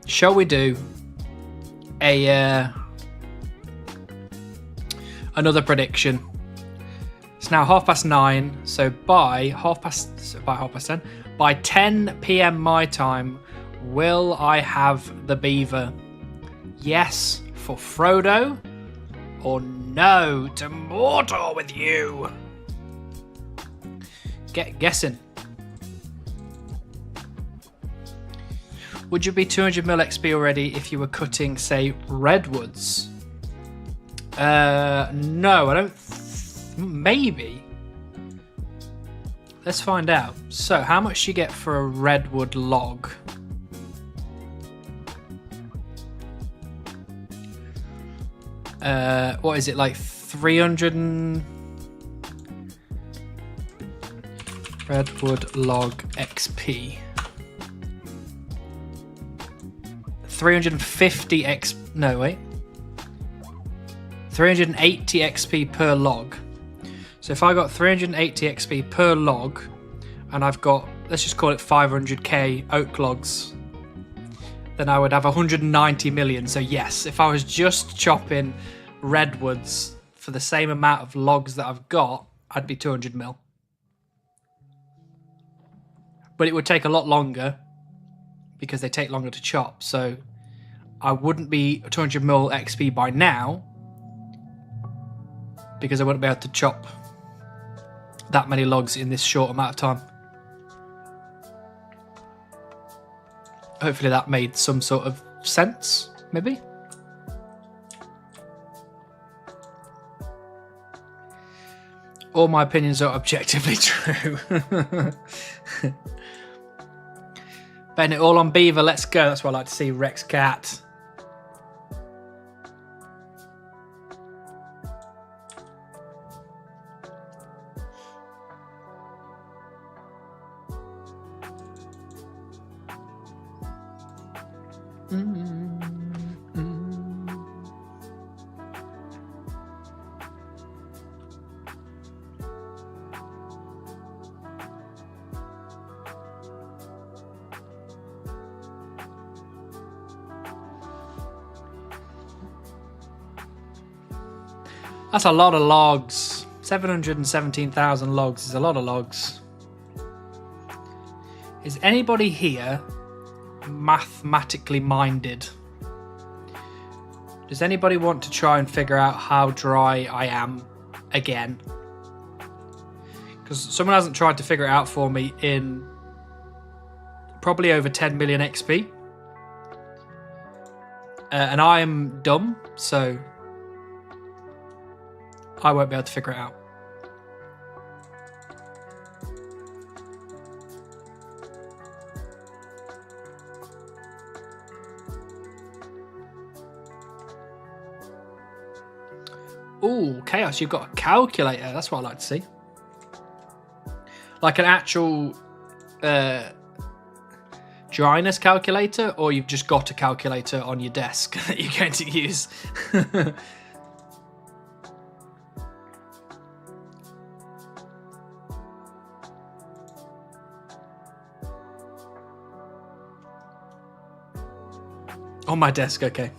Shall we do a another prediction? It's now 9:30, so by 10, by 10 p.m. my time, will I have the beaver? Yes for Frodo, or no to Mordor with you? Get guessing. Would you be 200 mil XP already if you were cutting, say, redwoods? No, I don't. Maybe. Let's find out. So, how much do you get for a redwood log? What is it, like 300 and... Redwood log XP. 350 X... No, wait. 380 XP per log. So if I got 380 XP per log, and I've got, let's just call it 500k oak logs, then I would have 190 million. So yes, if I was just chopping redwoods for the same amount of logs that I've got, I'd be 200 mil. But it would take a lot longer because they take longer to chop. So I wouldn't be 200 mil XP by now because I wouldn't be able to chop that many logs in this short amount of time. Hopefully that made some sort of sense, maybe. All my opinions are objectively true. Betting it all on beaver, let's go. That's what I like to see, Rex Cat. That's a lot of logs. 717,000 logs is a lot of logs. Is anybody here mathematically minded? Does anybody want to try and figure out how dry I am again? Because someone hasn't tried to figure it out for me in probably over 10 million XP. And I am dumb, so I won't be able to figure it out. Ooh, Chaos, you've got a calculator. That's what I like to see. Like an actual dryness calculator, or you've just got a calculator on your desk that you're going to use. On my desk, okay.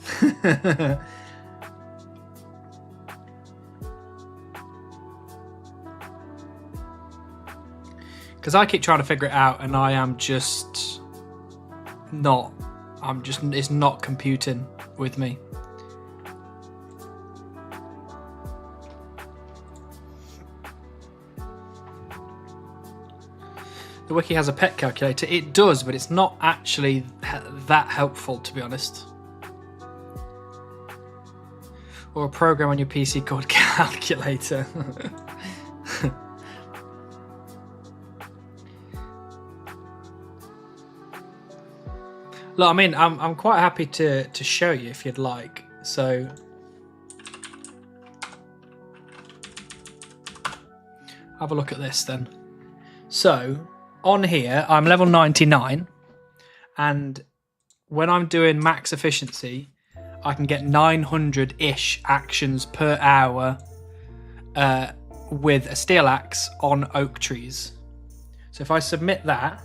Because I keep trying to figure it out and I am just not. It's not computing with me. The wiki has a pet calculator. It does, but it's not actually that helpful, to be honest. Or a program on your PC called Calculator. Look, I mean, I'm quite happy to show you if you'd like. So, have a look at this then. So, on here, I'm level 99, and when I'm doing max efficiency, I can get 900-ish actions per hour with a steel axe on oak trees. So if I submit that,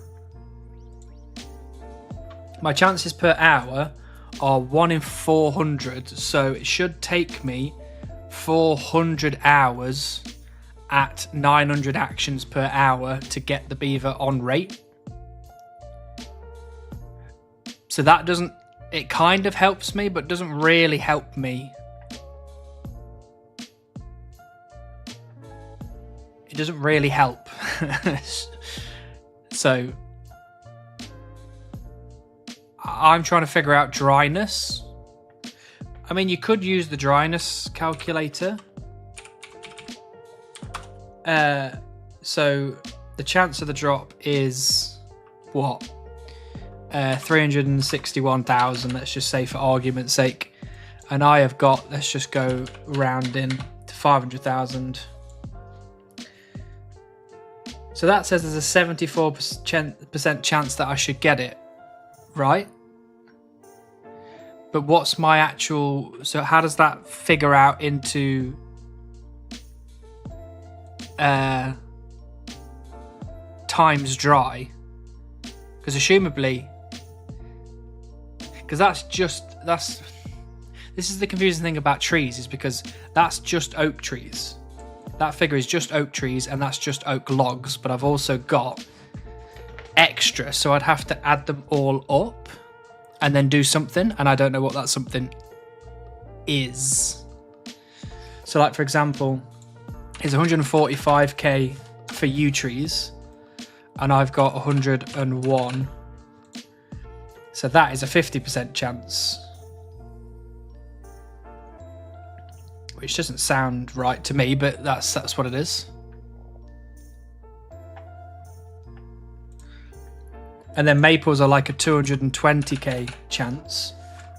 my chances per hour are 1 in 400. So it should take me 400 hours at 900 actions per hour to get the beaver on rate. So that doesn't, it kind of helps me, but doesn't really help me. It doesn't really help. So I'm trying to figure out dryness. I mean, you could use the dryness calculator. So the chance of the drop is what? 361,000, let's just say for argument's sake. And I have got, let's just go rounding to 500,000. So that says there's a 74% chance that I should get it, right? But what's my actual, so how does that figure out into times dry? Because assumably, because this is the confusing thing about trees, is because that's just oak trees. That figure is just oak trees, and that's just oak logs, but I've also got extra, so I'd have to add them all up and then do something, and I don't know what that something is. So like, for example, it's 145k for yew trees, and I've got 101. So that is a 50% chance. Which doesn't sound right to me, but that's what it is. And then maples are like a 220k chance,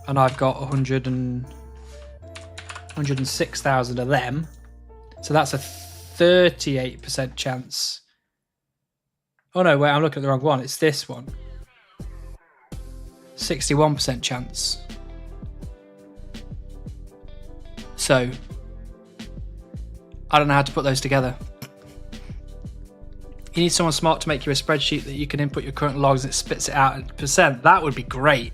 and I've got 106,000 of them. So that's a 38% chance. Oh no, wait, I'm looking at the wrong one. It's this one. 61% chance. So I don't know how to put those together. You need someone smart to make you a spreadsheet that you can input your current logs and it spits it out in percent. That would be great.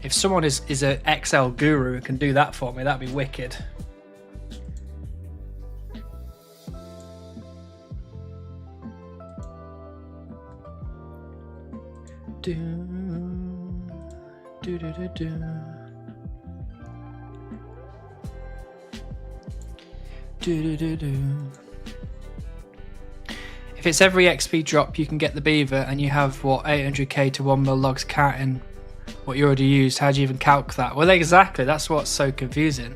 If someone is an Excel guru and can do that for me, that'd be wicked. If it's every XP drop, you can get the beaver, and you have what, 800k to 1 mil logs counting what you already used. How do you even calc that? Well, exactly, that's what's so confusing.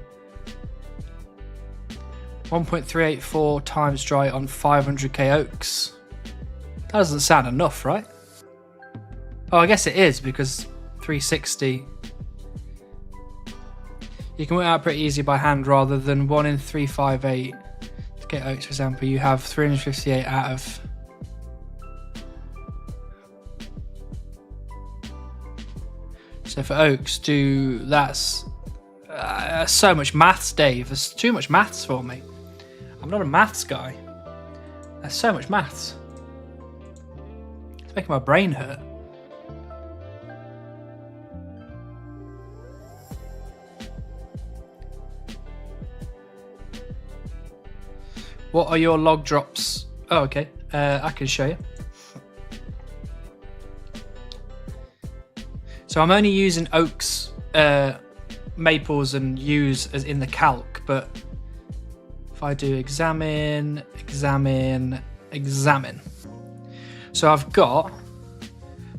1.384 times dry on 500k oaks. That doesn't sound enough, right? Oh, I guess it is, because 360. You can work out pretty easy by hand rather than 1 in 358. To get oaks, for example, you have 358 out of... So for oaks, that's so much maths, Dave. There's too much maths for me. I'm not a maths guy. There's so much maths. It's making my brain hurt. What are your log drops? Oh, okay. I can show you. So I'm only using oaks, maples and yews as in the calc, but if I do examine. So I've got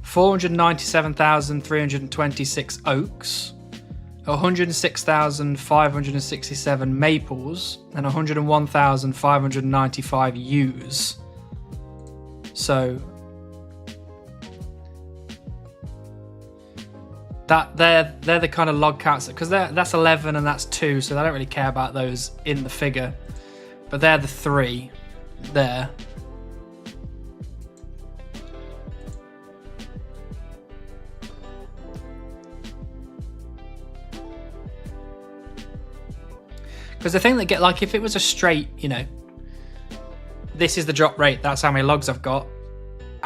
497,326 oaks, 106,567 maples, and 101,595 yews. So that they're the kind of log counts, because that's 11 and that's 2, so I don't really care about those in the figure, but they're the 3 there. Because the thing that get, like, if it was a straight, you know, this is the drop rate, that's how many logs I've got,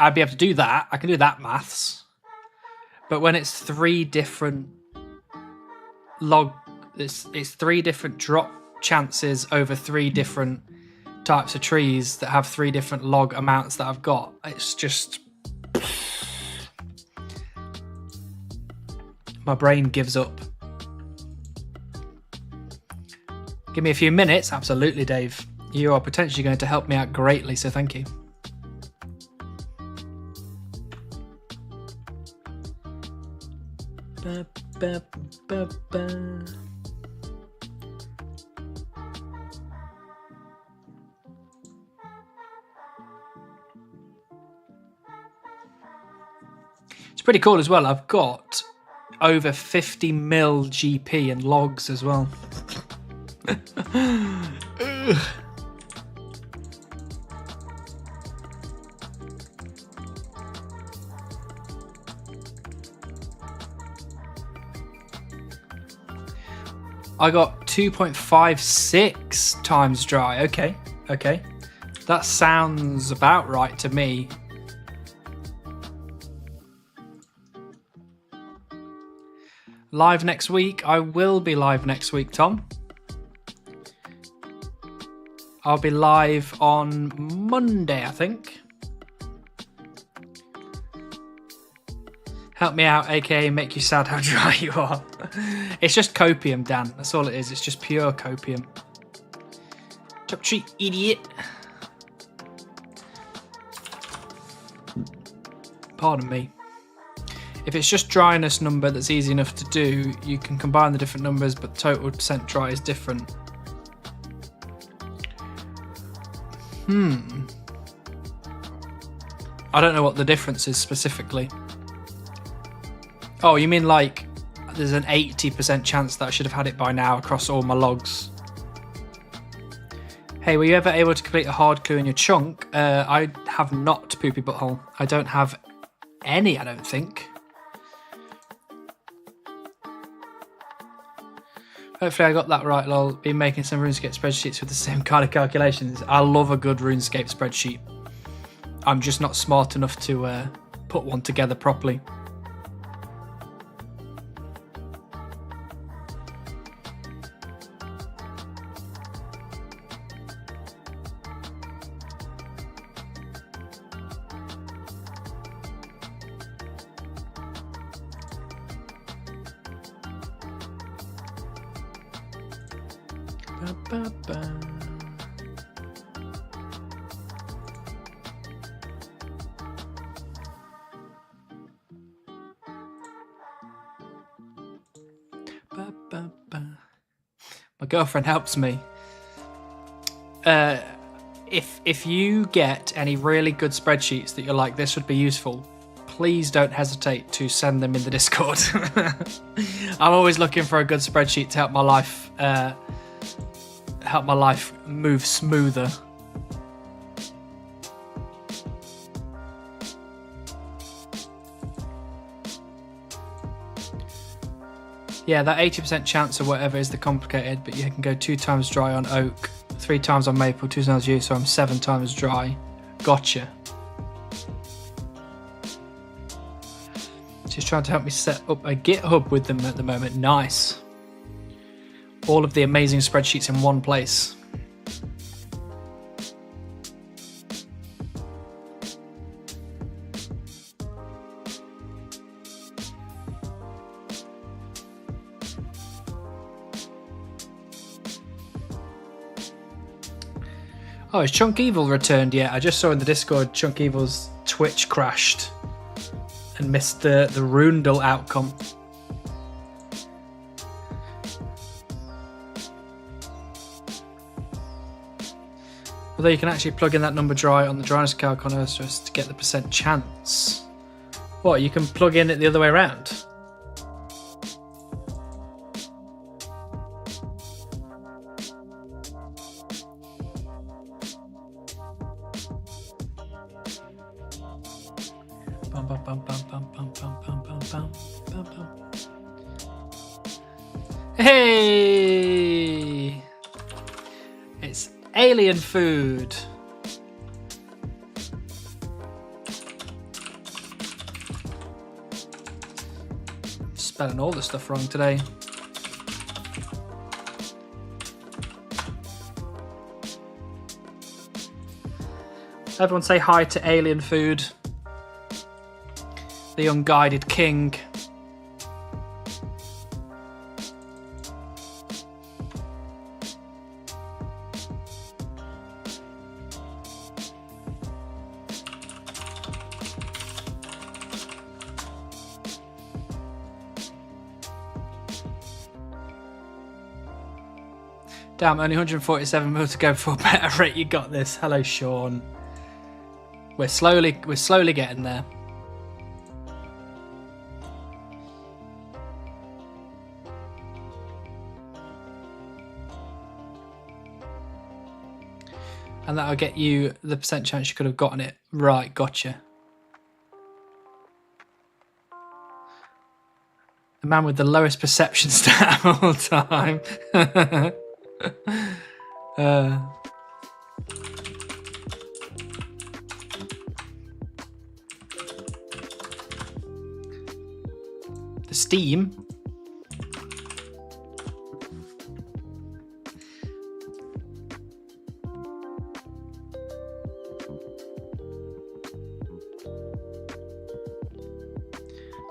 I'd be able to do that. I can do that maths. But when it's 3 different it's 3 different drop chances over 3 different types of trees that have 3 different log amounts that I've got. It's just... my brain gives up. Give me a few minutes. Absolutely, Dave. You are potentially going to help me out greatly, so thank you. Ba, ba, ba, ba. It's pretty cool as well. I've got over 50 mil GP and logs as well. I got 2.56 times dry. Okay. That sounds about right to me. Live next week. I will be live next week, Tom. I'll be live on Monday, I think. Help me out, aka make you sad how dry you are. It's just copium, Dan. That's all it is. It's just pure copium. Top tree, idiot. Pardon me. If it's just dryness number that's easy enough to do, you can combine the different numbers, but total percent dry is different. I don't know what the difference is specifically. Oh, you mean like there's an 80% chance that I should have had it by now across all my logs. Hey, were you ever able to complete a hard clue in your chunk? I have not, Poopy Butthole. I don't have any, I don't think. Hopefully I got that right, lol. Been making some RuneScape spreadsheets with the same kind of calculations. I love a good RuneScape spreadsheet. I'm just not smart enough to put one together properly. My girlfriend helps me. If you get any really good spreadsheets that you're like, this would be useful, please don't hesitate to send them in the Discord. I'm always looking for a good spreadsheet to help my life move smoother. Yeah, that 80% chance or whatever is the complicated, but you can go 2 times dry on oak, 3 times on maple, 2 times yew, so I'm 7 times dry. Gotcha. She's trying to help me set up a GitHub with them at the moment. Nice. All of the amazing spreadsheets in one place. Oh, is Chunk Evil returned yet? I just saw in the Discord Chunk Evil's Twitch crashed and missed the Rundle outcome. Although you can actually plug in that number dry on the dryness calc on Earth just to get the percent chance. What, you can plug in it the other way around? Hey! It's alien food. Spelling all the stuff wrong today. Everyone say hi to Alien Food, the unguided king. Damn, only 147 mil to go before better rate. You got this. Hello, Sean. We're slowly getting there. And that'll get you the percent chance you could have gotten it right. Gotcha. The man with the lowest perception stat of all time. The Steam.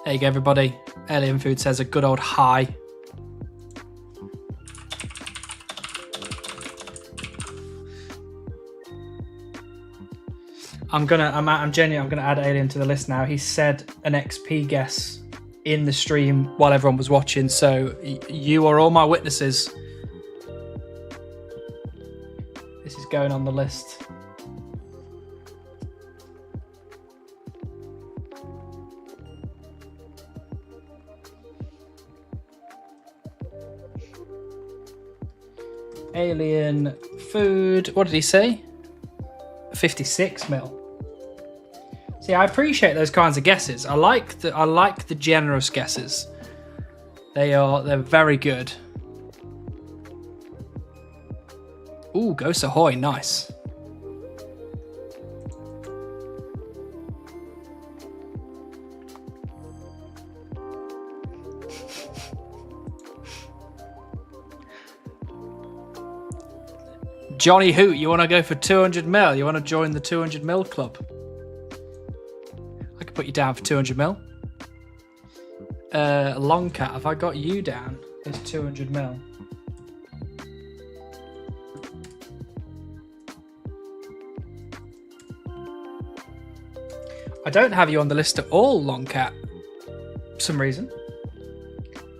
There you go, everybody. Alien Food says a good old hi. I'm genuinely gonna add Alien to the list now. He said an XP guess in the stream while everyone was watching, so you are all my witnesses. This is going on the list. Alien Food. What did he say? 56 mil. See, I appreciate those kinds of guesses. I like the generous guesses. They're very good. Ooh, Ghost Ahoy, nice. Johnny Hoot, you want to go for 200 mil? You want to join the 200 mil club? I could put you down for 200 mil. Longcat, have I got you down as 200 mil? I don't have you on the list at all, Longcat, for some reason.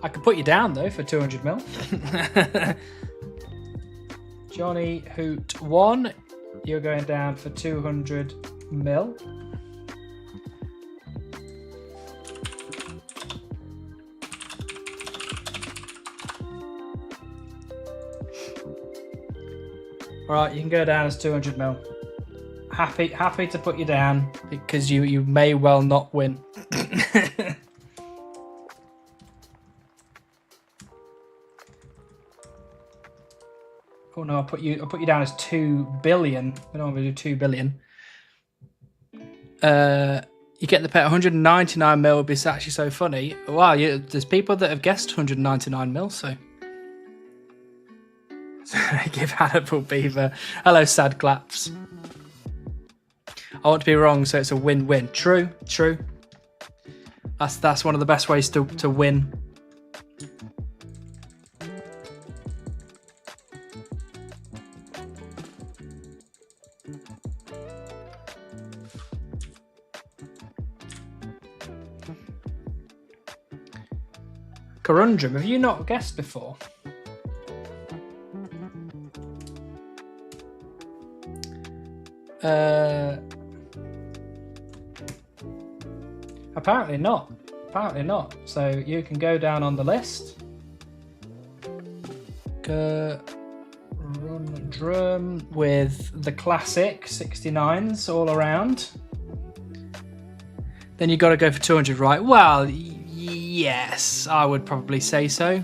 I could put you down, though, for 200 mil. Johnny Hoot 1, you're going down for 200 mil. All right, you can go down as 200 mil. Happy to put you down because you may well not win. Oh no, I'll put you down as 2 billion. We don't want to do 2 billion. You get the pet 199 mil would be actually so funny. Wow, there's people that have guessed 199 mil, so. Give Hannibal Beaver. Hello, Sad Claps. I want to be wrong, so it's a win-win. True. That's one of the best ways to win. Conundrum, have you not guessed before? Apparently not. So you can go down on the list. Conundrum with the classic 69s all around. Then you got to go for 200, right? Well, yes, I would probably say so.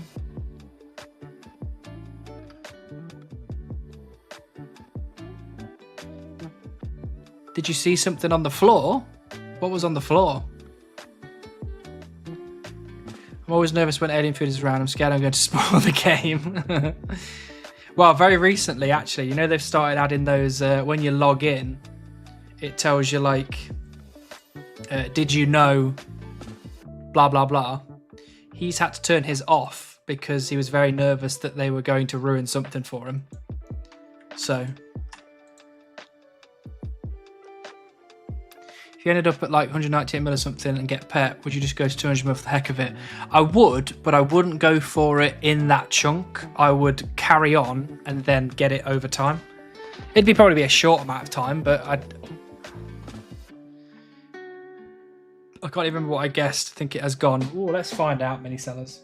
Did you see something on the floor? What was on the floor? I'm always nervous when alien food is around. I'm scared I'm going to spoil the game. Well, very recently, actually, you know, they've started adding those, when you log in, it tells you, like, did you know, blah, blah, blah. He's had to turn his off because he was very nervous that they were going to ruin something for him. So, if you ended up at like 198 mil or something and get pet, would you just go to 200 mil for the heck of it? I would, but I wouldn't go for it in that chunk. I would carry on and then get it over time. It'd probably be a short amount of time, but I can't even remember what I guessed. I think it has gone. Oh, let's find out, mini sellers.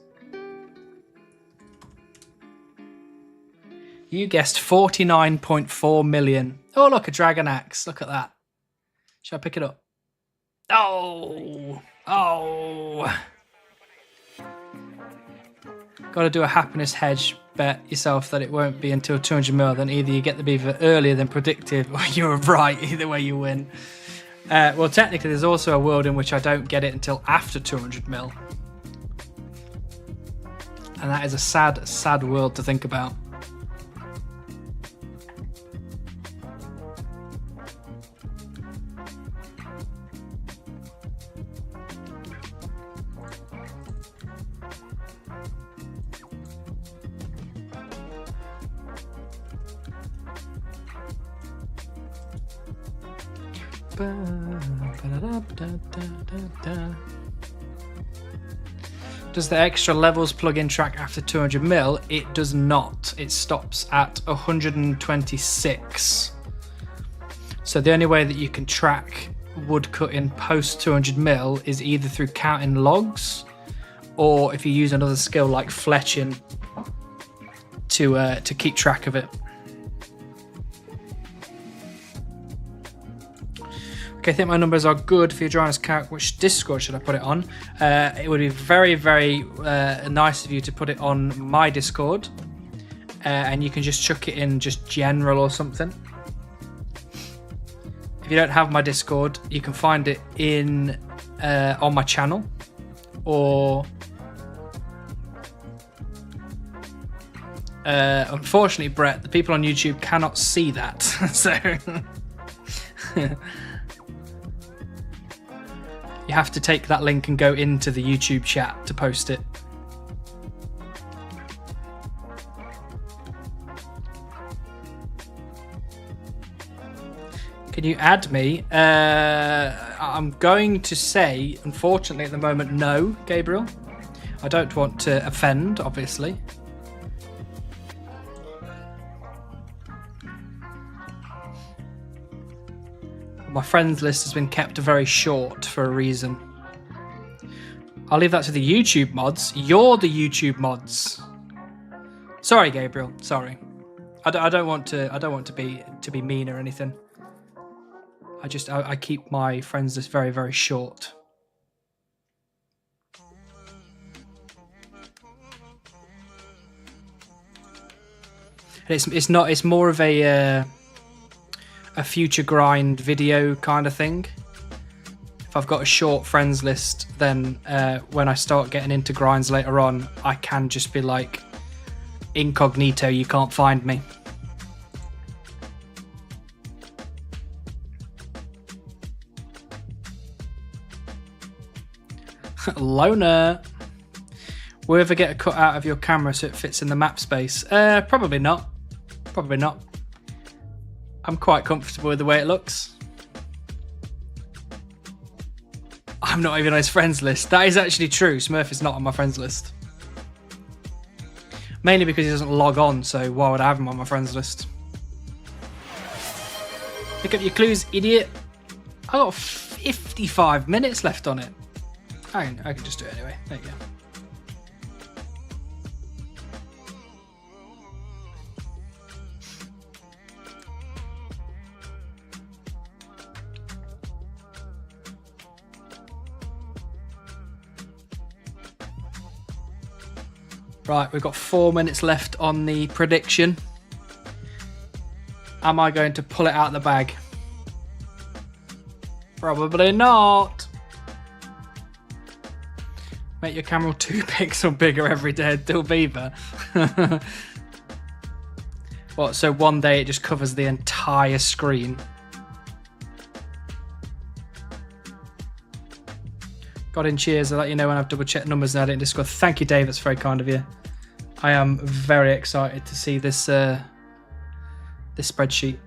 You guessed 49.4 million. Oh, look, a dragon axe. Look at that. Should I pick it up? Oh. Got to do a happiness hedge. Bet yourself that it won't be until 200 mil. Then either you get the beaver earlier than predicted, or you're right. Either way, you win. Well, technically, there's also a world in which I don't get it until after 200 mil. And that is a sad, sad world to think about. Does the extra levels plug-in track after 200 mil? It does not. It stops at 126. So the only way that you can track woodcutting post 200 mil is either through counting logs, or if you use another skill like fletching to keep track of it. Okay, I think my numbers are good for your Dryness count. Which Discord should I put it on? It would be very, very nice of you to put it on my Discord. And you can just chuck it in just general or something. If you don't have my Discord, you can find it in on my channel. Or unfortunately, Brett, the people on YouTube cannot see that. So you have to take that link and go into the YouTube chat to post it. Can you add me? I'm going to say, unfortunately at the moment, no, Gabriel. I don't want to offend, obviously. My friends list has been kept very short for a reason. I'll leave that to the YouTube mods. You're the YouTube mods. Sorry, Gabriel. Sorry. I don't want to be mean or anything. I keep my friends list very, very short. And it's more of a future grind video kind of thing. If I've got a short friends list, then when I start getting into grinds later on, I can just be like, incognito, you can't find me. Loner. Will you ever get a cut out of your camera so it fits in the map space? Probably not. Probably not. I'm quite comfortable with the way it looks. I'm not even on his friends list. That is actually true. Smurf is not on my friends list. Mainly because he doesn't log on, so why would I have him on my friends list? Pick up your clues, idiot. I got 55 minutes left on it. I can just do it anyway. There you go. Right, we've got 4 minutes left on the prediction. Am I going to pull it out of the bag? Probably not. Make your camera 2 pixels bigger every day until Beaver. What, so one day it just covers the entire screen? Got in, cheers. I'll let you know when I've double checked numbers and I didn't Discord. Thank you, Dave. That's very kind of you. I am very excited to see this this spreadsheet.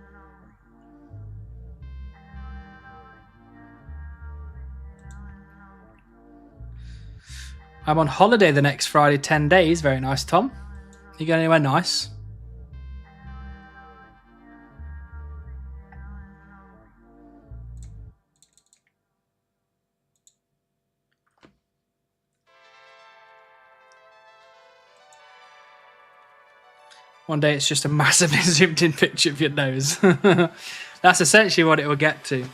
I'm on holiday the next Friday, 10 days. Very nice, Tom. You going anywhere nice? One day it's just a massively zoomed in picture of your nose. That's essentially what it will get to.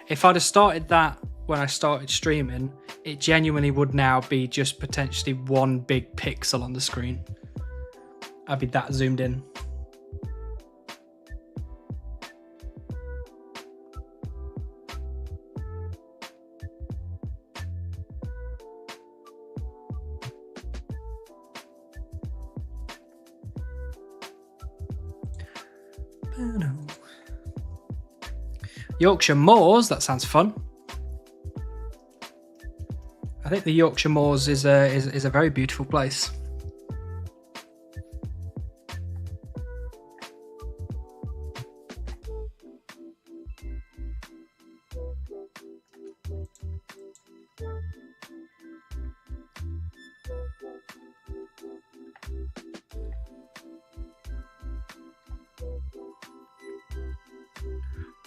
If I'd have started that when I started streaming, it genuinely would now be just potentially one big pixel on the screen. I'd be that zoomed in. Yorkshire Moors, that sounds fun. I think the Yorkshire Moors is a very beautiful place.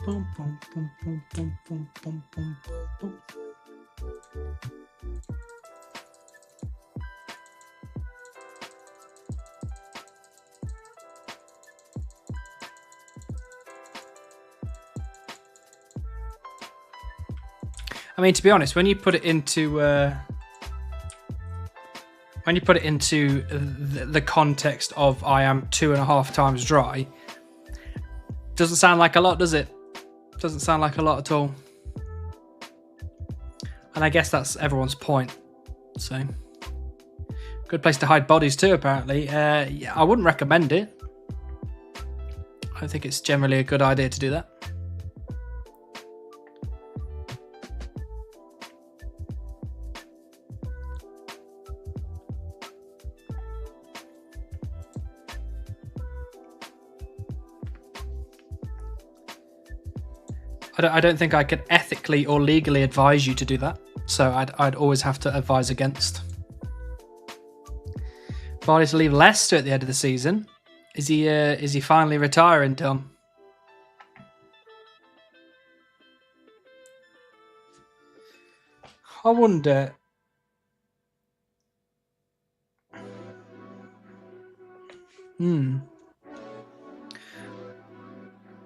Boom, boom, boom, boom, boom, boom, boom, boom, boom. I mean, to be honest, when you put it into the context of I am 2.5 times dry, doesn't sound like a lot, does it? Doesn't sound like a lot at all. And I guess that's everyone's point. So, good place to hide bodies too, apparently. Yeah, I wouldn't recommend it. I think it's generally a good idea to do that. I don't think I could ethically or legally advise you to do that. So I'd always have to advise against. Barley to leave Leicester at the end of the season. Is he finally retiring, Tom? I wonder.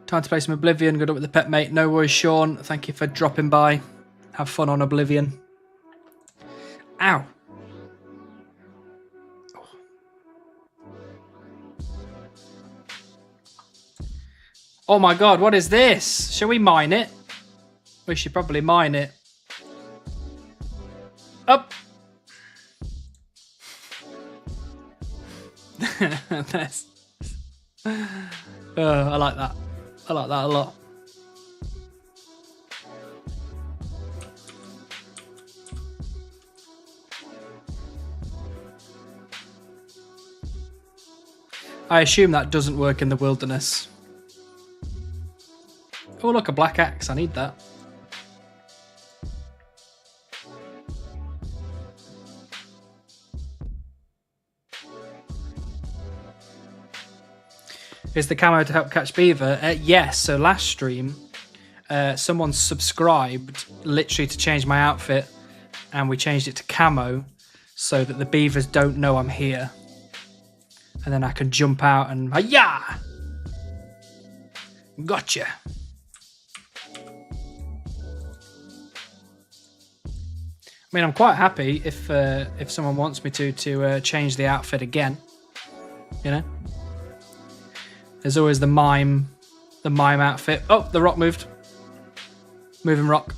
Time to play some Oblivion. Good up with the pet, mate. No worries, Sean. Thank you for dropping by. Have fun on Oblivion. Ow. Oh my god, what is this? Shall we mine it? We should probably mine it. Up. Nice. I like that. I like that a lot. I assume that doesn't work in the wilderness. Oh, look, a black axe. I need that. Is the camo to help catch beaver? Yes. So last stream, someone subscribed literally to change my outfit, and we changed it to camo so that the beavers don't know I'm here. And then I can jump out and hi-ya! Gotcha. I mean, I'm quite happy if someone wants me to change the outfit again. You know. There's always the mime outfit. Oh, the rock moved. Moving rock.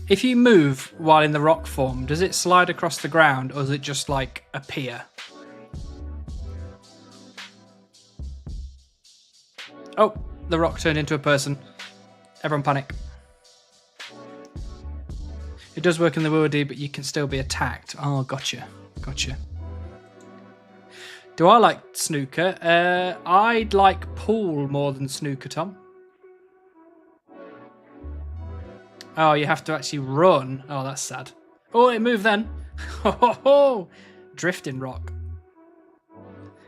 If you move while in the rock form, does it slide across the ground or does it just like appear? Oh, the rock turned into a person. Everyone panic. It does work in the WD, but you can still be attacked. Oh, gotcha. Gotcha. Do I like snooker? I'd like pool more than snooker, Tom. Oh, you have to actually run. Oh, that's sad. Oh, it moved then. Oh, drifting rock.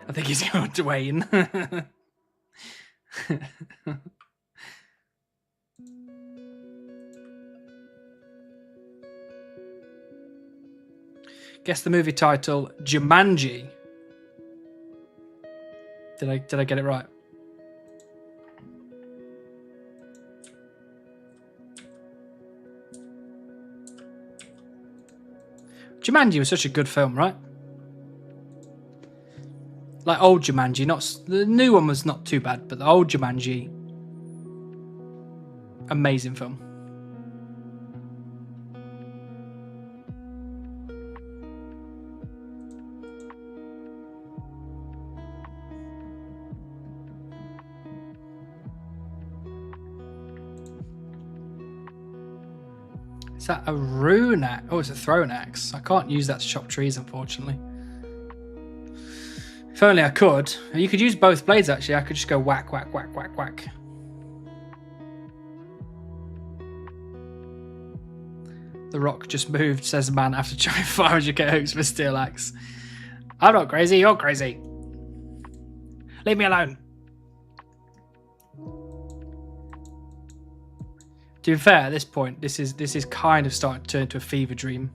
I think he's going to Dwayne. Guess the movie title, Jumanji. Did I get it right? Jumanji was such a good film, right? Like old Jumanji, not the new one was not too bad, but the old Jumanji, amazing film. Is that a rune axe? Oh, it's a thrown axe. I can't use that to chop trees, unfortunately. If only I could. You could use both blades, actually. I could just go whack, whack, whack, whack, whack. The rock just moved, says the man after chopping 500k hooks for a steel axe. I'm not crazy, you're crazy. Leave me alone. To be fair, at this point, this is kind of starting to turn into a fever dream.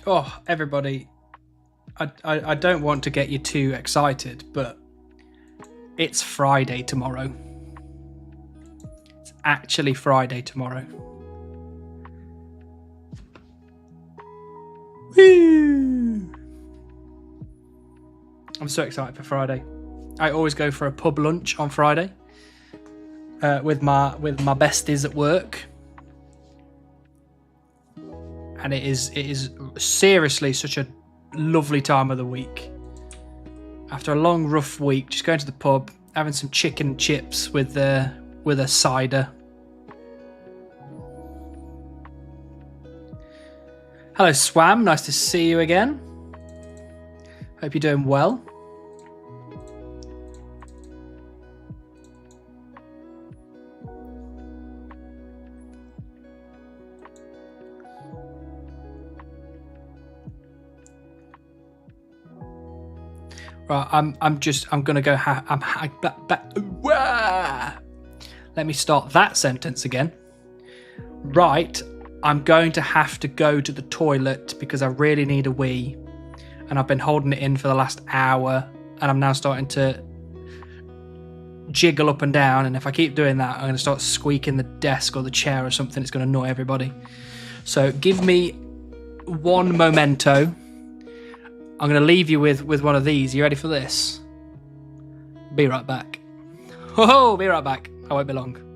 Oh, everybody, I don't want to get you too excited, but it's Friday tomorrow. It's actually Friday tomorrow. Woo! I'm so excited for Friday. I always go for a pub lunch on Friday with my besties at work. And it is seriously such a lovely time of the week. After a long, rough week, just going to the pub, having some chicken and chips with a cider. Hello, Swam. Nice to see you again. Hope you're doing well. Right, I'm gonna go. Let me start that sentence again. Right, I'm going to have to go to the toilet because I really need a wee, and I've been holding it in for the last hour, and I'm now starting to jiggle up and down. And if I keep doing that, I'm going to start squeaking the desk or the chair or something. It's going to annoy everybody. So give me one memento. I'm going to leave you with one of these. You ready for this? Be right back. Oh, be right back. I won't be long.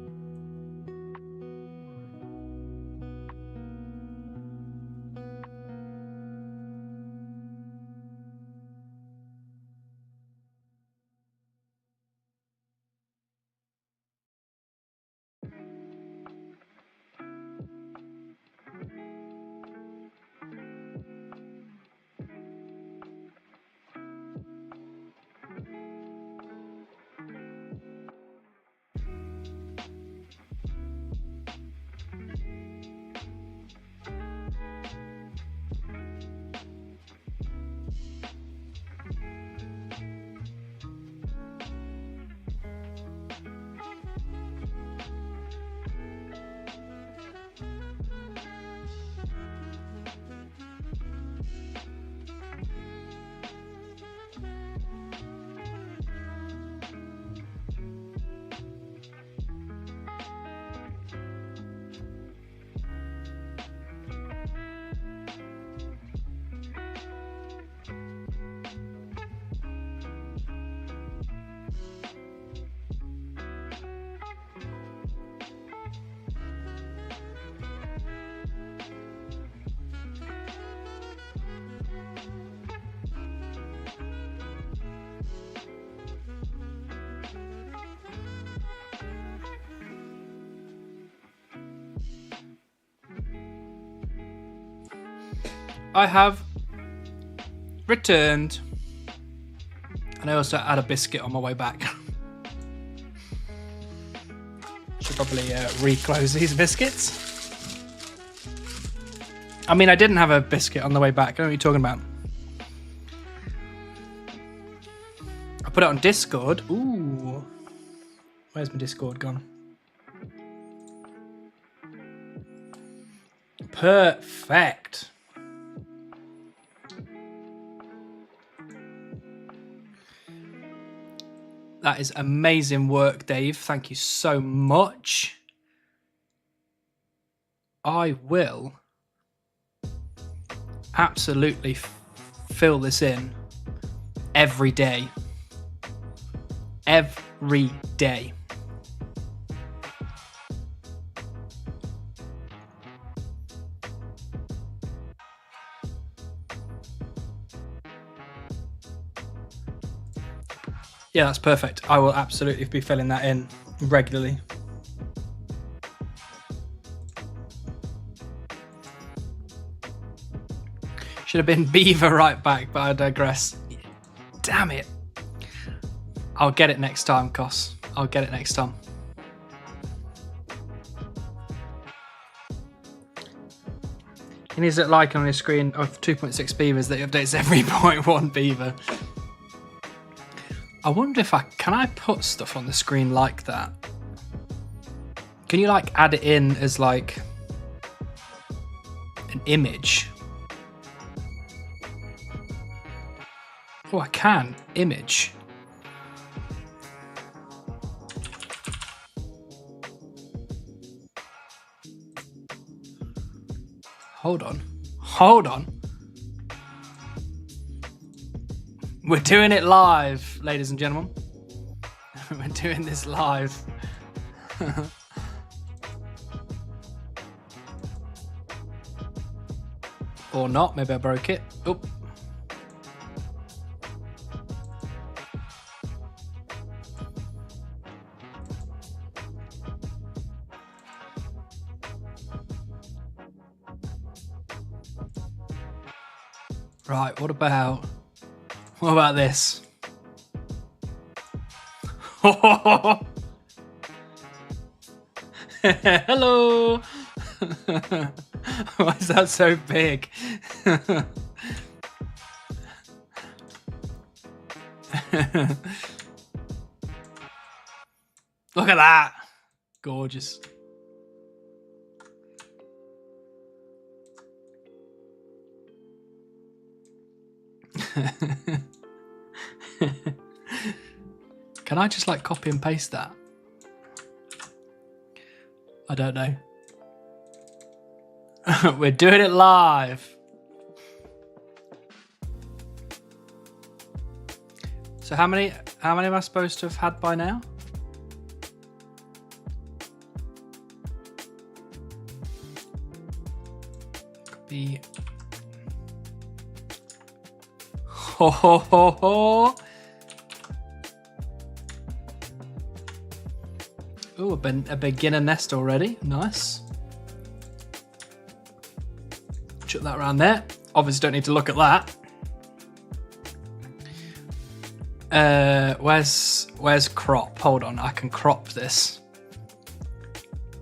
I have returned. And I also had a biscuit on my way back. Should probably reclose these biscuits. I mean, I didn't have a biscuit on the way back. I don't know what you're talking about. I put it on Discord. Ooh. Where's my Discord gone? Perfect. That is amazing work, Dave. Thank you so much. I will absolutely fill this in every day. Every day. Yeah, that's perfect. I will absolutely be filling that in regularly. Should have been Beaver right back, but I digress. Damn it. I'll get it next time, Cos. I'll get it next time. He needs it like on his screen of 2.6 beavers that updates every 0.1 beaver. I wonder if can I put stuff on the screen like that? Can you like add it in as like an image? Oh, I can. Image. Hold on. Hold on. We're doing it live, ladies and gentlemen. We're doing this live. Or not. Maybe I broke it. Oop. Right, what about this? Hello. Why is that so big? Look at that. Gorgeous. Can I just like copy and paste that? I don't know. We're doing it live. So how many am I supposed to have had by now? Could be. Ho ho ho ho. Ooh, a beginner nest already. Nice. Chuck that around there. Obviously don't need to look at that. Where's crop? Hold on, I can crop this.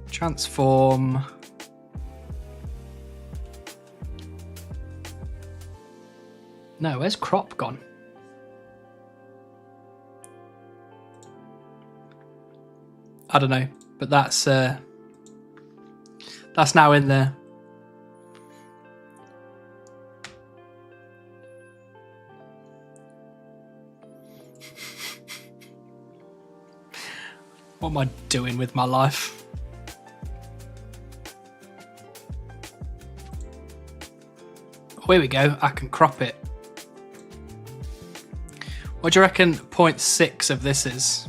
Transform. No, where's crop gone? I don't know, but that's now in there. What am I doing with my life? Oh, here we go. I can crop it. What do you reckon 0.6 of this is?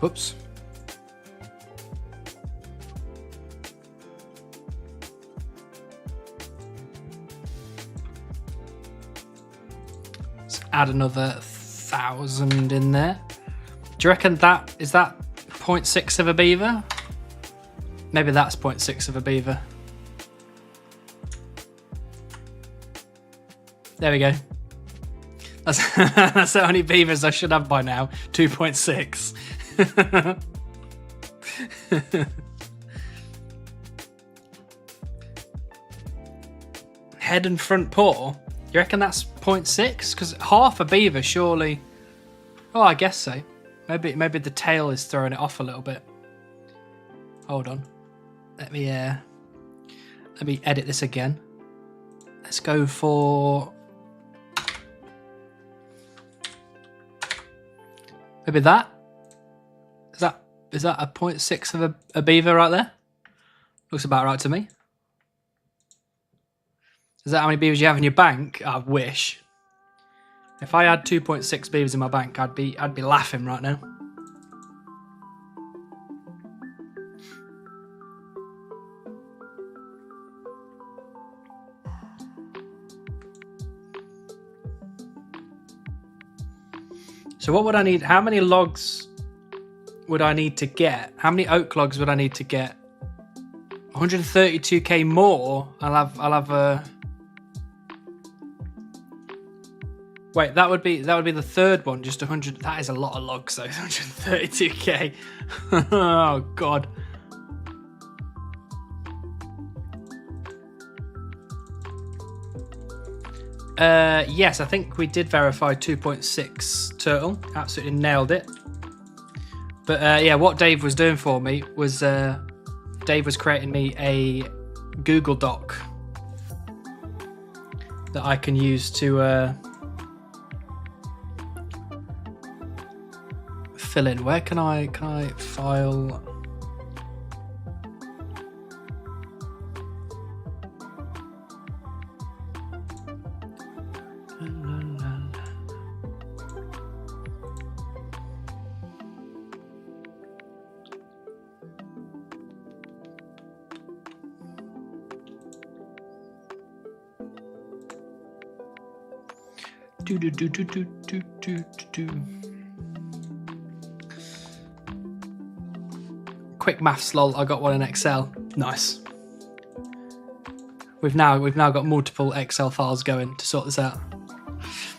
Whoops. Let's add another 1,000 in there. Do you reckon that is that 0.6 of a beaver? Maybe that's 0.6 of a beaver. There we go. That's that's how many beavers I should have by now. 2.6. Head and front paw. You reckon that's 0.6? Because half a beaver, surely. Oh, I guess so. Maybe the tail is throwing it off a little bit. Hold on. Let me edit this again. Let's go for maybe that. Is that a 0.6 of a beaver right there? Looks about right to me. Is that how many beavers you have in your bank? I wish. If I had 2.6 beavers in my bank, I'd be laughing right now. So what would I need? How many logs would I need to get? How many oak logs would I need to get? 132k more. I'll have a. Wait, that would be the third one. Just 100. That is a lot of logs, though. 132k. Oh god. Yes, I think we did verify 2.6 turtle. Absolutely nailed it. But yeah, what Dave was doing for me was Dave was creating me a Google Doc that I can use to fill in. Where can I file? Quick maths lol, I got one in Excel. Nice. We've now got multiple Excel files going to sort this out.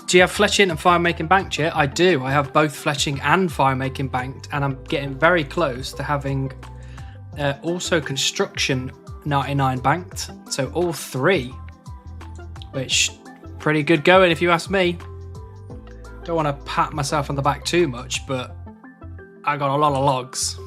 Do you have fletching and fire making banked yet? I do. I have both fletching and fire making banked, and I'm getting very close to having also construction 99 banked. So all three, which pretty good going if you ask me. Don't want to pat myself on the back too much, but I got a lot of logs.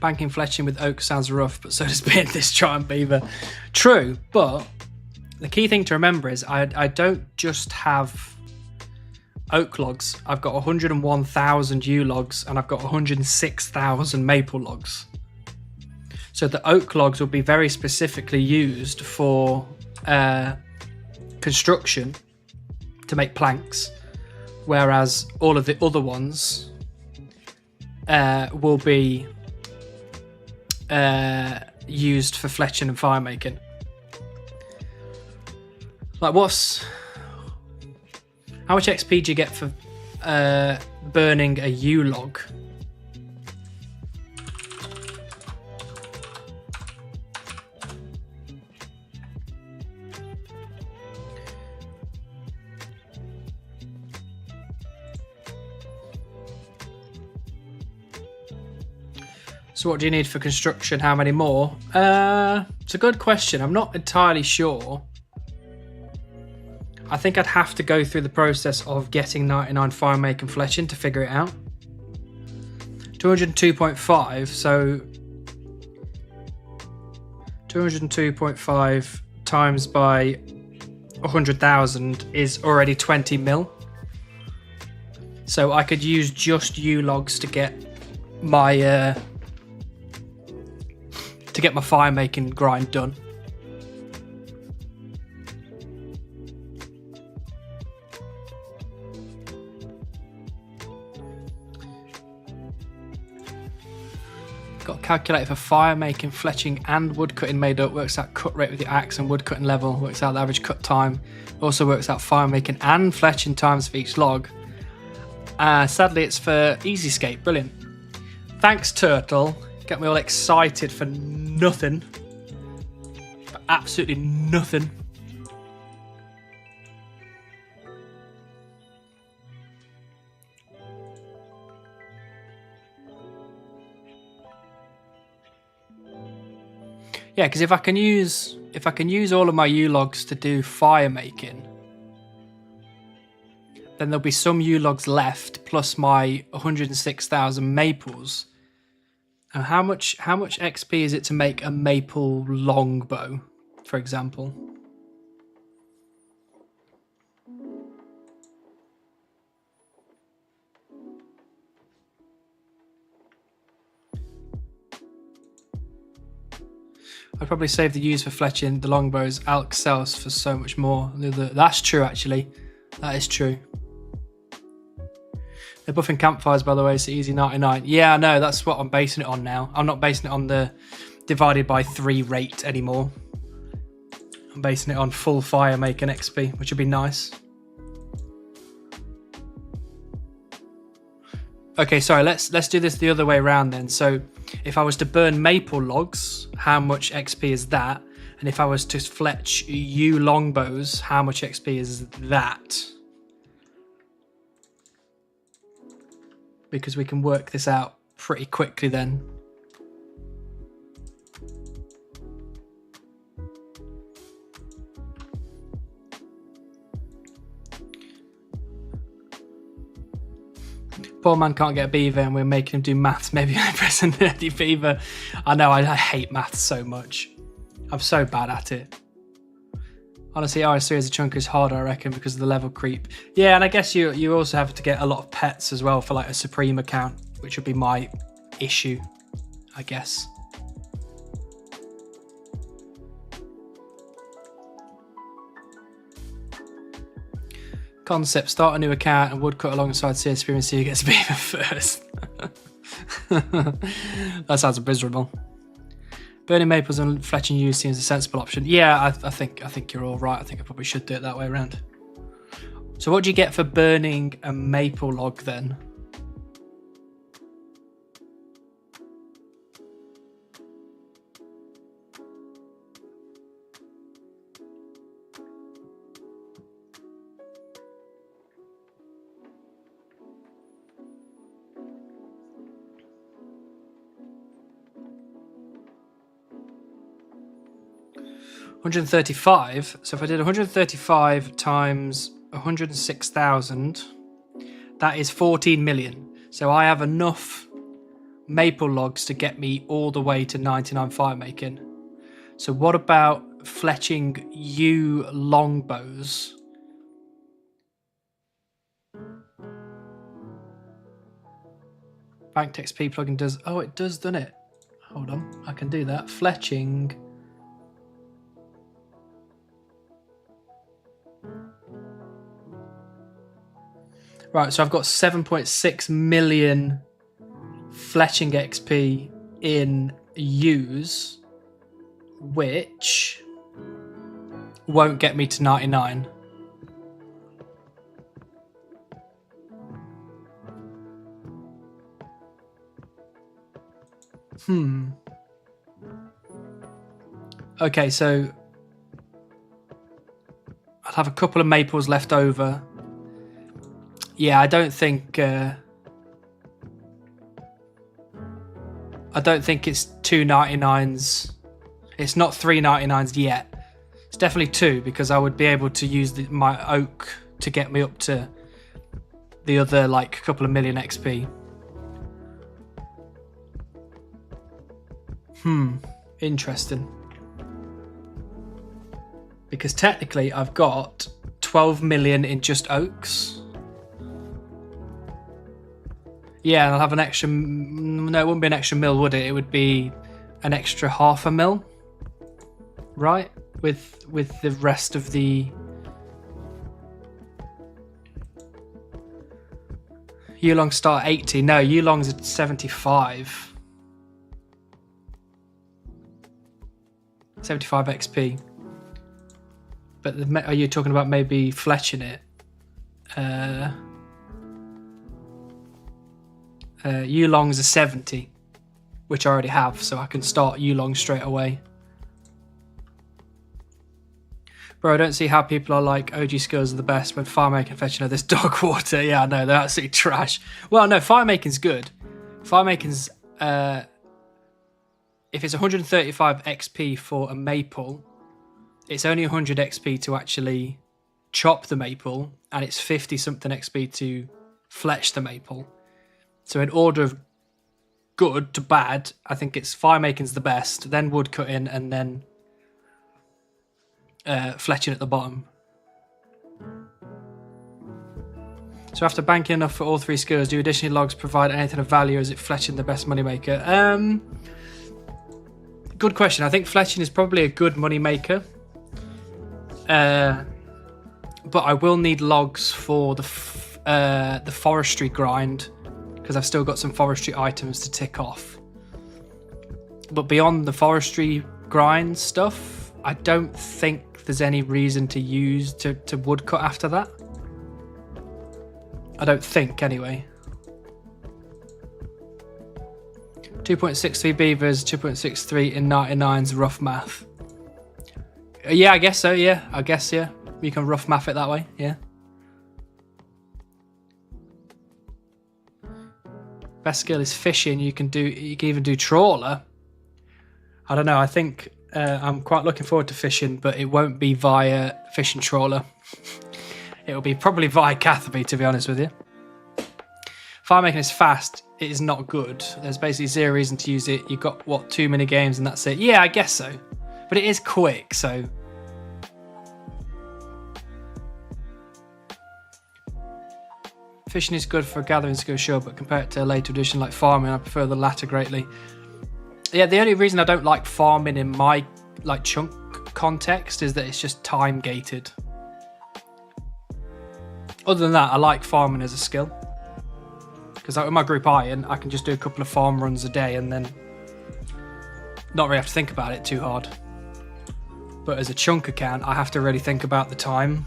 Banking fletching with oak sounds rough, but so does being this giant beaver. True, but the key thing to remember is I don't just have oak logs. I've got 101,000 yew logs and I've got 106,000 maple logs. So the oak logs will be very specifically used for construction to make planks, whereas all of the other ones will be used for fletching and fire making. Like, how much XP do you get for burning a yew log? So what do you need for construction? How many more? It's a good question. I'm not entirely sure. I think I'd have to go through the process of getting 99 fire making fletching to figure it out. 202.5, so 202.5 times by 100,000 is already 20 mil. So I could use just yew logs to get my to get my fire making grind done. Got a calculator for fire making, fletching and wood cutting made up. Works out cut rate with the axe and wood cutting level. Works out the average cut time. Also works out fire making and fletching times for each log. Sadly it's for Easyscape. Brilliant. Thanks Turtle. Get me all excited for nothing. For absolutely nothing. Yeah, because if I can use all of my U logs to do fire making, then there'll be some U logs left plus my 106,000 maples. And how much XP is it to make a maple longbow, for example? I'd probably save the use for fletching the longbows. Alk sells for so much more. That's true, actually. That is true. They're buffing campfires, by the way, so easy 99. Yeah, I know, that's what I'm basing it on now. I'm not basing it on the divided by 3 rate anymore. I'm basing it on full fire making XP, which would be nice. Okay, sorry, let's do this the other way around then. So if I was to burn maple logs, how much XP is that? And if I was to fletch yew longbows, how much XP is that? Because we can work this out pretty quickly then. Poor man can't get a beaver and we're making him do maths. Maybe I press a nerdy beaver. I know, I hate maths so much. I'm so bad at it. Honestly, RS3 as a chunk is harder, I reckon, because of the level creep. Yeah, and I guess you also have to get a lot of pets as well for like a Supreme account, which would be my issue, I guess. Concept, start a new account and woodcut alongside CSP and see who gets beaver first. That sounds miserable. Burning maples and fletching yew seems a sensible option. Yeah, I think you're all right. I think I probably should do it that way around. So what do you get for burning a maple log then? $135. So if I did 135 times 106,000, that is 14 million. So I have enough maple logs to get me all the way to 99 fire making. So what about fletching yew longbows? Banked XP plugin does. Oh, it does, doesn't it? Hold on, I can do that. Fletching. Right, so I've got 7.6 million fletching XP in yews, which won't get me to 99. Okay, so I'll have a couple of maples left over. Yeah, I don't think it's 2.99s. It's not 3.99s yet. It's definitely 2 because I would be able to use my oak to get me up to the other like couple of million XP. Interesting. Because technically I've got 12 million in just oaks. Yeah, and I'll have an extra... No, it wouldn't be an extra mil, would it? It would be an extra 0.5 mil, right? With the rest of the Yulong start 80. No, Yulong's at 75. 75 XP. But are you talking about maybe fletching it? Yulong's a 70, which I already have, so I can start Yulong straight away. Bro, I don't see how people are like OG skills are the best when fire making fetching this dog water. Yeah, I know, they're absolutely trash. Well, no, fire making's good. Fire making's if it's 135 XP for a maple, it's only 100 XP to actually chop the maple, and it's 50 something XP to fletch the maple. So in order of good to bad, I think it's fire making's the best, then wood cutting, and then fletching at the bottom. So after banking enough for all three skills, do additional logs provide anything of value? Is it fletching the best moneymaker? Good question. I think fletching is probably a good moneymaker. But I will need logs for the forestry grind, because I've still got some forestry items to tick off. But beyond the forestry grind stuff, I don't think there's any reason to use to woodcut after that. I don't think, anyway. 2.63 beavers, 2.63 in 99's rough math. Yeah, I guess so, yeah. I guess, yeah. You can rough math it that way, yeah. Best skill is fishing. You can even do trawler. I don't know, I think I'm quite looking forward to fishing, but it won't be via fishing trawler. It'll be probably via Catherby, to be honest with you. Fire making is fast. It is not good. There's basically zero reason to use it. You've got, what, 2 mini games and that's it? Yeah, I guess so. But it is quick, so... Fishing is good for gathering skill, sure, but compared to a later edition like farming, I prefer the latter greatly. Yeah, the only reason I don't like farming in my chunk context is that it's just time gated. Other than that, I like farming as a skill. Because with my group iron, I can just do a couple of farm runs a day and then not really have to think about it too hard. But as a chunk account, I have to really think about the time.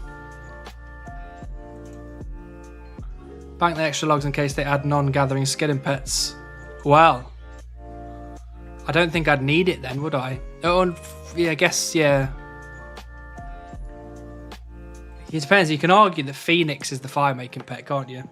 Bank the extra logs in case they add non-gathering skidding pets. Well, I don't think I'd need it then, would I? Oh, yeah, I guess, yeah. It depends. You can argue that Phoenix is the fire-making pet, can't you?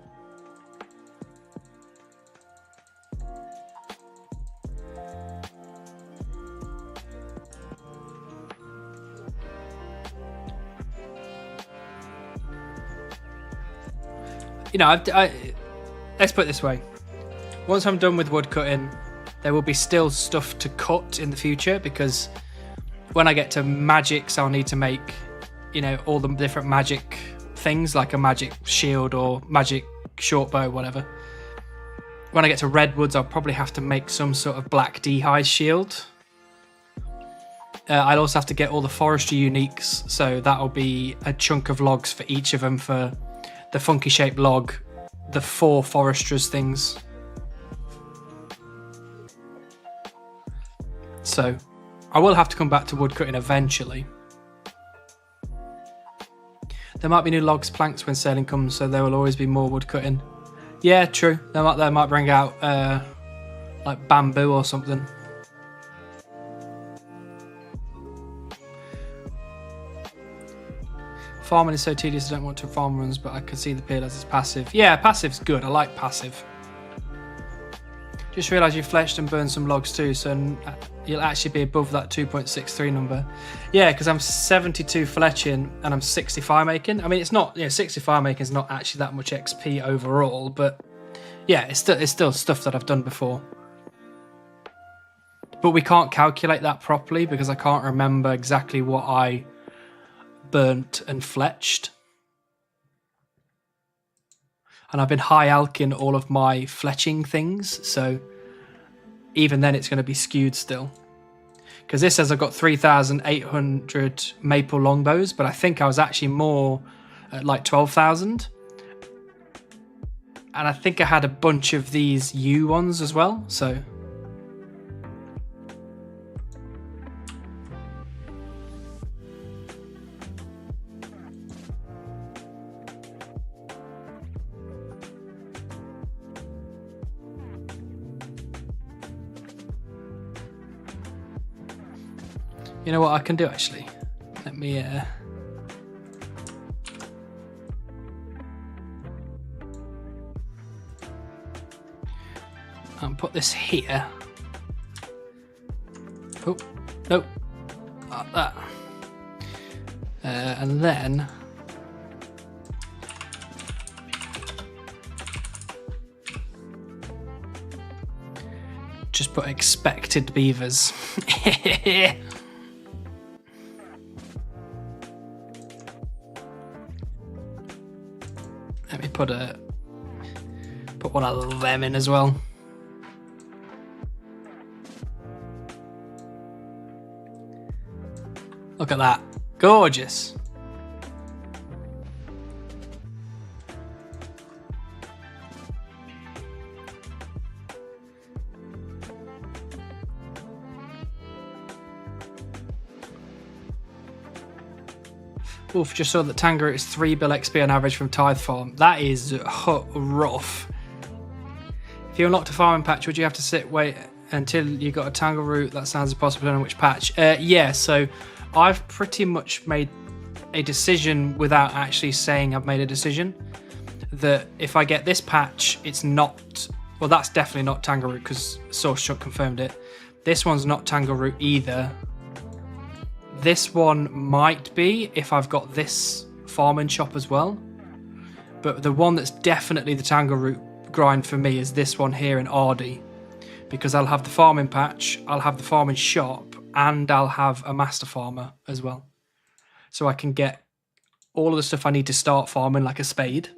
You know, let's put it this way. Once I'm done with wood cutting, there will be still stuff to cut in the future, because when I get to magics, I'll need to make, you know, all the different magic things, like a magic shield or magic short bow, whatever. When I get to redwoods, I'll probably have to make some sort of black d'hide shield. I'll also have to get all the forestry uniques, so that'll be a chunk of logs for each of them for the funky shaped log, the 4 foresterers things. So I will have to come back to woodcutting eventually. There might be new logs, planks when sailing comes, so there will always be more woodcutting. Yeah, true. They might bring out like bamboo or something. Farming is so tedious, I don't want to farm runs, but I can see the appeal as it's passive. Yeah, passive's good. I like passive. Just realised you fletched and burned some logs too, so you'll actually be above that 2.63 number. Yeah, because I'm 72 fletching and I'm 60 fire making. I mean, it's not, 60 fire making is not actually that much XP overall, but yeah, it's still stuff that I've done before. But we can't calculate that properly because I can't remember exactly what I burnt and fletched. And I've been high alking all of my fletching things, so even then it's going to be skewed still. Because this says I've got 3,800 maple longbows, but I think I was actually more at like 12,000. And I think I had a bunch of these U ones as well, so... You know what I can do actually? Let me I'll put this here. Oh, no. Like that. And then just put expected beavers. Let me put one of them in as well. Look at that. Gorgeous. Oof, just saw that Tango is 3 bill XP on average from Tithe Farm. That is rough. If you unlocked a farming patch, would you have to wait until you got a Tango route? That sounds impossible on which patch. Yeah, so I've pretty much made a decision without actually saying I've made a decision. That if I get this patch, it's not... Well, that's definitely not Tango route because Source Chuck confirmed it. This one's not Tango route either. This one might be if I've got this farming shop as well. But the one that's definitely the Tango route grind for me is this one here in Ardy. Because I'll have the farming patch, I'll have the farming shop, and I'll have a master farmer as well. So I can get all of the stuff I need to start farming, like a spade.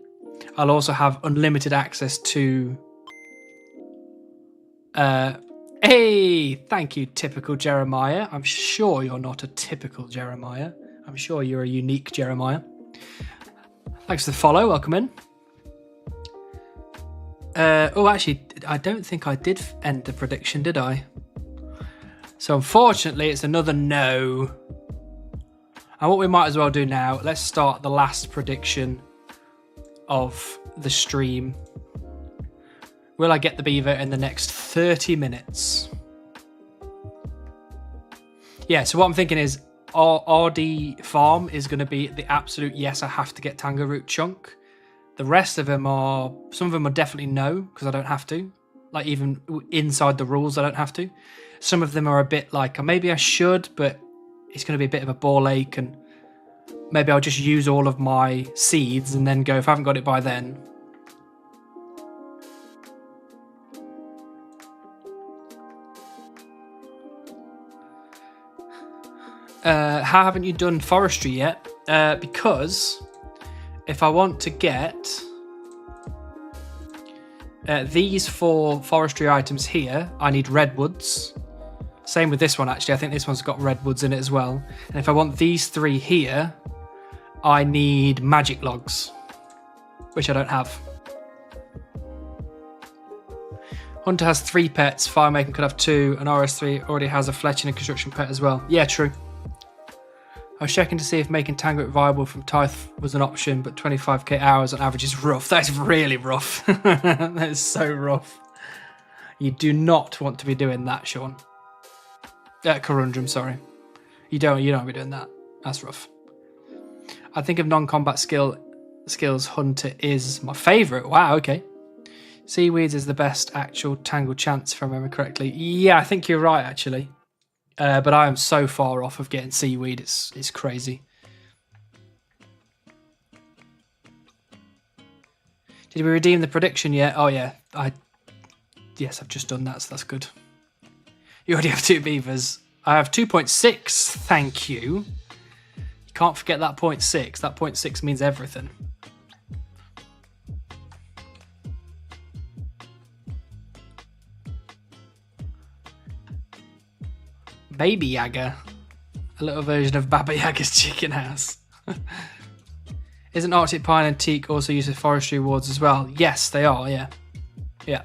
I'll also have unlimited access to... Hey, thank you, typical Jeremiah. I'm sure you're not a typical Jeremiah. I'm sure you're a unique Jeremiah. Thanks for the follow. Welcome in. Oh, actually, I don't think I did end the prediction, did I? So unfortunately, it's another no. And what we might as well do now, let's start the last prediction of the stream. Will I get the beaver in the next 30 minutes? Yeah, so what I'm thinking is RD Farm is going to be the absolute yes, I have to get Tango Root chunk. The rest of them are, some of them are definitely no, because I don't have to. Like even inside the rules, I don't have to. Some of them are a bit like, maybe I should, but it's going to be a bit of a ball ache, and maybe I'll just use all of my seeds and then go, if I haven't got it by then. How haven't you done forestry yet? Because if I want to get these 4 forestry items here, I need redwoods. Same with this one, actually. I think this one's got redwoods in it as well. And if I want these 3 here, I need magic logs, which I don't have. Hunter has 3 pets. Firemaker could have 2. And RS3 already has a fletching and construction pet as well. Yeah, true. I was checking to see if making Tango viable from Tithe was an option, but 25k hours on average is rough. That's really rough. That is so rough. You do not want to be doing that, Sean. Corundrum, sorry. You don't be doing that. That's rough. I think of non-combat skills, Hunter is my favourite. Wow, okay. Seaweeds is the best actual Tangle chance, if I remember correctly. Yeah, I think you're right, actually. But I am so far off of getting seaweed, it's crazy. Did we redeem the prediction yet? Oh yeah, yes, I've just done that, so that's good. You already have 2 beavers. I have 2.6, thank you. You can't forget that 0.6. That 0.6 means everything. Baby Yaga. A little version of Baba Yaga's chicken house. Isn't Arctic pine and teak also used as forestry awards as well? Yes, they are, yeah. Yeah.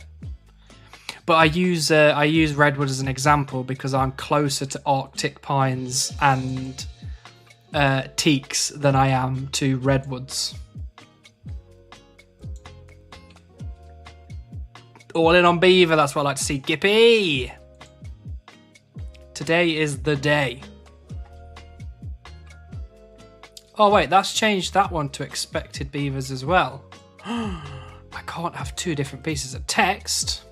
But I use redwood as an example because I'm closer to Arctic pines and teaks than I am to redwoods. All in on beaver, that's what I like to see. Gippy! Today is the day. Oh wait, that's changed that one to expected beavers as well. I can't have two different pieces of text.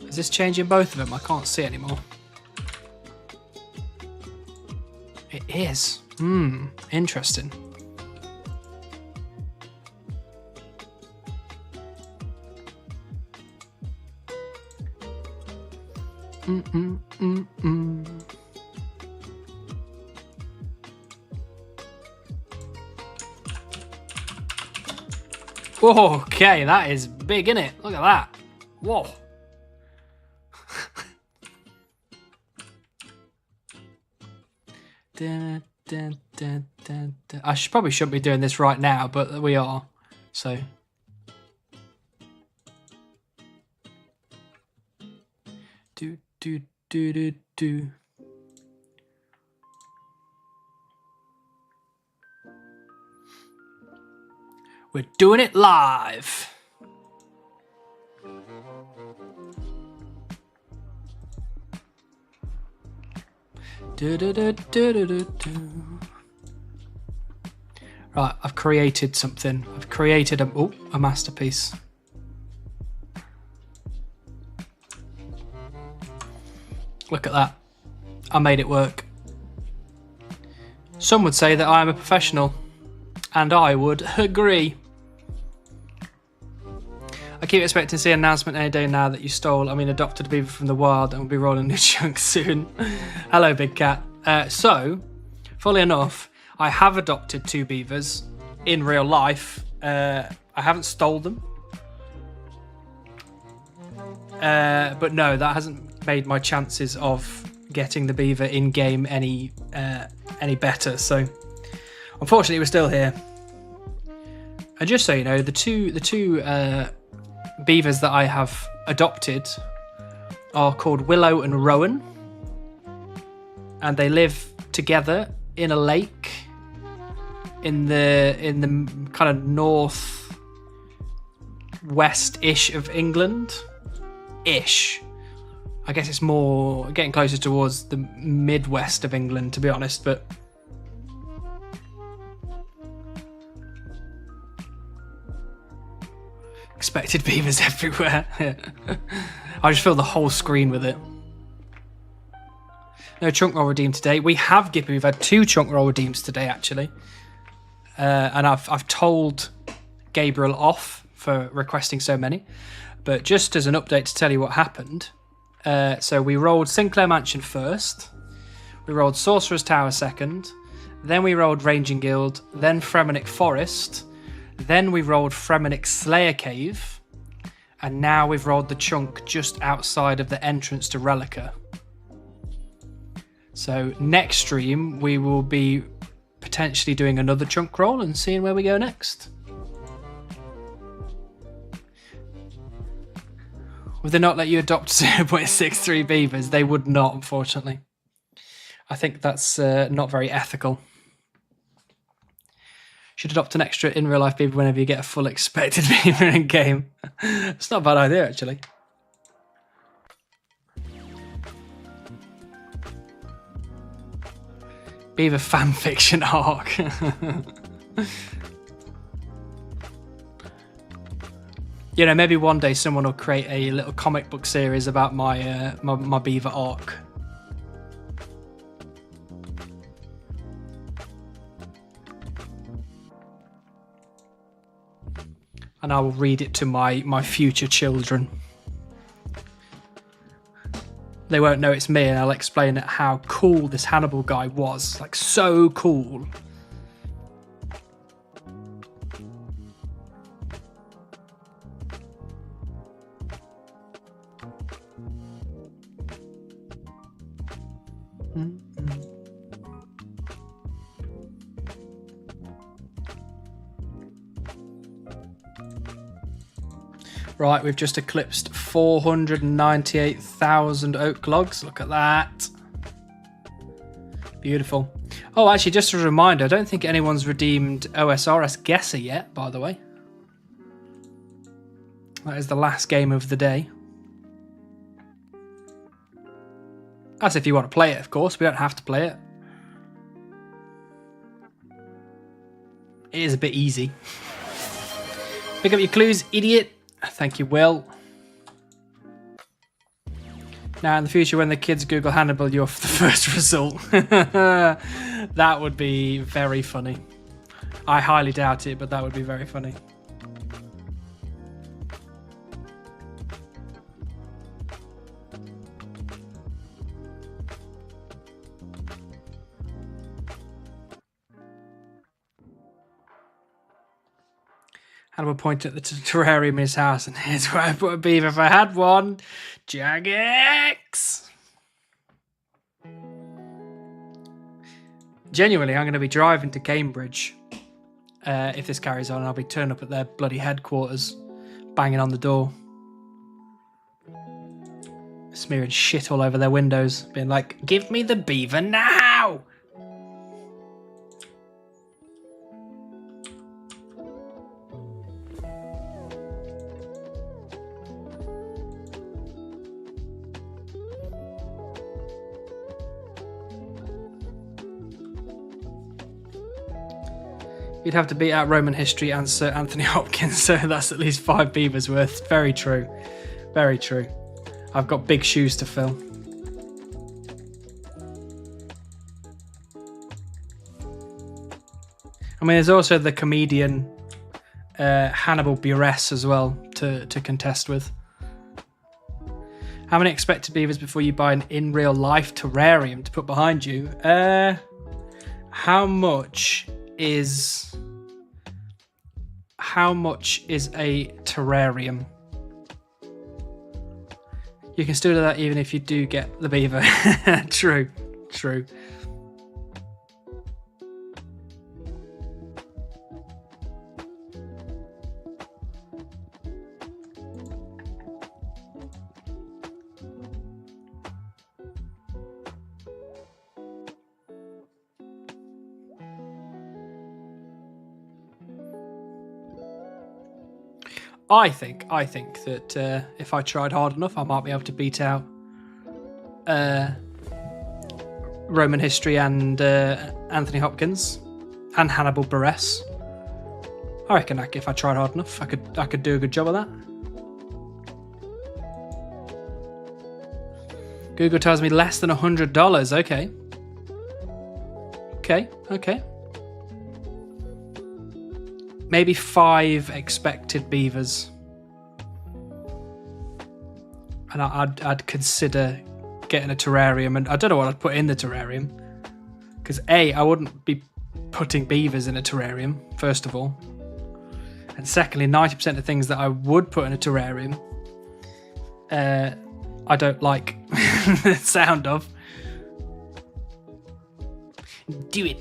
Is this changing both of them? I can't see anymore. It is. Interesting. Okay, that is big, isn't it? Look at that. Whoa. I probably shouldn't be doing this right now, but we are. So. Do. We're doing it live. Right, I've created something. I've created a masterpiece. Look at that. I made it work. Some would say that I am a professional, and I would agree. I keep expecting to see an announcement any day now that you adopted a beaver from the wild and will be rolling new chunks soon. Hello, Big Cat. So, funnily enough, I have adopted 2 beavers in real life. I haven't stole them. But no, that hasn't made my chances of getting the beaver in game any better. So, unfortunately, we're still here. And just so you know, the two beavers that I have adopted are called Willow and Rowan, and they live together in a lake in the kind of north west-ish of England. Ish. I guess it's more getting closer towards the Midwest of England, to be honest, but expected beavers everywhere. I just fill the whole screen with it. No chunk roll redeemed today. We have Gippy. We've had 2 chunk roll redeems today, actually. And I've told Gabriel off for requesting so many. But just as an update to tell you what happened. So we rolled Sinclair Mansion first. We rolled Sorcerer's Tower second. Then we rolled Ranging Guild. Then Fremenic Forest. Then we rolled Fremenic Slayer Cave. And now we've rolled the chunk just outside of the entrance to Relica. So next stream, we will be potentially doing another chunk roll and seeing where we go next. Would they not let you adopt 0.63 beavers? They would not, unfortunately. I think that's not very ethical. Should adopt an extra in real life beaver whenever you get a full expected beaver in game. It's not a bad idea, actually. Beaver fanfiction arc. You know, maybe one day someone will create a little comic book series about my my beaver arc. And I will read it to my future children. They won't know it's me, and I'll explain how cool this Hannibal guy was. Like, so cool. Right, we've just eclipsed 498,000 oak logs. Look at that. Beautiful. Oh, actually, just a reminder, I don't think anyone's redeemed OSRS Guesser yet, by the way. That is the last game of the day. That's if you want to play it, of course. We don't have to play it. It is a bit easy. Pick up your clues, idiot. Thank you, Will. Now, in the future, when the kids Google Hannibal, you're the first result. That would be very funny. I highly doubt it, but that would be very funny. Hannibal pointed at the terrarium in his house, and here's where I put a beaver if I had one. Jagex! Genuinely, I'm going to be driving to Cambridge if this carries on. I'll be turning up at their bloody headquarters, banging on the door, smearing shit all over their windows, being like, "Give me the beaver now!" You'd have to beat out Roman history and Sir Anthony Hopkins, so that's at least 5 beavers worth. Very true. Very true. I've got big shoes to fill. I mean, there's also the comedian Hannibal Buress as well to contest with. How many expected beavers before you buy an in real life terrarium to put behind you? How much is a terrarium? You can still do that even if you do get the beaver. True. I think that if I tried hard enough, I might be able to beat out Roman history and Anthony Hopkins and Hannibal Buress. I reckon if I tried hard enough, I could do a good job of that. Google tells me less than $100. Okay. Maybe 5 expected beavers. And I'd consider getting a terrarium. And I don't know what I'd put in the terrarium. Because A, I wouldn't be putting beavers in a terrarium, first of all. And secondly, 90% of things that I would put in a terrarium, I don't like the sound of. Do it.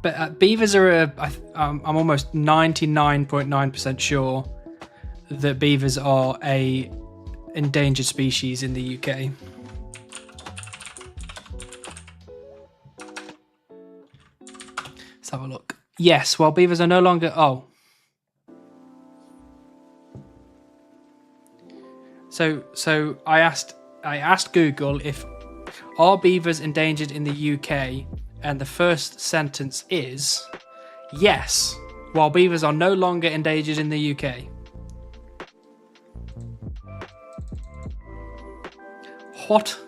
But beavers are I'm almost 99.9% sure that beavers are a endangered species in the UK. Let's have a look. Yes, well, beavers are no longer... Oh. So I asked Google if are beavers endangered in the UK, and the first sentence is yes, while beavers are no longer endangered in the UK. What?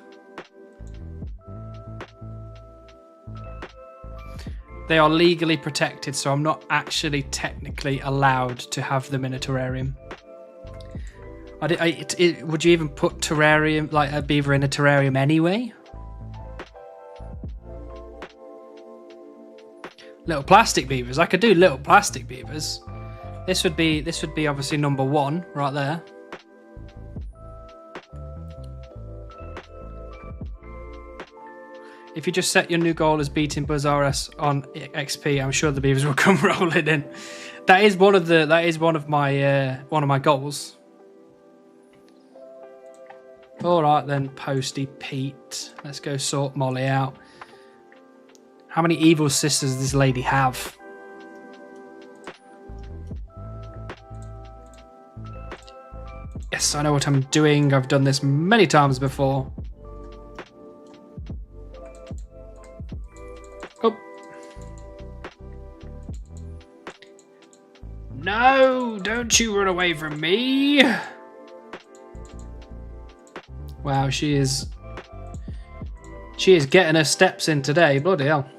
They are legally protected, so I'm not actually technically allowed to have them in a terrarium. Would you even put terrarium, like a beaver in a terrarium anyway? Little plastic beavers. I could do little plastic beavers. This would be obviously number 1 right there. If you just set your new goal as beating Buzz RS on XP, I'm sure the beavers will come rolling in. That is one of my goals. All right then, Posty Pete. Let's go sort Molly out. How many evil sisters does this lady have? Yes, I know what I'm doing. I've done this many times before. Oh. No, don't you run away from me. Wow, she is getting her steps in today. Bloody hell.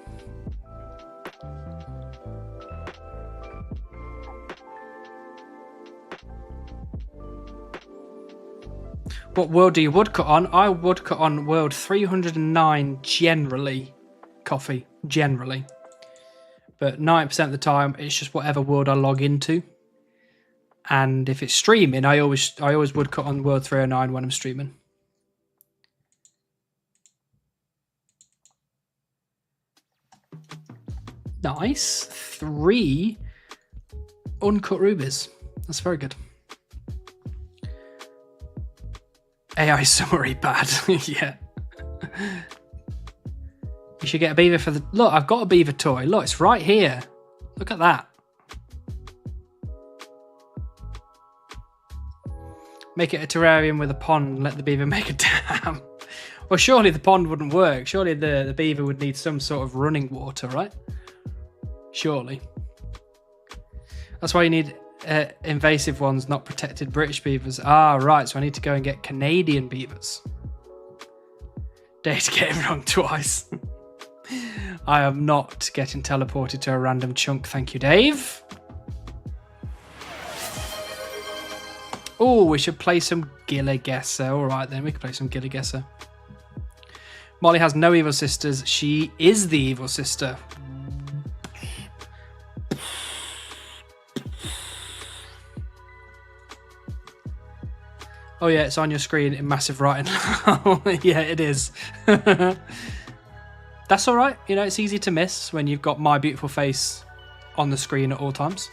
What world do you woodcut on? I woodcut on world 309 generally. Coffee, generally. But 90% of the time, it's just whatever world I log into. And if it's streaming, I always woodcut on world 309 when I'm streaming. Nice. 3 uncut rubies. That's very good. AI summary bad. Yeah. You should get a beaver for the... Look, I've got a beaver toy. Look, it's right here. Look at that. Make it a terrarium with a pond and let the beaver make a dam. Well, surely the pond wouldn't work. Surely the beaver would need some sort of running water, right? Surely. That's why you need invasive ones, not protected British beavers. Ah, right. So I need to go and get Canadian beavers. Dare to get it wrong twice. I am not getting teleported to a random chunk. Thank you, Dave. Oh, we should play some Gilligesser. All right, then. We can play some Gilligesser. Molly has no evil sisters. She is the evil sister. Oh, yeah, it's on your screen in massive writing. Yeah, it is. That's all right. You know, it's easy to miss when you've got my beautiful face on the screen at all times.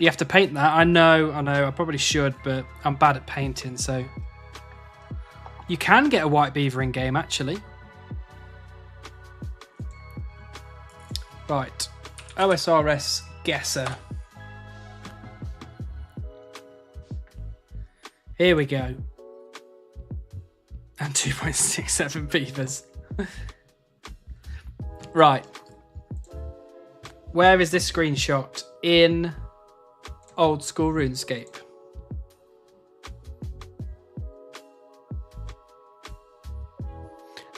You have to paint that. I know. I probably should, but I'm bad at painting, so... You can get a white beaver in game, actually. Right. OSRS Guesser. Here we go. And 2.67 beavers. Right. Where is this screenshot? In old school RuneScape.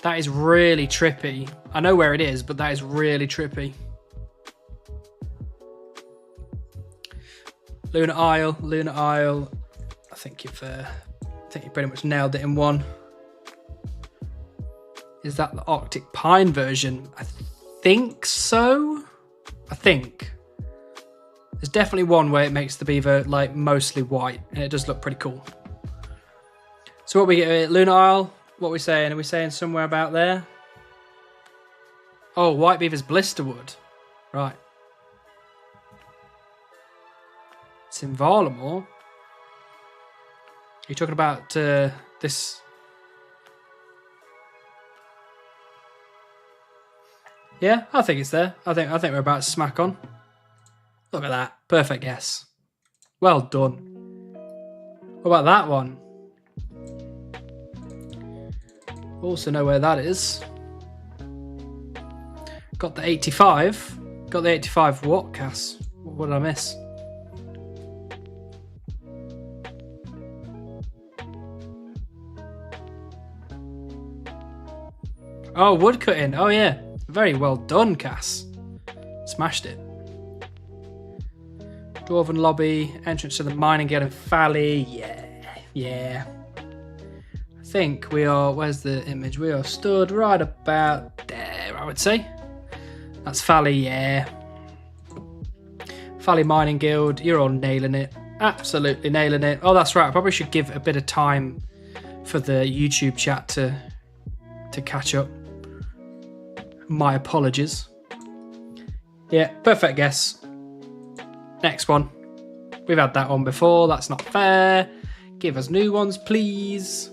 That is really trippy. I know where it is, but that is really trippy. Lunar Isle. I think you pretty much nailed it in one. Is that the Arctic Pine version? I think so. I think. There's definitely one where it makes the beaver like mostly white, and it does look pretty cool. So what we get, Lunar Isle, what are we saying? Are we saying somewhere about there? Oh, white beaver's Blisterwood. Right. It's in Varlamore. Are you talking about this? Yeah, I think it's there. I think we're about to smack on. Look at that. Perfect guess. Well done. What about that one? Also know where that is. Got the 85. Got the 85 what, Cass? What did I miss? Oh, woodcutting. Oh, yeah. Very well done, Cass. Smashed it. Dwarven Lobby. Entrance to the Mining Guild in Valley. Yeah. I think we are... Where's the image? We are stood right about there, I would say. That's Valley, yeah. Valley Mining Guild, you're all nailing it. Absolutely nailing it. Oh, that's right. I probably should give a bit of time for the YouTube chat to catch up. My apologies. Yeah, perfect guess. Next one. We've had that one before. That's not fair. Give us new ones, please.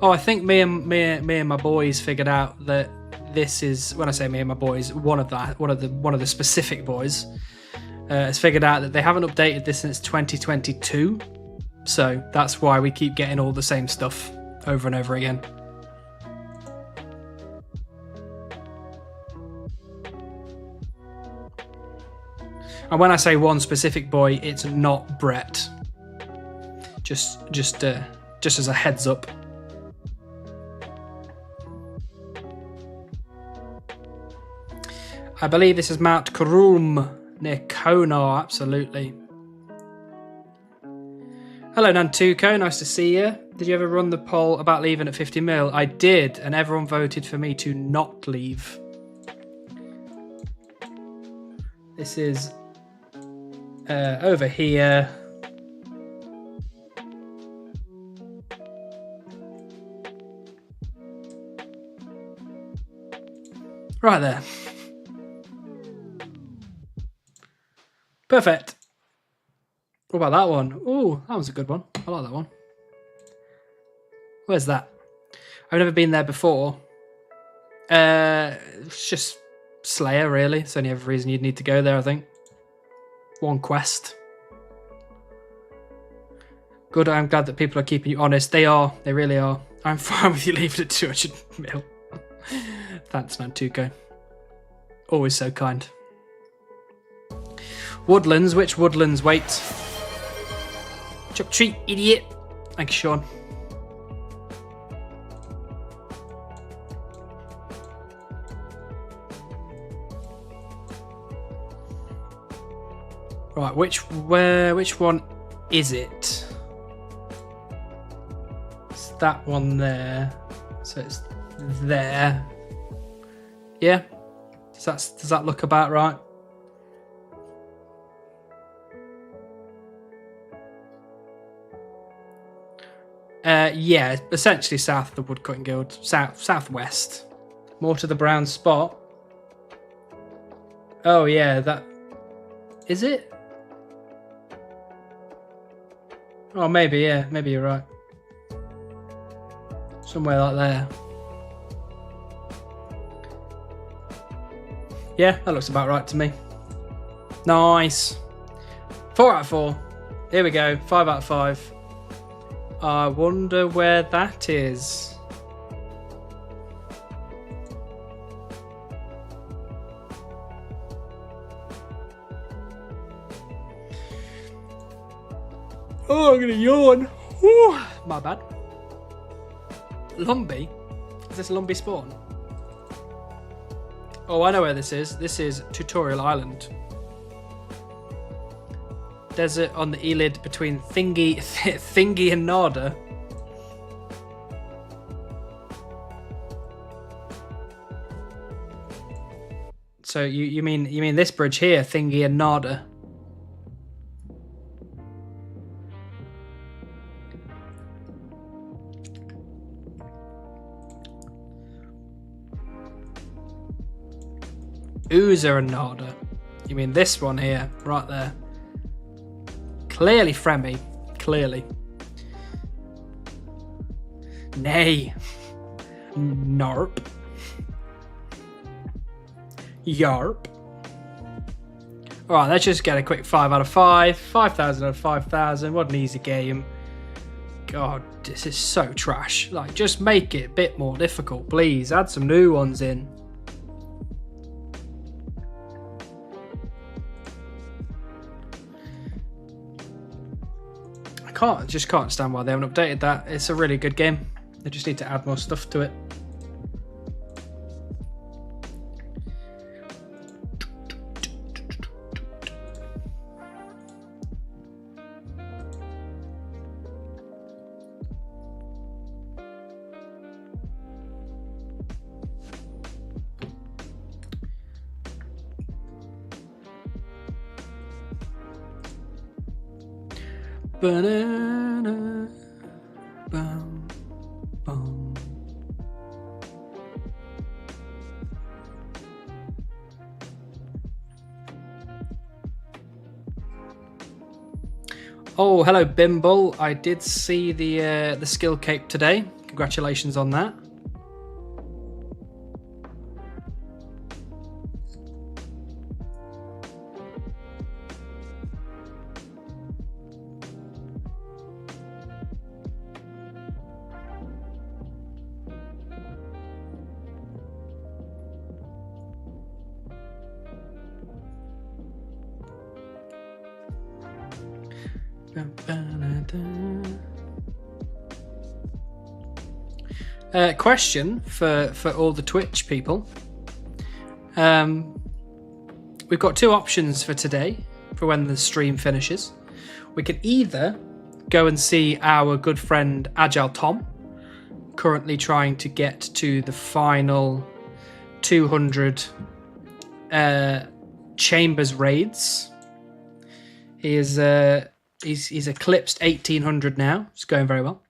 Oh, I think me and my boys figured out that this is, when I say me and my boys, one of the specific boys has figured out that they haven't updated this since 2022. So that's why we keep getting all the same stuff over and over again. And when I say one specific boy, it's not Brett. Just as a heads up. I believe this is Mount Karum near Konar, absolutely. Hello Nantuko, nice to see you. Did you ever run the poll about leaving at 50 mil? I did, and everyone voted for me to not leave. This is over here. Right there. Perfect. What about that one? Oh, that was a good one. I like that one. Where's that? I've never been there before. It's just Slayer, really. It's the only other reason you'd need to go there, I think. One quest. Good, I'm glad that people are keeping you honest. They are. They really are. I'm fine with you leaving at 200 mil. Thanks, Nantuko. Always so kind. Woodlands. Which woodlands? Wait. Chuck treat, idiot. Thanks, Sean. Right, which one is it? It's that one there. So it's there. Yeah? Does that look about right? Yeah, essentially south of the Woodcutting Guild. Southwest. More to the brown spot. Oh yeah, that... Is it? Oh, maybe, yeah. Maybe you're right. Somewhere like there. Yeah, that looks about right to me. Nice. 4 out of 4. Here we go. 5 out of 5. I wonder where that is. Oh, I'm gonna yawn. Whew. My bad. Lumbee? Is this Lumbee spawn? Oh, I know where this is. This is Tutorial Island. Desert on the Elid between Thingy and Nada. So you mean this bridge here, Thingy and Nada? Oozer and Nada. You mean this one here, right there? Clearly Fremy. Clearly. Nay. Narp. Yarp. Alright, let's just get a quick 5 out of 5. 5,000 out of 5,000. What an easy game. God, this is so trash. Like, just make it a bit more difficult, please. Add some new ones in. Just can't stand why they haven't updated that. It's a really good game. They just need to add more stuff to it. Banana. Bum, bum. Oh, hello, Bimble. I did see the skill cape today. Congratulations on that. Question for all the Twitch people. We've got two options for today for when the stream finishes. We can either go and see our good friend Agile Tom, currently trying to get to the final 200 Chambers raids. He's eclipsed 1800 now. It's going very well.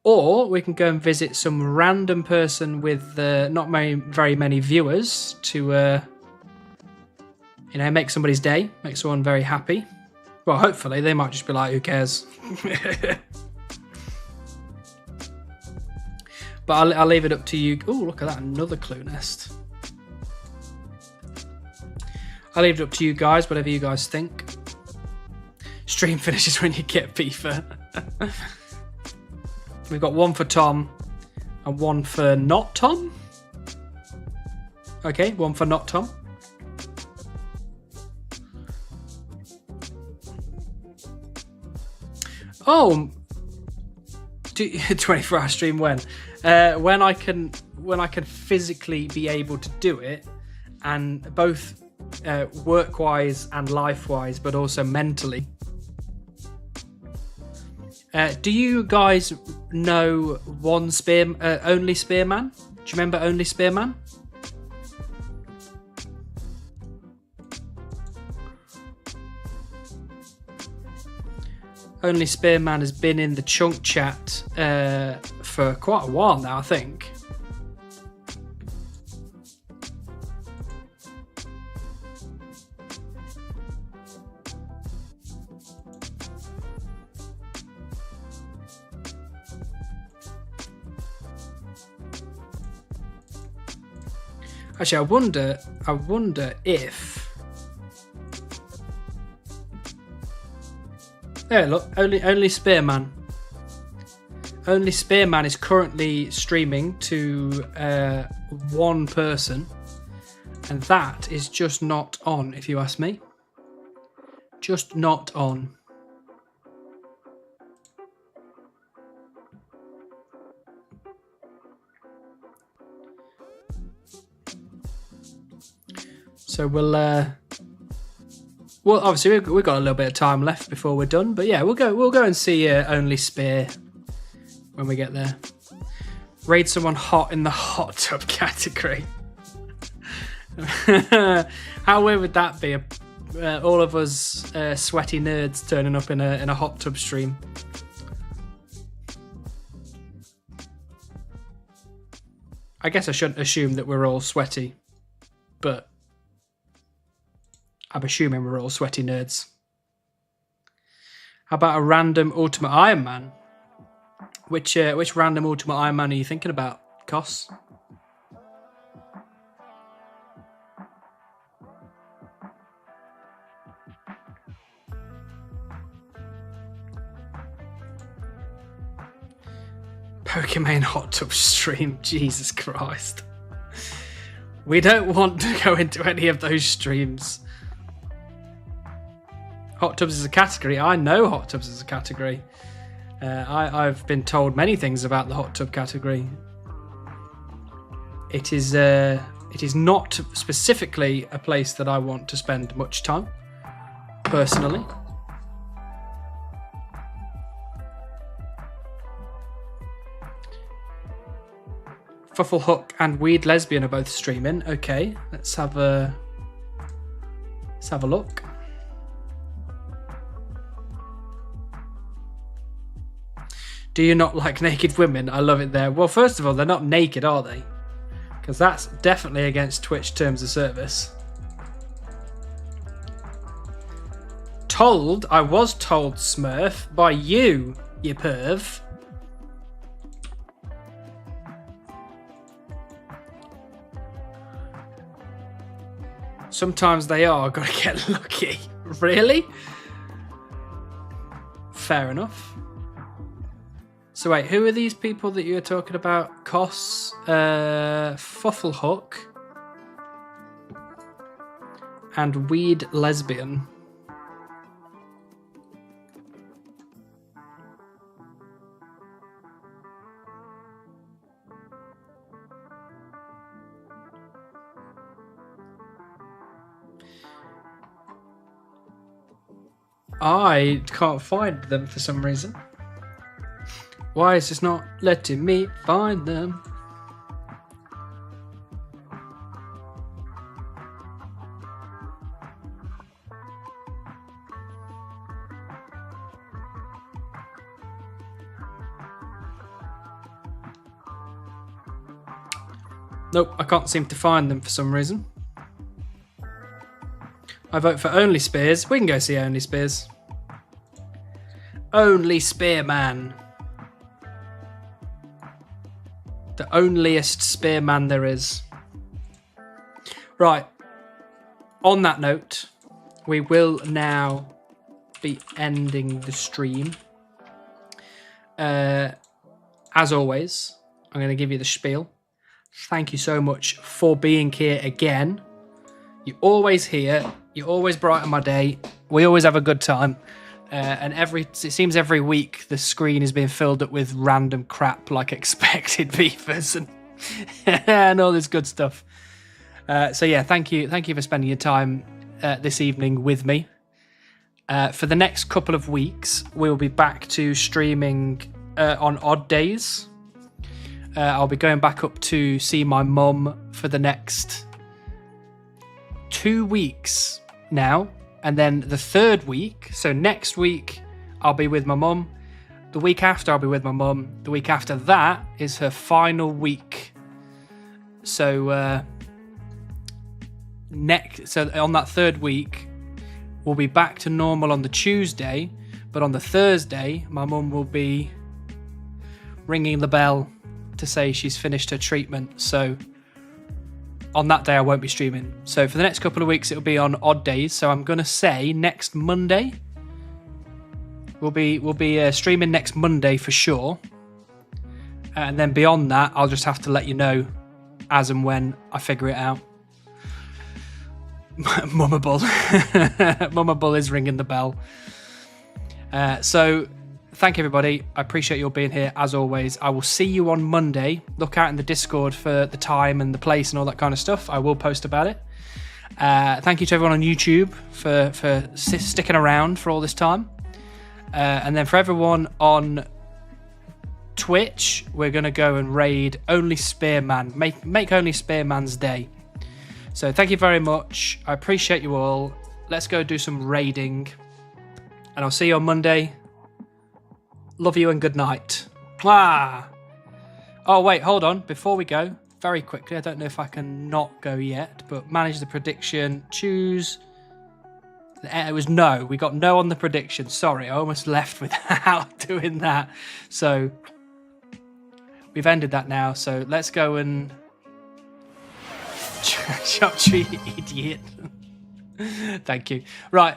Or we can go and visit some random person with not very many viewers to, make somebody's day, make someone very happy. Well, hopefully they might just be like, "Who cares?" But I'll leave it up to you. Oh, look at that, another clue nest. I'll leave it up to you guys, whatever you guys think. Stream finishes when you get FIFA. We've got one for Tom and one for not Tom. Okay, one for not Tom. Oh, 24-hour stream when? When I can physically be able to do it, and both work-wise and life-wise, but also mentally. Do you guys know Only Spearman? Do you remember Only Spearman? Only Spearman has been in the chunk chat for quite a while now, I think. Actually, I wonder if. There, look, only Spearman. Only Spearman is currently streaming to one person, and that is just not on, if you ask me. Just not on. So we'll obviously we've got a little bit of time left before we're done, but yeah, we'll go and see Only Spear when we get there. Raid someone hot in the hot tub category. How weird would that be? All of us sweaty nerds turning up in a hot tub stream. I guess I shouldn't assume that we're all sweaty, but I'm assuming we're all sweaty nerds. How about a random Ultimate Iron Man? Which random Ultimate Iron Man are you thinking about, Cos? Pokemon hot tub stream, Jesus Christ. We don't want to go into any of those streams. Hot tubs is a category. I know hot tubs is a category. I've been told many things about the hot tub category. It is not specifically a place that I want to spend much time, personally. Fufflehook and Weed Lesbian are both streaming. Okay, let's have a look. Do you not like naked women? I love it there. Well, first of all, they're not naked, are they? Because that's definitely against Twitch terms of service. I was told, Smurf, by you perv. Sometimes they are. Gotta get lucky. Really? Fair enough. So wait, who are these people that you were talking about? Koss, Fufflehook, and Weed Lesbian. I can't find them for some reason. Why is this not letting me find them? Nope, I can't seem to find them for some reason. I vote for Only Spears. We can go see Only Spears. Only Spearman. The onlyest spearman there is. Right. On that note, we will now be ending the stream. As always, I'm going to give you the spiel. Thank you so much for being here again. You're always here. You always brighten my day. We always have a good time. And it seems every week the screen is being filled up with random crap like expected beavers and all this good stuff. So yeah, thank you for spending your time this evening with me. For the next couple of weeks, we'll be back to streaming on odd days. I'll be going back up to see my mum for the next 2 weeks now. And then the third week, so next week, I'll be with my mum. The week after, I'll be with my mum. The week after that is her final week. So on that third week, we'll be back to normal on the Tuesday. But on the Thursday, my mum will be ringing the bell to say she's finished her treatment. So on that day, I won't be streaming. So for the next couple of weeks, it'll be on odd days. So I'm going to say next Monday. We'll be streaming next Monday for sure. And then beyond that, I'll just have to let you know as and when I figure it out. Mama Bull. Mama Bull is ringing the bell. So thank you, everybody. I appreciate you all being here, as always. I will see you on Monday. Look out in the Discord for the time and the place and all that kind of stuff. I will post about it. Thank you to everyone on YouTube for sticking around for all this time. And then for everyone on Twitch, we're going to go and raid Only Spearman. Make Only Spearman's day. So thank you very much. I appreciate you all. Let's go do some raiding. And I'll see you on Monday. Love you and good night. Ah. Oh, wait, hold on. Before we go, very quickly, I don't know if I can not go yet, but manage the prediction. Choose. It was no. We got no on the prediction. Sorry, I almost left without doing that. So we've ended that now. So let's go and shop tree, idiot. Thank you. Right,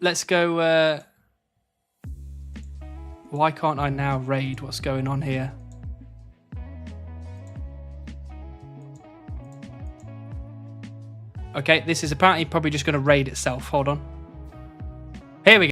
let's go. Why can't I now raid? What's going on here? Okay, this is apparently probably just going to raid itself. Hold on. Here we go.